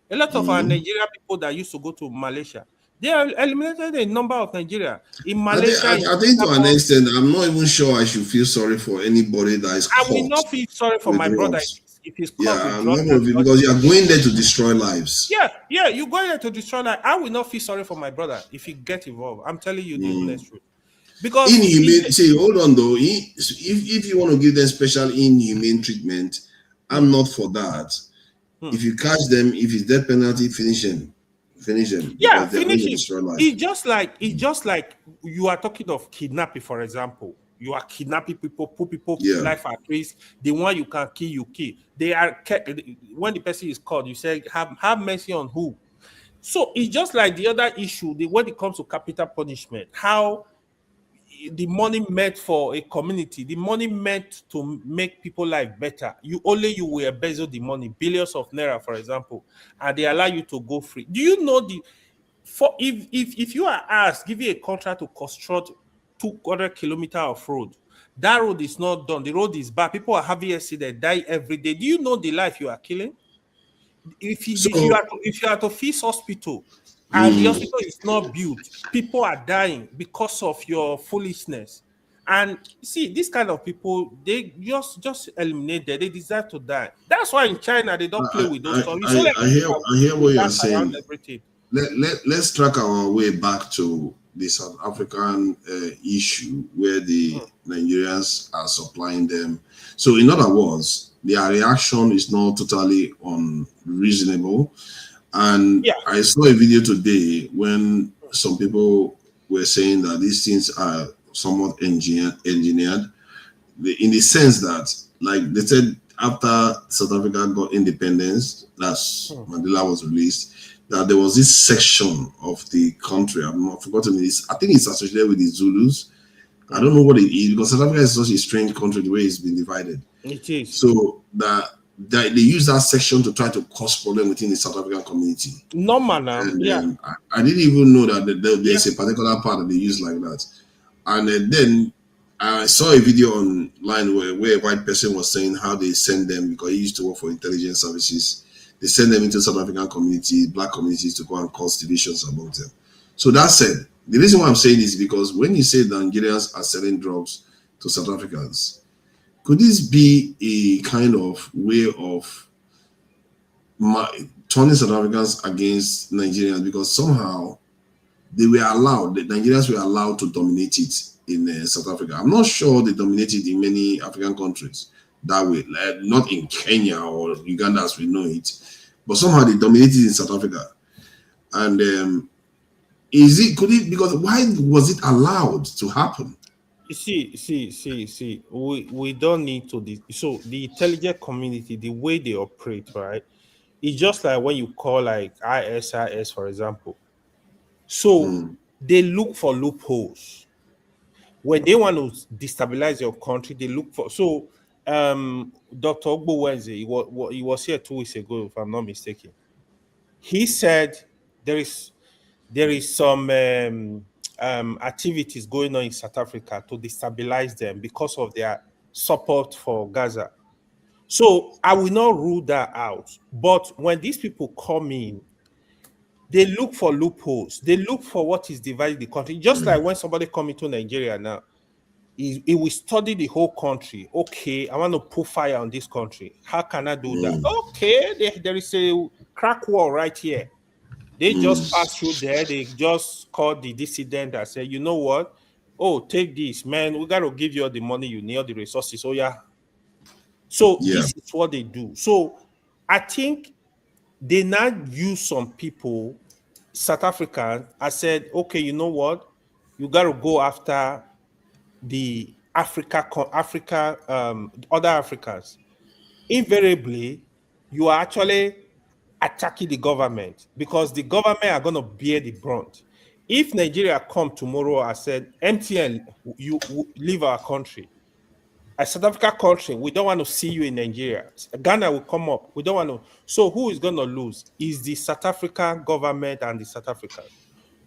Speaker 4: A lot of our Nigerian people that used to go to Malaysia, they have eliminated a number of Nigeria. In Malaysia,
Speaker 15: I think to an extent, I'm not even sure I should feel sorry for anybody that is
Speaker 4: I
Speaker 15: caught
Speaker 4: will not feel sorry for
Speaker 15: with
Speaker 4: my brother
Speaker 15: drugs.
Speaker 4: if he's
Speaker 15: Yeah,
Speaker 4: caught with
Speaker 15: I'm
Speaker 4: drugs.
Speaker 15: not gonna feel, because you are going there to destroy lives.
Speaker 4: Yeah, you're going there to destroy life. I will not feel sorry for my brother if he get involved. I'm telling you the honest truth. Because
Speaker 15: Inhumane. See, hold on though. If you want to give them special inhumane treatment, I'm not for that. If you catch them, if it's death penalty, finish them.
Speaker 4: Yeah,
Speaker 15: Because they're going
Speaker 4: finish
Speaker 15: to
Speaker 4: it.
Speaker 15: destroy life.
Speaker 4: It's just like you are talking of kidnapping, for example. You are kidnapping people, put people life at risk. The one you can kill, you kill. They are when the person is called, you say have mercy on who. So it's just like the other issue. When it comes to capital punishment, how the money meant for a community, the money meant to make people life better. You will embezzle the money, billions of naira, for example, and they allow you to go free. Do you know if you are asked, give you a contract to construct 200 kilometers of road, that road is not done. The road is bad. People are having accidents, die every day. Do you know the life you are killing? If you are to fix hospital and the hospital is not built, people are dying because of your foolishness. And see, this kind of people, they just eliminate them. They deserve to die. That's why in China they don't play with those stuff.
Speaker 15: I hear what you're saying.
Speaker 4: Everything.
Speaker 15: Let's track our way back to the South African issue where the Nigerians are supplying them. So, in other words, their reaction is not totally unreasonable. And I saw a video today when some people were saying that these things are somewhat engineered in the sense that, like they said, after South Africa got independence, that's Mandela was released, that there was this section of the country, I've not forgotten this, I think it's associated with the Zulus. I don't know what it is, because South Africa is such a strange country, the way it's been divided.
Speaker 4: It is.
Speaker 15: So that they use that section to try to cause problem within the South African community.
Speaker 4: No, man.
Speaker 15: I didn't even know that there's a particular part that they use like that. And then I saw a video online where a white person was saying how they send them, because he used to work for intelligence services. They send them into South African communities, black communities, to go and cause divisions among them. So that said, the reason why I'm saying this is because when you say that Nigerians are selling drugs to South Africans, could this be a kind of way of turning South Africans against Nigerians? Because somehow the Nigerians were allowed to dominate it in South Africa. I'm not sure they dominated in many African countries that way, like not in Kenya or Uganda as we know it, but somehow they dominated in South Africa. And because why was it allowed to happen?
Speaker 4: See, we don't need to so the intelligent community, the way they operate, right? It's just like when you call like ISIS, for example. So they look for loopholes. When they want to destabilize your country, they look for Dr. Ogbo Wednesday, he was here 2 weeks ago, if I'm not mistaken. He said there is some activities going on in South Africa to destabilize them because of their support for Gaza. So I will not rule that out. But when these people come in, they look for loopholes. They look for what is dividing the country. Just like when somebody come into Nigeria now, he will study the whole country. Okay, I want to put fire on this country. How can I do that? Okay, there is a crack wall right here. They just pass through there. They just call the dissident and say, you know what? Oh, take this, man. We got to give you all the money you need, all the resources. Oh, yeah. So this is what they do. So I think they now use some people, South African. I said, okay, you know what? You got to go after the other Africans. Invariably, you are actually attacking the government because the government are going to bear the brunt. If Nigeria come tomorrow and said, MTN, you leave our country, a South Africa country, we don't want to see you in Nigeria. Ghana will come up. We don't want to. So who is going to lose? Is the South African government and the South Africans.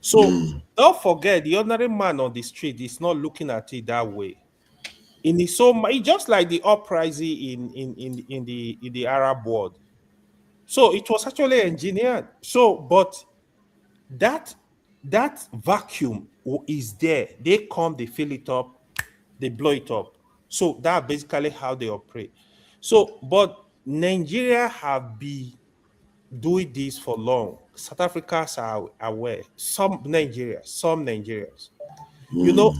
Speaker 4: So don't forget, the ordinary man on the street is not looking at it that way. In his own, just like the uprising in the Arab world. So it was actually engineered. So, but that vacuum is there. They come, they fill it up, they blow it up. So that's basically how they operate. So, but Nigeria have been doing this for long. South Africans are aware. Some Nigerians. You know,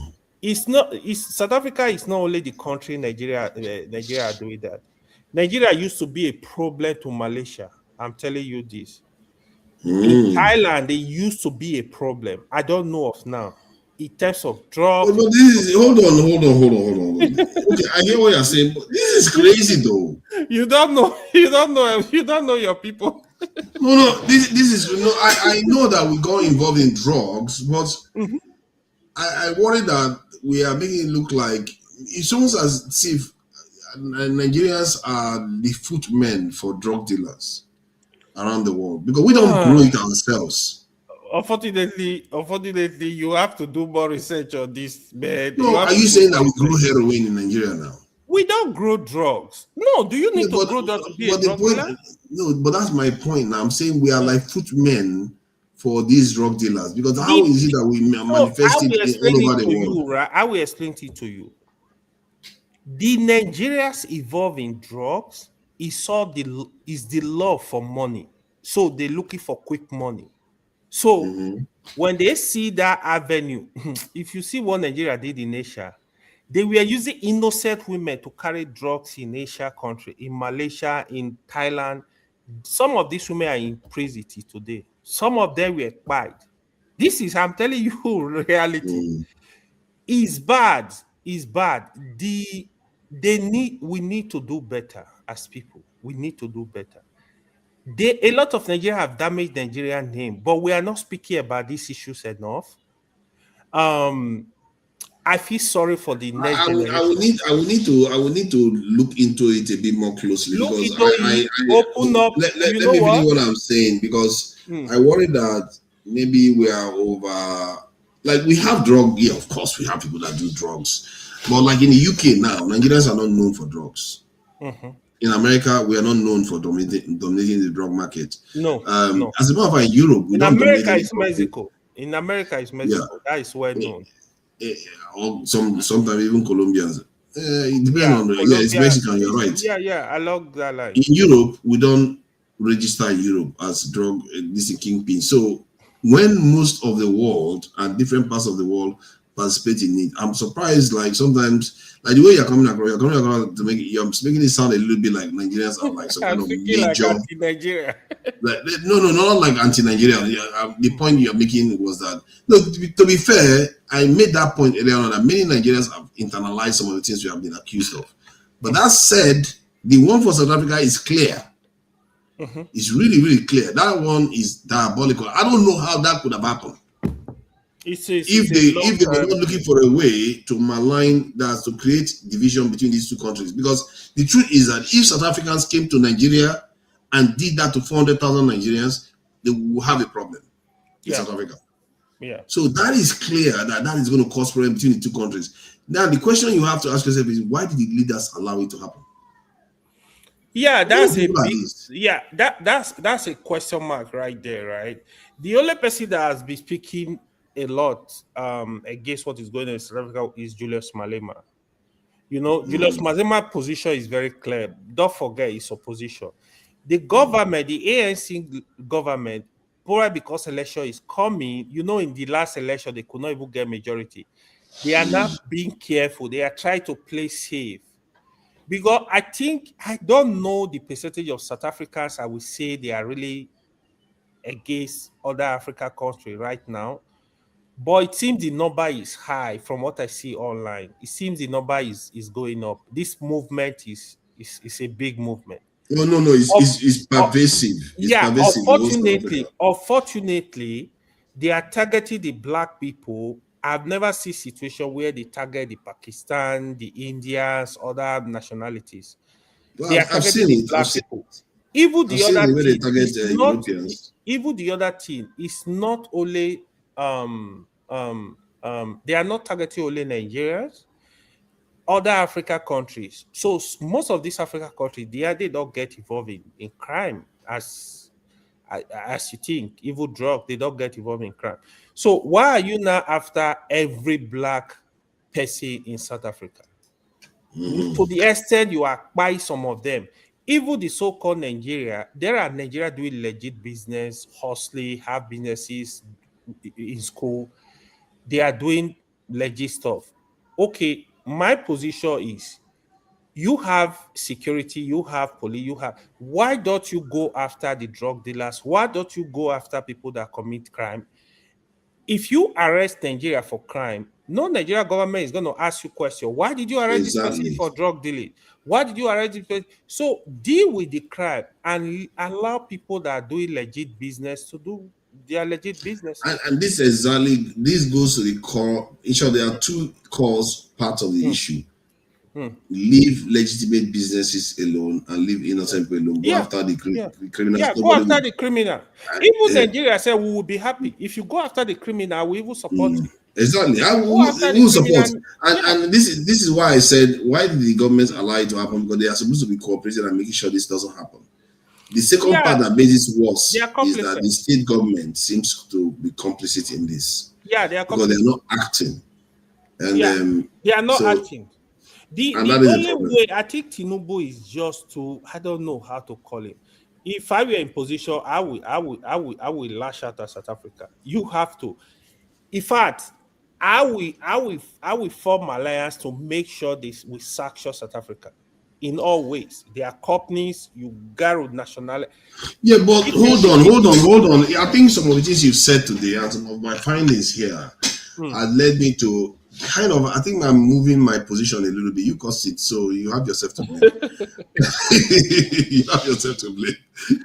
Speaker 4: South Africa is not only the country Nigeria are doing that. Nigeria used to be a problem to Malaysia. I'm telling you this. In Thailand, they used to be a problem. I don't know of now. In terms of drugs.
Speaker 15: But this is hold on. Okay, I hear what you're saying, but this is crazy though.
Speaker 4: You don't know your people.
Speaker 15: No, this is I know that we got involved in drugs, but I worry that we are making it look like it's almost as if Nigerians are the footmen for drug dealers around the world because we don't grow it ourselves.
Speaker 4: Unfortunately, you have to do more research on this, man.
Speaker 15: No, are you saying that we grow heroin in Nigeria now?
Speaker 4: We don't grow drugs. No, do you need to grow drugs to be a drug dealer?
Speaker 15: No, but that's my point now. I'm saying we are like footmen for these drug dealers because how is it that we manifest it all over the world?
Speaker 4: I will explain it to you. The Nigerians evolve in drugs is the love for money. So they're looking for quick money. So when they see that avenue, if you see what Nigeria did in Asia, they were using innocent women to carry drugs in Asia country, in Malaysia, in Thailand. Some of these women are in prison today. Some of them were quiet. This is, I'm telling you, reality. It's bad. It's bad. We need to do better as people. We need to do better. A lot of Nigerians have damaged Nigerian name, but we are not speaking about these issues enough. I feel sorry for the next generation.
Speaker 15: I will need to look into it a bit more closely because
Speaker 4: open up.
Speaker 15: Let me finish what I'm saying because I worry that maybe we are over. Like we have drug, yeah, of course we have people that do drugs, but like in the UK now, Nigerians are not known for drugs. In America, we are not known for dominating the drug market.
Speaker 4: No.
Speaker 15: As a matter of fact, in Europe,
Speaker 4: in America, it's Mexico. In America, it's Mexico. Yeah. That is well known.
Speaker 15: Or sometimes even Colombians. It depends on it's Mexican. You're right.
Speaker 4: Yeah. I love that line.
Speaker 15: In Europe, we don't register Europe as drug kingpin. So when most of the world and different parts of the world participate in it, I'm surprised. Like sometimes, like the way you're coming across to make it, you're making it sound a little bit like Nigerians are like some kind of major.
Speaker 4: Like anti-Nigeria.
Speaker 15: No, not like anti-Nigeria. The point you're making was that to be fair, I made that point earlier on that many Nigerians have internalized some of the things we have been accused of. But that said, the one for South Africa is clear. It's really, really clear. That one is diabolical. I don't know how that could have happened. If they were not looking for a way to malign that, to create division between these two countries. Because the truth is that if South Africans came to Nigeria and did that to 400,000 Nigerians, they will have a problem in South Africa.
Speaker 4: Yeah.
Speaker 15: So that is clear that is going to cause problem between the two countries. Now, the question you have to ask yourself is, why did the leaders allow it to happen?
Speaker 4: Yeah, that's that's a question mark right there, right? The only person that has been speaking a lot against what is going on in South Africa is Julius Malema. You know, Julius Malema's position is very clear. Don't forget his opposition. The government, the ANC government, probably because election is coming, you know, in the last election, they could not even get majority. They are not being careful. They are trying to play safe. Because I don't know the percentage of South Africans I would say they are really against other African countries right now. But it seems the number is high from what I see online. It seems the number is going up. This movement is a big movement.
Speaker 15: No, no, no. It's pervasive. It's
Speaker 4: Yeah,
Speaker 15: pervasive in all South Africa.
Speaker 4: unfortunately, they are targeting the black people. I've never seen situation where they target the Pakistan, the Indians, other nationalities.
Speaker 15: Well,
Speaker 4: They are
Speaker 15: I've
Speaker 4: targeting
Speaker 15: seen
Speaker 4: the
Speaker 15: it.
Speaker 4: black people. Even
Speaker 15: I've
Speaker 4: the
Speaker 15: seen
Speaker 4: other
Speaker 15: the way they
Speaker 4: thing
Speaker 15: target
Speaker 4: is not
Speaker 15: Europeans.
Speaker 4: even the other thing is not only they are not targeting only Nigerians, other African countries. So most of these African countries, they don't get involved in crime as you think, evil drug, they don't get involved in crime. So why are you now after every black person in South Africa? To the extent you are buying some of them, even the so-called Nigeria, there are Nigeria doing legit business, hustling, have businesses in school. They are doing legit stuff. Okay, my position is you have security, you have police, you have. Why don't you go after the drug dealers? Why don't you go after people that commit crime? If you arrest Nigeria for crime, no Nigeria government is going to ask you question. Why did you arrest this person
Speaker 15: Exactly.
Speaker 4: for drug dealing? Why did you arrest this person? So deal with the crime and allow people that are doing legit business to do their legit businesses.
Speaker 15: And this goes to the core. In short, there are two cores part of the issue. Leave legitimate businesses alone and leave innocent people alone. Go after the criminals.
Speaker 4: Yeah, go after the criminal. Even Nigeria said we will be happy. If you go after the criminal, we will support you.
Speaker 15: Exactly. I
Speaker 4: Go after the
Speaker 15: will support.
Speaker 4: criminal.
Speaker 15: And this is why I said, why did the government allow it to happen? Because they are supposed to be cooperating and making sure this doesn't happen. The second part that makes this worse is that the state government seems to be complicit in this.
Speaker 4: Yeah, they are
Speaker 15: because they're not acting. And
Speaker 4: they are not acting. The only way I think Tinubu is just to, I don't know how to call it. If I were in position, I will lash out at South Africa. You have to. In fact, I will form alliance to make sure this we sanction South Africa in all ways. There are companies, you got nationality.
Speaker 15: Yeah, but hold on. I think some of the things you've said today and some of my findings here have led me to kind of, I think I'm moving my position a little bit. You caused it, so you have yourself to blame. You have yourself to blame.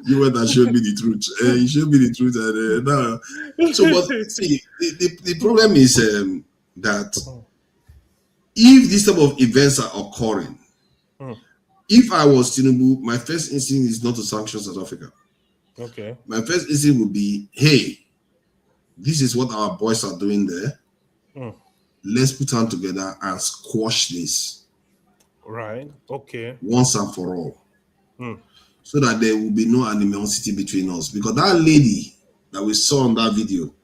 Speaker 15: You went and showed me the truth. You showed me the truth. And, so, but see, the problem is that if this type of events are occurring, if I was Tinubu, my first instinct is not to sanction South Africa.
Speaker 4: Okay.
Speaker 15: My first instinct would be, hey, this is what our boys are doing there. Let's put hands together and squash this.
Speaker 4: Right. Okay.
Speaker 15: Once and for all. So that there will be no animosity between us. Because that lady that we saw on that video,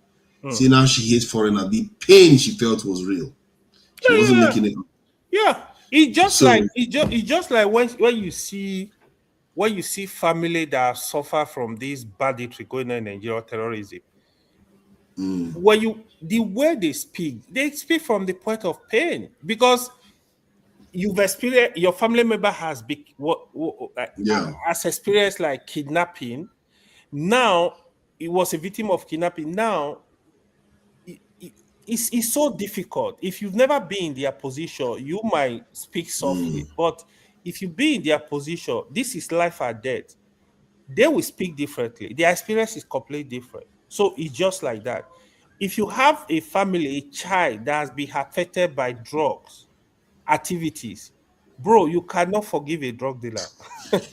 Speaker 15: seeing how she hates foreigner, the pain she felt was real. She wasn't making it up.
Speaker 4: Yeah. It's just like when you see family that suffer from this banditry going on in Nigeria, terrorism. When the way they speak from the point of pain, because you've experienced, your family member has experienced like kidnapping. Now it was a victim of kidnapping. Now it's so difficult. If you've never been in their position, you might speak softly, but if you be in their position, this is life or death. They will speak differently. Their experience is completely different. So it's just like that. If you have a family, a child that has been affected by drugs activities, bro, you cannot forgive a drug dealer.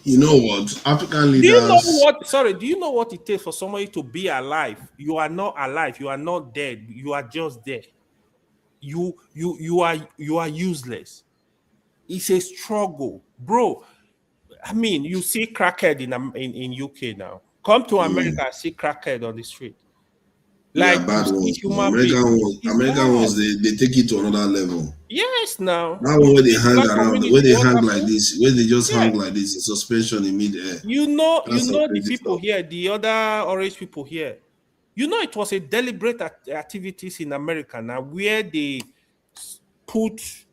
Speaker 15: You know what? African leaders.
Speaker 4: Do you know what it takes for somebody to be alive? You are not alive. You are not dead. You are just there. You are useless. It's a struggle, bro. I mean, you see crackhead in UK now. Come to America and see crackhead on the street. Like
Speaker 15: bad ones. American ones, they take it to another level.
Speaker 4: Yes, now.
Speaker 15: That one where they hang around, where they hang like this, where they just hang like this in suspension in mid-air.
Speaker 4: You know the people here, the other orange people here. You know, it was a deliberate activities in America now where they push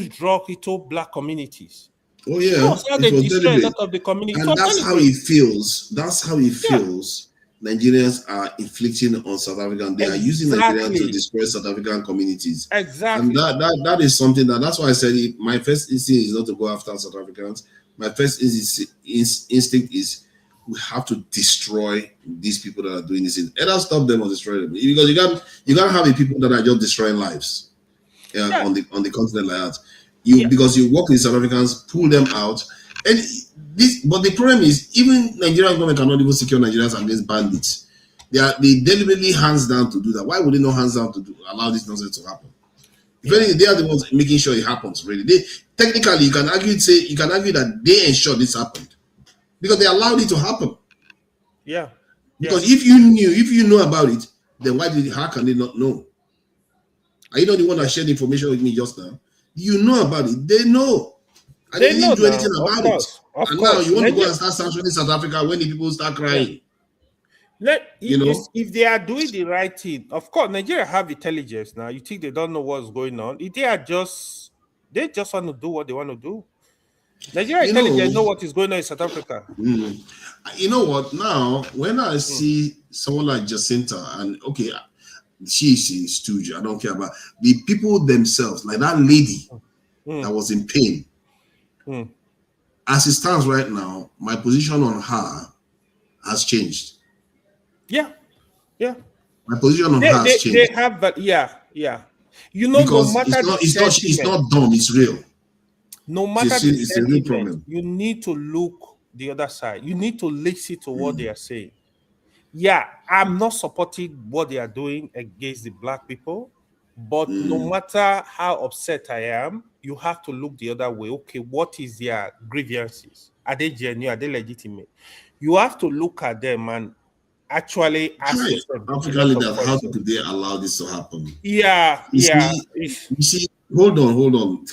Speaker 4: drug into black communities.
Speaker 15: Oh
Speaker 4: That
Speaker 15: yeah,
Speaker 4: was how
Speaker 15: it
Speaker 4: they
Speaker 15: was
Speaker 4: destroy a lot
Speaker 15: deliberate,
Speaker 4: of the community. It
Speaker 15: and
Speaker 4: was
Speaker 15: that's how
Speaker 4: deliberate.
Speaker 15: it feels. That's how it
Speaker 4: Yeah,
Speaker 15: feels. Nigerians are inflicting on South African. They are using Nigerians to
Speaker 4: exactly.
Speaker 15: destroy South African communities, and
Speaker 4: Exactly.
Speaker 15: that is something that's why I said my first instinct is not to go after South Africans. My first instinct is we have to destroy these people that are doing this. Either stop them or destroy them, because you can't have a people that are just destroying lives
Speaker 4: Yeah.
Speaker 15: on the continent like that.
Speaker 4: Yeah.
Speaker 15: Because you work with South Africans, pull them out, and but the problem is even Nigerian government cannot even secure Nigerians against bandits. They deliberately hands down to do that. Why would they not hands down to allow this nonsense to happen? If anything, they are the ones making sure it happens. Really, they technically you can argue that they ensure this happened because they allowed it to happen.
Speaker 4: Yeah.
Speaker 15: Because if you know about it, then how can they not know? Are you not the one that shared information with me just now? You know about it. They know. And they
Speaker 4: They know
Speaker 15: didn't do
Speaker 4: now.
Speaker 15: anything
Speaker 4: Of
Speaker 15: about it.
Speaker 4: course. Of
Speaker 15: And now
Speaker 4: course.
Speaker 15: you want to go and start sanctioning South Africa when the people start
Speaker 4: Yeah.
Speaker 15: crying. You know?
Speaker 4: If they are doing the right thing, of course, Nigeria have intelligence now. You think they don't know what's going on? If they just want to do what they want to do. Nigeria
Speaker 15: You know,
Speaker 4: intelligence know what is going on in South Africa.
Speaker 15: you know what? Now, when I see someone like Jacinta, and okay, she's a stooge, I don't care about the people themselves, like that lady that was in pain. As it stands right now, my position on her has changed.
Speaker 4: Yeah. Yeah.
Speaker 15: My position on her has
Speaker 4: They
Speaker 15: changed.
Speaker 4: have that. Yeah. You know, no
Speaker 15: Because
Speaker 4: matter the
Speaker 15: it's
Speaker 4: sentiment,
Speaker 15: not dumb, it's real.
Speaker 4: no matter the
Speaker 15: It's a real
Speaker 4: sentiment,
Speaker 15: problem.
Speaker 4: you need to look the other side. You need to listen to what they are saying. Yeah, I'm not supporting what they are doing against the black people, but no matter how upset I am, you have to look the other way. Okay, what is their grievances? Are they genuine? Are they legitimate? You have to look at them and actually ask
Speaker 15: Right.
Speaker 4: yourself a
Speaker 15: African
Speaker 4: lot of
Speaker 15: leaders, how
Speaker 4: questions.
Speaker 15: could they allow this to happen?
Speaker 4: Yeah.
Speaker 15: You see, hold on.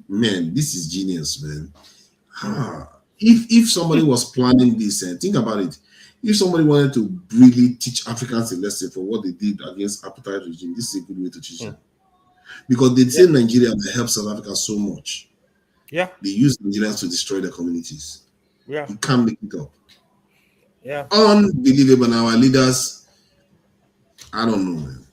Speaker 15: Man, this is genius, man. If somebody was planning this, and think about it, if somebody wanted to really teach Africans a lesson for what they did against apartheid regime, this is a good way to teach them. Because they say Nigeria helps South Africa so much.
Speaker 4: Yeah.
Speaker 15: They use Nigerians to destroy their communities.
Speaker 4: Yeah.
Speaker 15: You can't make it up.
Speaker 4: Yeah.
Speaker 15: Unbelievable. And our leaders, I don't know, man.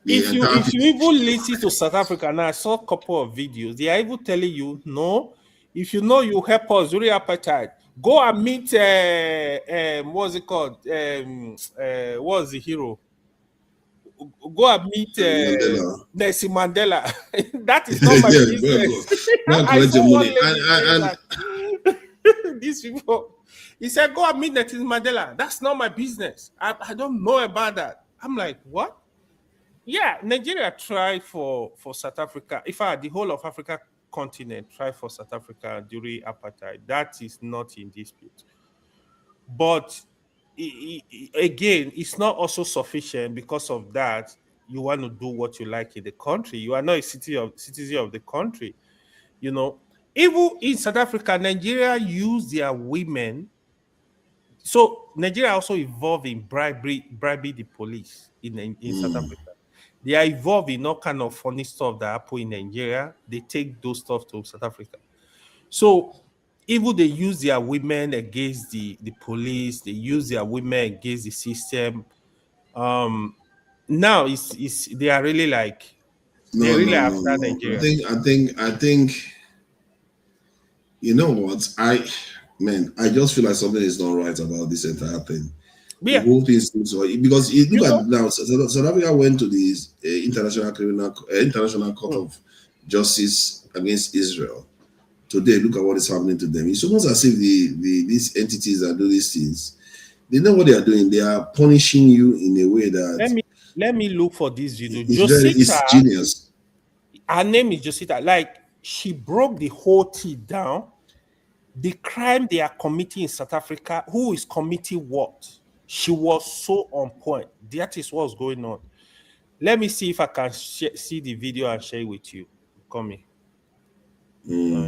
Speaker 4: If you even listen to South Africa now, I saw a couple of videos. They are even telling you, no, if you know you help us during apartheid, go and meet what's it called? What's the hero? Go and meet Nelson Mandela. That is not my
Speaker 15: Yeah,
Speaker 4: business. I
Speaker 15: collect your
Speaker 4: saw one
Speaker 15: money.
Speaker 4: lady saying that. These people, he said, go and meet Nelson Mandela. That's not my business. I don't know about that. I'm like, what? Yeah, Nigeria tried for South Africa. In fact, the whole of Africa continent tried for South Africa during apartheid. That is not in dispute. But again, it's not also sufficient because of that. You want to do what you like in the country. You are not a citizen of the country. You know, even in South Africa, Nigeria use their women. So Nigeria also involved in bribing the police in South Africa. They are involved in all kind of funny stuff that happen in Nigeria. They take those stuff to South Africa. So even they use their women against the police, they use their women against the system. Now it's they are really like they're really after
Speaker 15: No.
Speaker 4: Nigeria.
Speaker 15: I think you know what? I just feel like something is not right about this entire thing. The
Speaker 4: Yeah.
Speaker 15: whole thing seems so because you look at now, South Africa went to the International Court of Justice against Israel. Today, look at what is happening to them. It's almost as if these entities that do these things, they know what they are doing. They are punishing you in a way that
Speaker 4: let me look for this video.
Speaker 15: it's genius.
Speaker 4: Her name is Josita. Like she broke the whole thing down. The crime they are committing in South Africa, who is committing what? She was so on point. That is what's going on. Let me see if I can see the video and share it with you. Come here.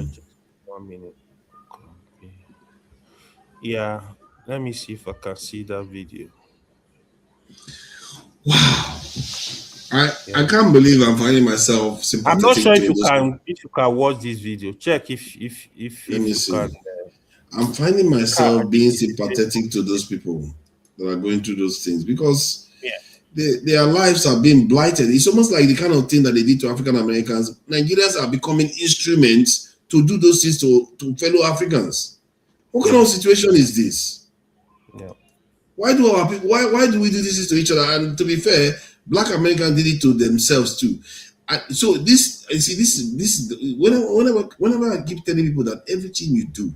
Speaker 4: Just 1 minute. Yeah, let me see if I can see that video.
Speaker 15: I can't believe I'm finding myself sympathetic
Speaker 4: I'm not sure
Speaker 15: to those
Speaker 4: if you can watch this video. Check if
Speaker 15: Let me
Speaker 4: you
Speaker 15: see.
Speaker 4: can.
Speaker 15: I'm finding
Speaker 4: You can.
Speaker 15: myself being sympathetic to those people that are going through those things because their lives are being blighted. It's almost like the kind of thing that they did to African Americans. Nigerians are becoming instruments to do those things to fellow Africans. What kind of situation is this?
Speaker 4: Yeah.
Speaker 15: Why do our people? Why do we do this to each other? And to be fair, Black Americans did it to themselves too. So this, you see, this whenever I keep telling people that everything you do,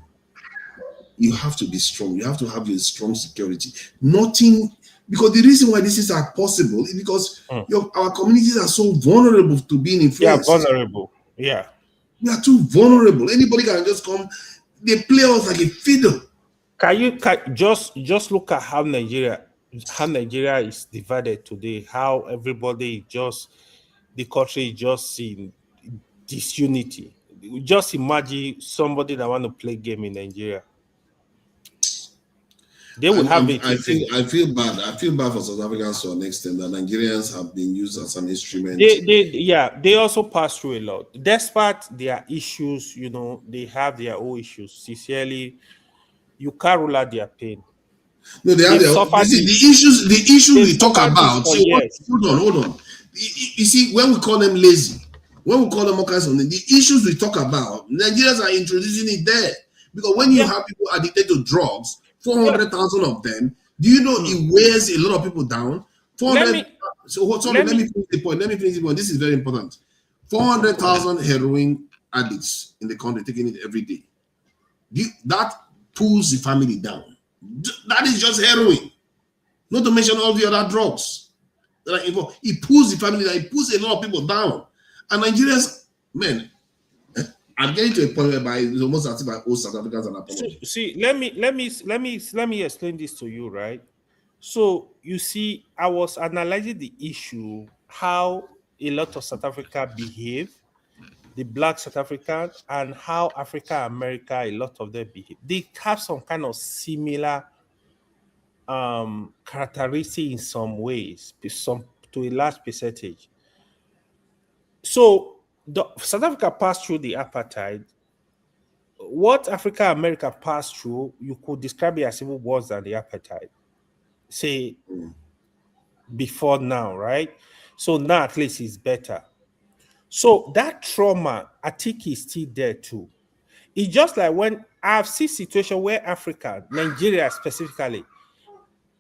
Speaker 15: you have to be strong. You have to have your strong security. Nothing, because the reason why this is possible is because our communities are so vulnerable to being influenced.
Speaker 4: Yeah, vulnerable. Yeah.
Speaker 15: We are too vulnerable. Anybody can just come. They play us like a fiddle.
Speaker 4: Can you just look at how Nigeria is divided today? How everybody is just the country is just in disunity. Just imagine somebody that want to play game in Nigeria. They will have it.
Speaker 15: I feel bad. I feel bad for South Africans to an extent that Nigerians have been used as an instrument.
Speaker 4: They also pass through a lot. Despite their issues, they have their own issues. Sincerely, you can't rule out their pain.
Speaker 15: No, they have their the issues we talk about. See, hold on. You see, when we call them lazy, when we call them all kinds of things, the issues we talk about, Nigerians are introducing it there. Because when you have people addicted to drugs, 400,000 of them, do you know it wears a lot of people down? 400. Let me finish the point. This is very important. 400,000 heroin addicts in the country taking it every day. That pulls the family down. That is just heroin. Not to mention all the other drugs that are involved. It pulls the family down. It pulls a lot of people down. And Nigerians, man, I'm getting to a point whereby it's almost as if I owe South Africans an apology.
Speaker 4: See, let me explain this to you, right? So you see, I was analyzing the issue, how a lot of South Africa behave, the Black South African, and how Africa America, a lot of them behave. They have some kind of similar characteristic in some ways, to a large percentage. So South Africa passed through the apartheid. What Africa America passed through, you could describe it as even worse than the apartheid. Say before now, right? So now at least it's better. So that trauma, I think, is still there too. It's just like when I've seen situations where Africa, Nigeria specifically,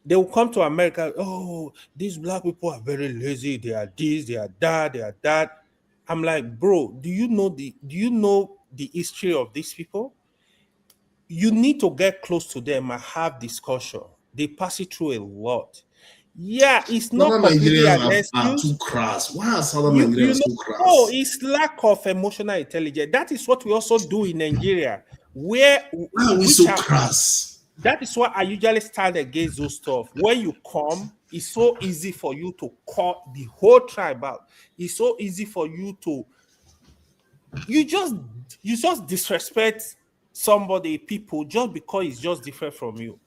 Speaker 4: they will come to America. Oh, these Black people are very lazy. They are this, they are that, they are that. I'm like, bro, do you know the history of these people? You need to get close to them and have discussion. They pass it through a lot. Yeah, it's not completely an excuse.
Speaker 15: Are too crass. Why are Southern Nigerians so crass?
Speaker 4: Oh, it's lack of emotional intelligence. That is what we also do in Nigeria.
Speaker 15: Why are we so crass?
Speaker 4: That is why I usually stand against those stuff. When you come, it's so easy for you to call the whole tribe out. It's so easy for you to you just disrespect somebody, people, just because it's just different from you.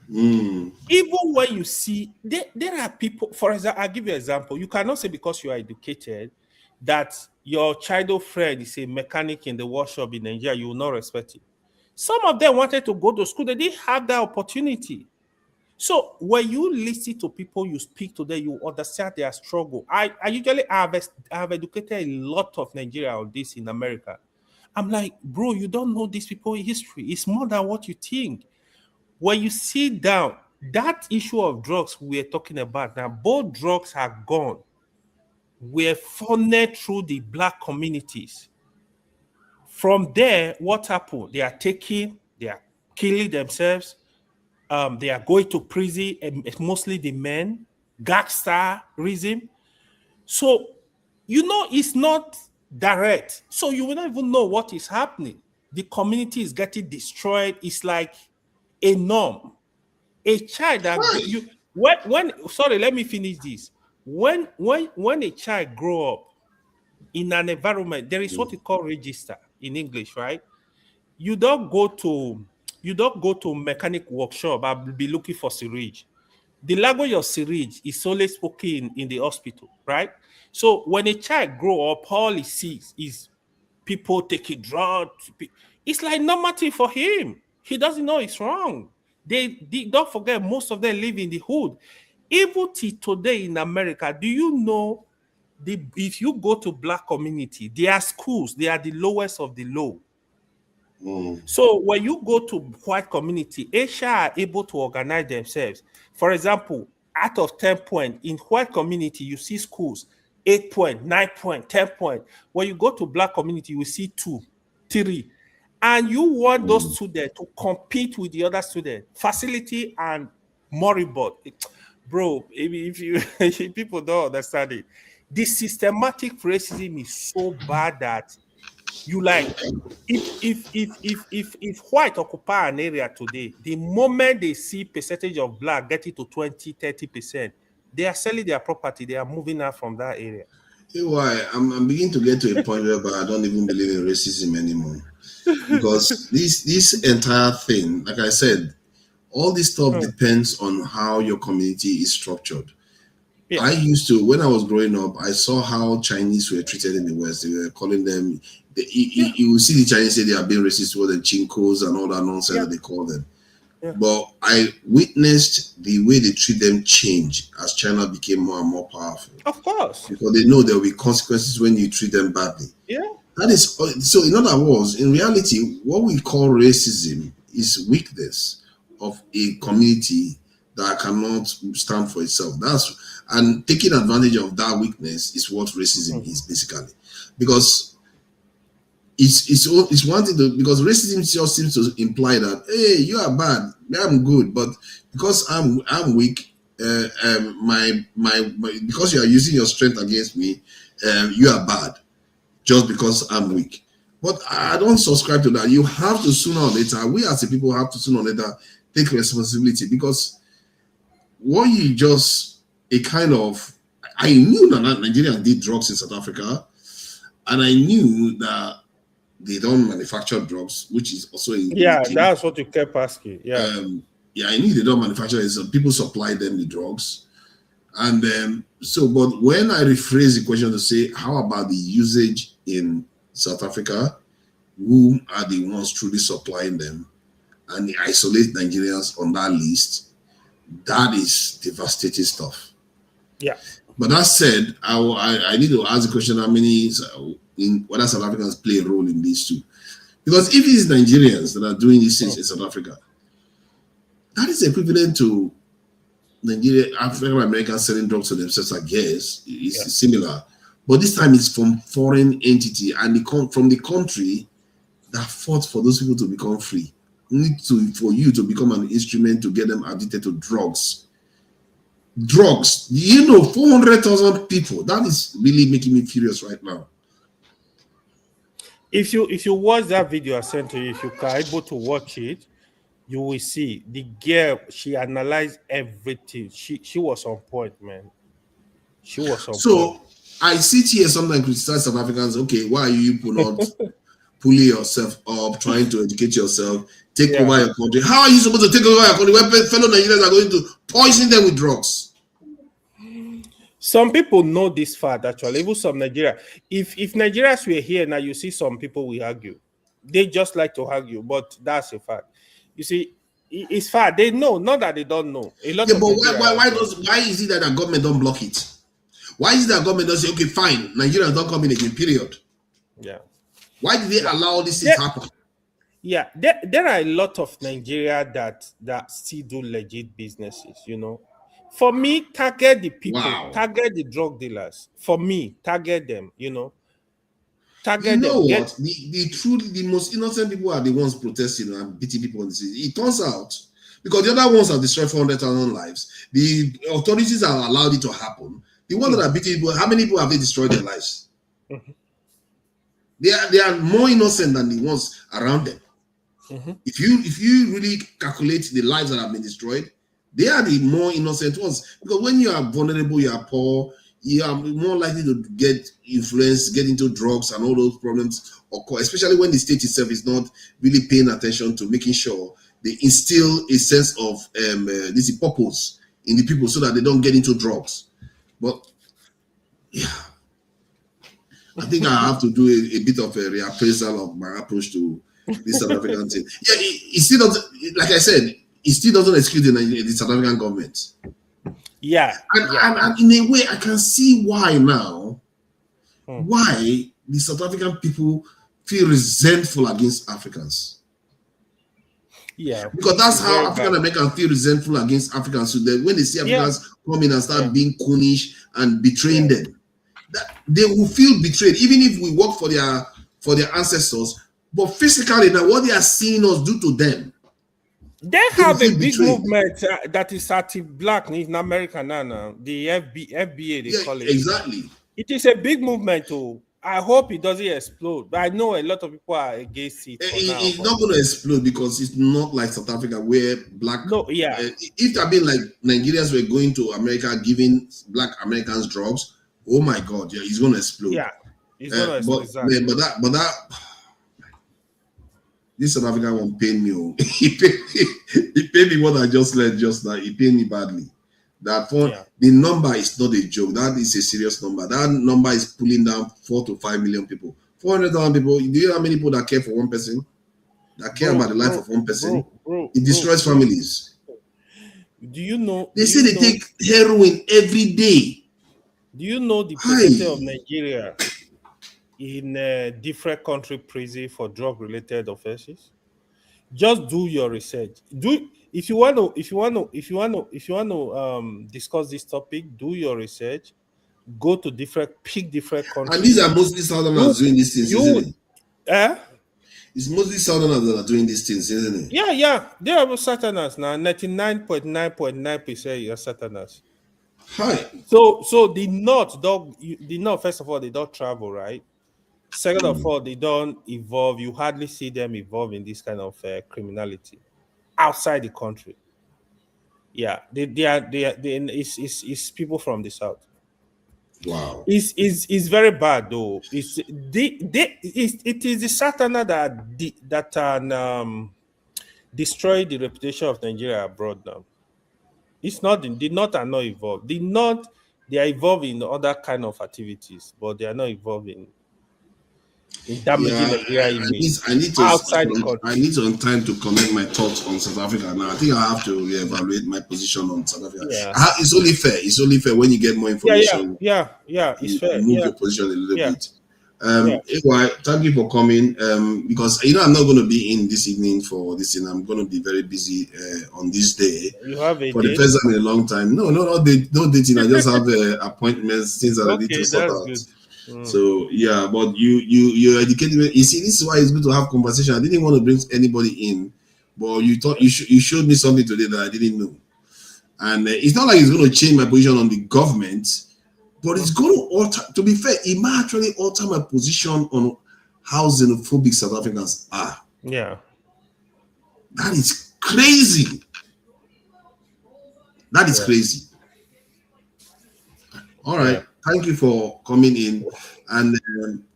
Speaker 4: Even when you see there are people, for example, I'll give you an example. You cannot say because you are educated that your childhood friend is a mechanic in the workshop in Nigeria, you will not respect it. Some of them wanted to go to school, they didn't have that opportunity. So when you listen to people, you speak to them, you understand their struggle. I usually have educated a lot of Nigeria on this in America. I'm like, bro, you don't know these people in history. It's more than what you think. When you sit down, that issue of drugs we're talking about now, both drugs are gone. We're funneled through the Black communities. From there, what happened? They are killing themselves. They are going to prison, and mostly the men, gangsterism. So, it's not direct. So you will not even know what is happening. The community is getting destroyed. It's like a norm. A child that sorry, let me finish this. When a child grow up in an environment, there is what we call register in English, right? You don't go to mechanic workshop and be looking for syringe. the language of syringe is only spoken in the hospital, right? So when a child grow up, all he sees is people taking drugs. It's like normal thing for him. He doesn't know it's wrong. They don't forget, most of them live in the hood. Even till today in America, do you know if you go to black community, their schools, they are the lowest of the low. So when you go to white community, Asia are able to organize themselves. For example, out of 10 points, in white community, you see schools, 8 point, 9 point, 10 point. When you go to black community, you will see 2, 3. And you want those students to compete with the other students, facility and moribund. Bro, if you if people don't understand it, the systematic racism is so bad that you like if white occupy an area today, the moment they see percentage of black getting to 20-30%, they are selling their property, they are moving out from that area.
Speaker 17: You know why I'm beginning to get to a point where I don't even believe in racism anymore, because this entire thing, like I said, all this stuff depends on how your community is structured. Yeah. I used to, when I was growing up, I saw how Chinese were treated in the West. They were calling them, you will see the Chinese say they are being racist toward the chinkos and all that nonsense that they call them. Yeah. But I witnessed the way they treat them change as China became more and more powerful.
Speaker 4: Of course.
Speaker 17: Because they know there will be consequences when you treat them badly.
Speaker 4: Yeah.
Speaker 17: That is, so in other words, in reality, what we call racism is weakness of a community that cannot stand for itself. And taking advantage of that weakness is what racism is basically, because it's one thing because racism just seems to imply that, hey, you are bad, I'm good, but because I'm weak, because you are using your strength against me, you are bad, just because I'm weak. But I don't subscribe to that. You have to sooner or later, we as the people have to sooner or later take responsibility, because what you just I knew that Nigerians did drugs in South Africa, and I knew that they don't manufacture drugs, which is also
Speaker 4: that's what you kept asking. Yeah,
Speaker 17: I knew they don't manufacture it, so people supply them the drugs. And but when I rephrase the question to say, how about the usage in South Africa? Who are the ones truly supplying them? And isolate Nigerians on that list. That is devastating stuff.
Speaker 4: Yeah.
Speaker 17: But that said, I need to ask the question: how many whether South Africans play a role in these two? Because if it's Nigerians that are doing these things in South Africa, that is equivalent to African Americans selling drugs to themselves. I guess it's similar, but this time it's from foreign entity and from the country that fought for those people to become free. For you to become an instrument to get them addicted to drugs. Drugs, 400,000 people. That is really making me furious right now.
Speaker 4: If you watch that video I sent to you, if you are able to watch it, you will see the girl. She analyzed everything. She was on point, man. She was on point.
Speaker 17: So I sit here sometimes criticize South Africans. Okay, why are you not pulling yourself up, trying to educate yourself, take over your country? How are you supposed to take over your country when fellow Nigerians are going to poison them with drugs?
Speaker 4: Some people know this fact, actually. Even some Nigeria. If Nigerians were here now, you see some people will argue. They just like to argue, but that's a fact. You see, it's fact. They know, not that they don't know. A lot of
Speaker 17: but why is it that the government don't block it? Why is it that government don't say, okay, fine, Nigerians don't come in again, period?
Speaker 4: Yeah.
Speaker 17: Why did they allow this to happen?
Speaker 4: Yeah, there are a lot of Nigeria that still do legit businesses, For me, target the people, target the drug dealers. For me, target them, Target them.
Speaker 17: What? The most innocent people are the ones protesting and beating people in the city. It turns out, because the other ones have destroyed 400,000 lives, the authorities have allowed it to happen. The ones that are beating people, how many people have they destroyed their lives? They are more innocent than the ones around them. If you really calculate the lives that have been destroyed, they are the more innocent ones. Because when you are vulnerable, you are poor, you are more likely to get influenced, get into drugs, and all those problems occur, especially when the state itself is not really paying attention to making sure they instill a sense of purpose
Speaker 15: in the people so that they don't get into drugs. But I think I have to do a bit of a reappraisal of my approach to this South African thing. Yeah, it still doesn't, like I said, it still doesn't excuse the South African government.
Speaker 4: Yeah.
Speaker 15: And in a way, I can see why now, why the South African people feel resentful against Africans.
Speaker 4: Yeah.
Speaker 15: Because that's how African Americans feel resentful against Africans. So that when they see Africans come in and start being coonish and betraying them, they will feel betrayed, even if we work for their ancestors. But physically, now what they are seeing us do to them,
Speaker 4: they have a big movement that is anti-black in America now. The FBA, they call it.
Speaker 15: Exactly.
Speaker 4: It is a big movement too. I hope it doesn't explode. But I know a lot of people are against it.
Speaker 15: It's not going to explode because it's not like South Africa where black.
Speaker 4: No, yeah.
Speaker 15: If there had been like Nigerians were going to America giving black Americans drugs, oh my God, yeah, it's going to explode.
Speaker 4: Yeah, it's going to explode.
Speaker 15: But that this South African one paid me. He paid me what I just learned just now. He paid me badly. That the number is not a joke. That is a serious number. That number is pulling down 4 to 5 million people. 400,000 people. Do you know how many people that care for one person? That care about the life of one person? It destroys families.
Speaker 4: Do you know?
Speaker 15: They say they take heroin every day.
Speaker 4: Do you know the percentage of Nigeria in different country prison for drug-related offenses? Just do your research. If you want to discuss this topic, do your research. Go to pick different countries.
Speaker 15: And these are mostly Southerners doing these things, isn't it? It's mostly Southerners that are doing these things, isn't it?
Speaker 4: Yeah. They are Southerners now. 99.9% are Southerners.
Speaker 15: Hi.
Speaker 4: So the North, first of all, they don't travel, right? Second of all, they don't evolve. You hardly see them evolve in this kind of criminality outside the country. Yeah, it's people from the South.
Speaker 15: Wow.
Speaker 4: It's very bad though. It is the Southerner that destroy the reputation of Nigeria abroad now. It's not the North are not evolved. The North, they are evolving in other kind of activities, but they are not evolving in damaging Nigeria image outside the country.
Speaker 15: I need some time to connect my thoughts on South Africa now. I think I have to reevaluate my position on South Africa.
Speaker 4: Yeah.
Speaker 15: It's only fair. It's only fair when you get more information.
Speaker 4: Yeah. It's fair.
Speaker 15: Move your position a little bit. Thank you for coming. Because I'm not going to be in this evening for this, and I'm going to be very busy on this day.
Speaker 4: You have a
Speaker 15: for
Speaker 4: date?
Speaker 15: the first time in a long time. No dating. I just have appointments, things that I need to sort out.
Speaker 4: Good.
Speaker 15: So but you educated me. You see, this is why it's good to have conversation. I didn't want to bring anybody in, but you thought you showed me something today that I didn't know, and it's not like it's going to change my position on the government, but it's going to alter. To be fair, it might actually alter my position on how xenophobic South Africans are.
Speaker 4: Yeah,
Speaker 15: that is crazy. That is crazy. All right. Thank you for coming in, and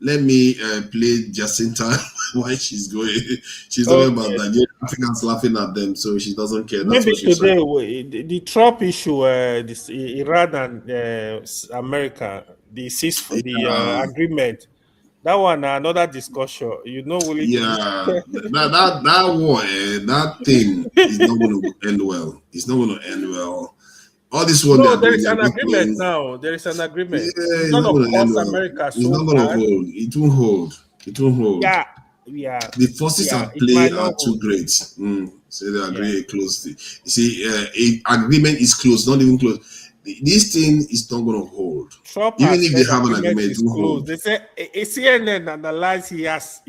Speaker 15: let me play Jacinta while she's going. She's talking about Nigerian Africans laughing at them, so she doesn't care. That's
Speaker 4: maybe today the Trump issue, this Iran and America, the agreement. That one another discussion.
Speaker 15: That war, that thing is not going to end well. It's not going to end well. All this one.
Speaker 4: No, there is an agreement now. There is an agreement.
Speaker 15: Yeah,
Speaker 4: it's not going to cost America so
Speaker 15: not going to hold. It won't hold. It won't hold.
Speaker 4: Yeah.
Speaker 15: The forces at play are too great. So they agree closely. You see, agreement is close, not even close. This thing is not going to hold.
Speaker 4: Trump
Speaker 15: even if they have an agreement, it won't hold.
Speaker 4: They say CNN analyzed. He has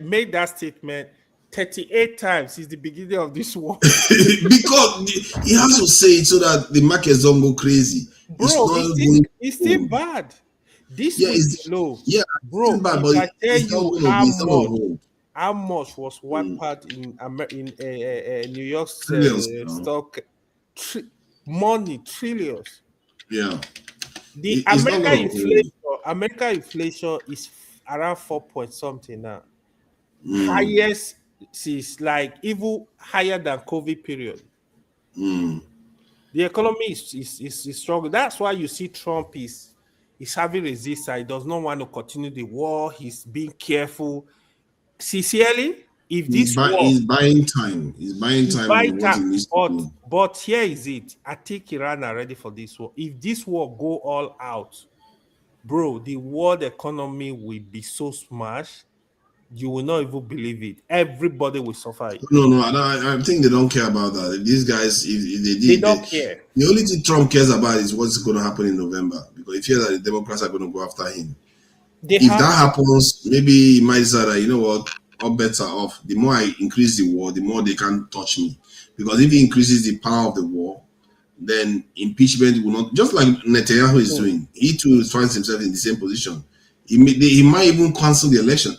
Speaker 4: made that statement 38 times since the beginning of this war.
Speaker 15: Because he has to say it so that the markets don't go crazy.
Speaker 4: Bro, it's still bad. This is low.
Speaker 15: Yeah,
Speaker 4: bro.
Speaker 15: Bad,
Speaker 4: if I tell you how much was wiped out in New York stock money, trillions.
Speaker 15: Yeah.
Speaker 4: The American inflation is around 4 point something now. Highest is like even higher than COVID period. The economy is struggling. That's why you see Trump is having resistance. He does not want to continue the war. He's being careful. Sincerely, if this war
Speaker 17: He's buying time. He's buying
Speaker 4: is
Speaker 17: time
Speaker 4: by
Speaker 17: on what he
Speaker 4: time,
Speaker 17: needs to do.
Speaker 4: but here is it. I think Iran are ready for this war. If this war go all out, bro, the world economy will be so smashed. You will not even believe it. Everybody will suffer it.
Speaker 17: No, I think they don't care about that. These guys, if they did,
Speaker 4: They don't care.
Speaker 17: The only thing Trump cares about is what's going to happen in November, because he feels that the Democrats are going to go after him. If that happens, maybe he might say that, you know what, I'm better off. The more I increase the war, the more they can touch me. Because if he increases the power of the war, then impeachment will not, just like Netanyahu is doing. He too finds himself in the same position. He might even cancel the election.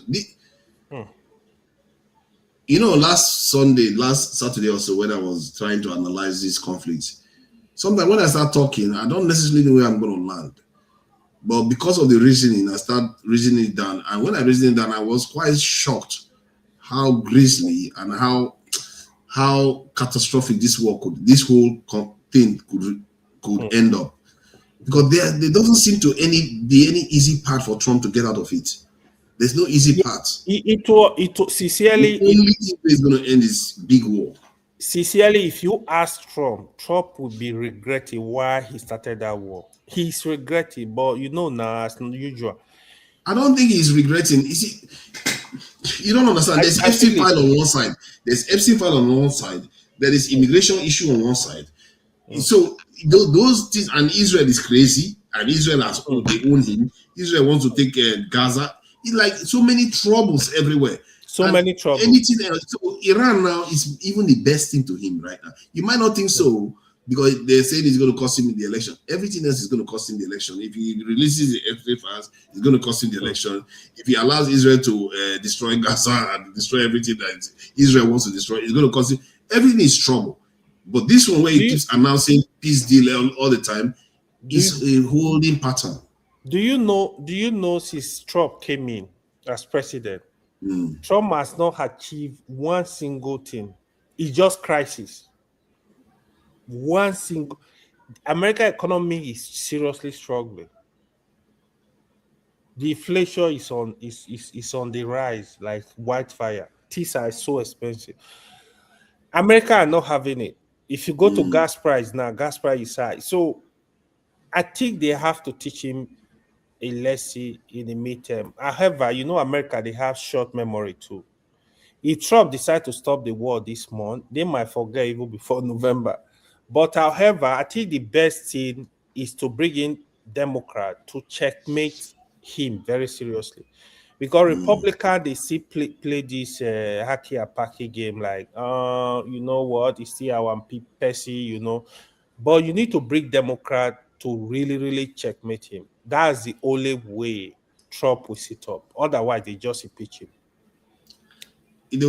Speaker 17: You know, last Saturday also, when I was trying to analyze this conflict, sometimes when I start talking, I don't necessarily know where I'm going to land. But because of the reasoning, I start reasoning it down. And when I reasoned it down, I was quite shocked how grisly and how catastrophic this whole thing could end up. Because there doesn't seem to be any easy path for Trump to get out of it. There's no easy path.
Speaker 4: Sincerely,
Speaker 17: the only thing is going to end this big war.
Speaker 4: Sincerely, if you ask Trump would be regretting why he started that war. He's regretting, but you know now, as usual.
Speaker 17: I don't think he's regretting. You don't understand. There's Epstein file on one side. There's Epstein file on one side. There is immigration issue on one side. So those things, and Israel is crazy, and Israel has they own him. Israel wants to take Gaza. It's like so many troubles everywhere.
Speaker 4: Many troubles.
Speaker 17: Anything else. So Iran now is even the best thing to him right now. You might not think so, because they're saying it's going to cost him the election. Everything else is going to cost him the election. If he releases the F-35 files, it's going to cost him the election. If he allows Israel to destroy Gaza and destroy everything that Israel wants to destroy, it's going to cost him. Everything is trouble. But this one, where he keeps announcing peace deal all the time, is a holding pattern.
Speaker 4: Do you know since Trump came in as president, Trump has not achieved one single thing. It's just crisis. One single. American economy is seriously struggling. The inflation is on the rise like wildfire. Things are so expensive. America are not having it. If you go to gas price now, gas price is high. So I think they have to teach him a lesson in the midterm. However, you know, America, they have short memory too. If Trump decides to stop the war this month, they might forget even before November. But however, I think the best thing is to bring in Democrat to checkmate him very seriously. Because Republican, they still play this hacky and packy game like, you know what, it's still our Percy, you know. But you need to bring Democrat to really, really checkmate him. That's the only way Trump will sit up. Otherwise, they just impeach him.
Speaker 17: If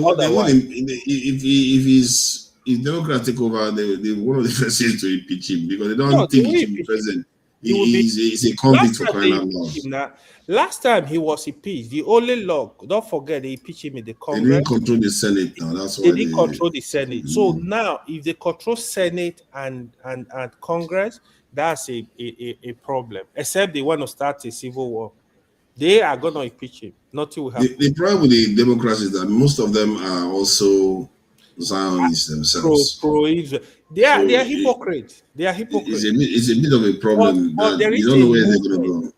Speaker 17: Democrats take over, they one of the first things to impeach him, because they don't think he should be president. He's a convict for crying out loud.
Speaker 4: Last time he was impeached, the only law, don't forget, they impeached him in the Congress.
Speaker 17: They didn't control the Senate now. That's why
Speaker 4: they didn't control the Senate. So now, if they control Senate and Congress, that's a problem. Except they want to start a civil war. They are going to impeach him. Nothing will happen.
Speaker 17: The problem with the Democrats is that most of them are also Zionists themselves.
Speaker 4: Pro-Israel. They are hypocrites. They are hypocrites.
Speaker 17: It's a bit of a problem
Speaker 4: but
Speaker 17: that you don't know where they're going to go.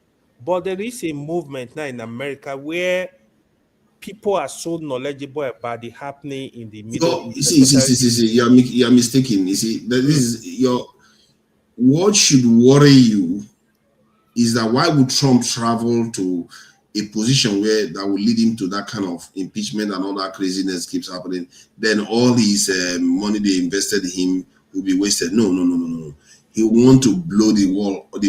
Speaker 4: But there is a movement now in America where people are so knowledgeable about the happening in the Middle East.
Speaker 17: See, you are mistaken. You see, that is what should worry you is that why would Trump travel to a position where that will lead him to that kind of impeachment and all that craziness keeps happening? Then all his money they invested in him will be wasted. No. He will want to blow the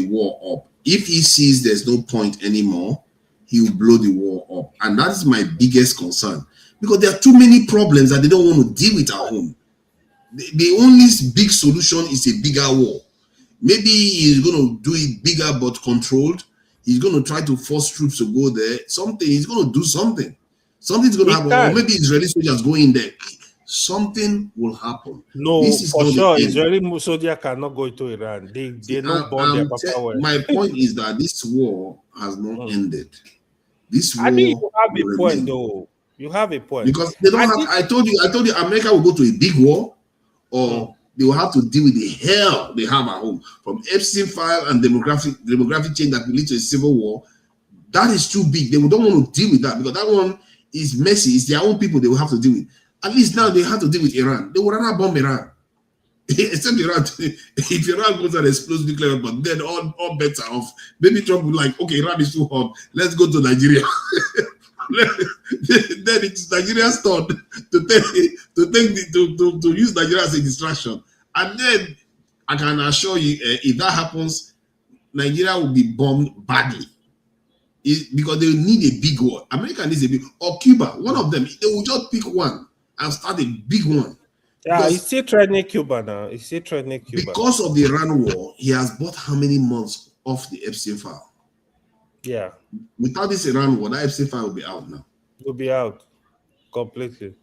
Speaker 17: war up. If he sees there's no point anymore, he will blow the war up. And that is my biggest concern, because there are too many problems that they don't want to deal with at home. The only big solution is a bigger war. Maybe he's going to do it bigger but controlled. He's going to try to force troops to go there. He's going to do something. Something's going to happen. Or maybe Israeli soldiers go in there.
Speaker 15: something will happen.
Speaker 4: No,
Speaker 15: This is
Speaker 4: for
Speaker 15: not
Speaker 4: sure,
Speaker 15: the end.
Speaker 4: Israeli soldier cannot go into Iran. They no bomb their papa well.
Speaker 15: My point is that this war has not ended. This
Speaker 4: I think
Speaker 15: war
Speaker 4: you have
Speaker 15: will
Speaker 4: a point,
Speaker 15: remain.
Speaker 4: though. You have a point.
Speaker 15: Because they don't have, I told you, America will go to a big war, or they will have to deal with the hell they have at home. From Epstein file and demographic change that will lead to a civil war, that is too big. They don't want to deal with that because that one is messy. It's their own people they will have to deal with. At least now they have to deal with Iran. They will rather bomb Iran. Except Iran, if Iran goes and explodes nuclear weapon, then all bets are off. Maybe Trump will like, okay, Iran is too hot. Let's go to Nigeria. Then it's Nigeria's turn to use Nigeria as a distraction. And then I can assure you, if that happens, Nigeria will be bombed badly. Because they need a big war. America needs a big, or Cuba, one of them. They will just pick one and start a big one.
Speaker 4: Yeah, he's still threatening Cuba now. He's still threatening Cuba.
Speaker 15: Because of the Iran war, he has bought how many months off the Epstein file?
Speaker 4: Yeah.
Speaker 15: Without this Iran war, that Epstein file will be out now.
Speaker 4: It will be out completely.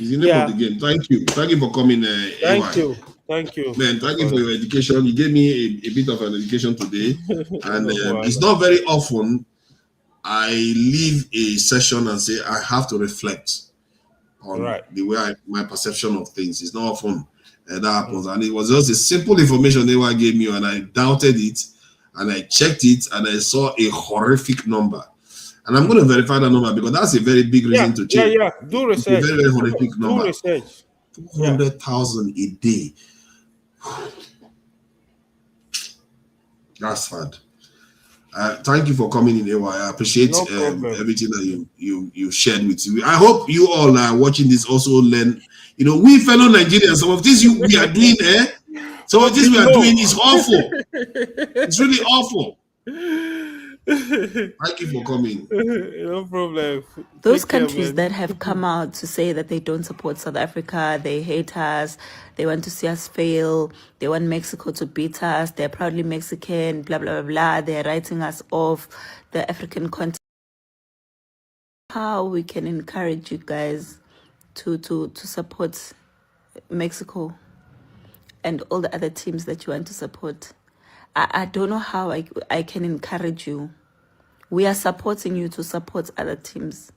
Speaker 15: It's the name of the game. Thank you. Thank you for coming.
Speaker 4: Thank you. Thank you.
Speaker 15: Man, thank you for your education. You gave me a bit of an education today. And it's not very often I leave a session and say I have to reflect on the way my perception of things. It's not often that happens. And it was just a simple information they gave me, and I doubted it, and I checked it, and I saw a horrific number. And I'm going to verify that number because that's a very big reason to change.
Speaker 4: Yeah. Do research.
Speaker 15: It's a very, very horrific number.
Speaker 4: Do research.
Speaker 15: 400,000 a day. That's sad. Thank you for coming in, Ewa. I appreciate everything that you shared with me. I hope you all are watching this also learn. You know, we fellow Nigerians, some of this we are doing, some of this we are doing is awful. It's really awful. Thank you for coming.
Speaker 4: No problem.
Speaker 12: Those countries that have come out to say that they don't support South Africa, they hate us, they want to see us fail, they want Mexico to beat us, they're proudly Mexican, blah, blah, blah, blah. They're writing us off the African continent. How we can encourage you guys to support Mexico and all the other teams that you want to support. I don't know how I can encourage you. We are supporting you to support other teams.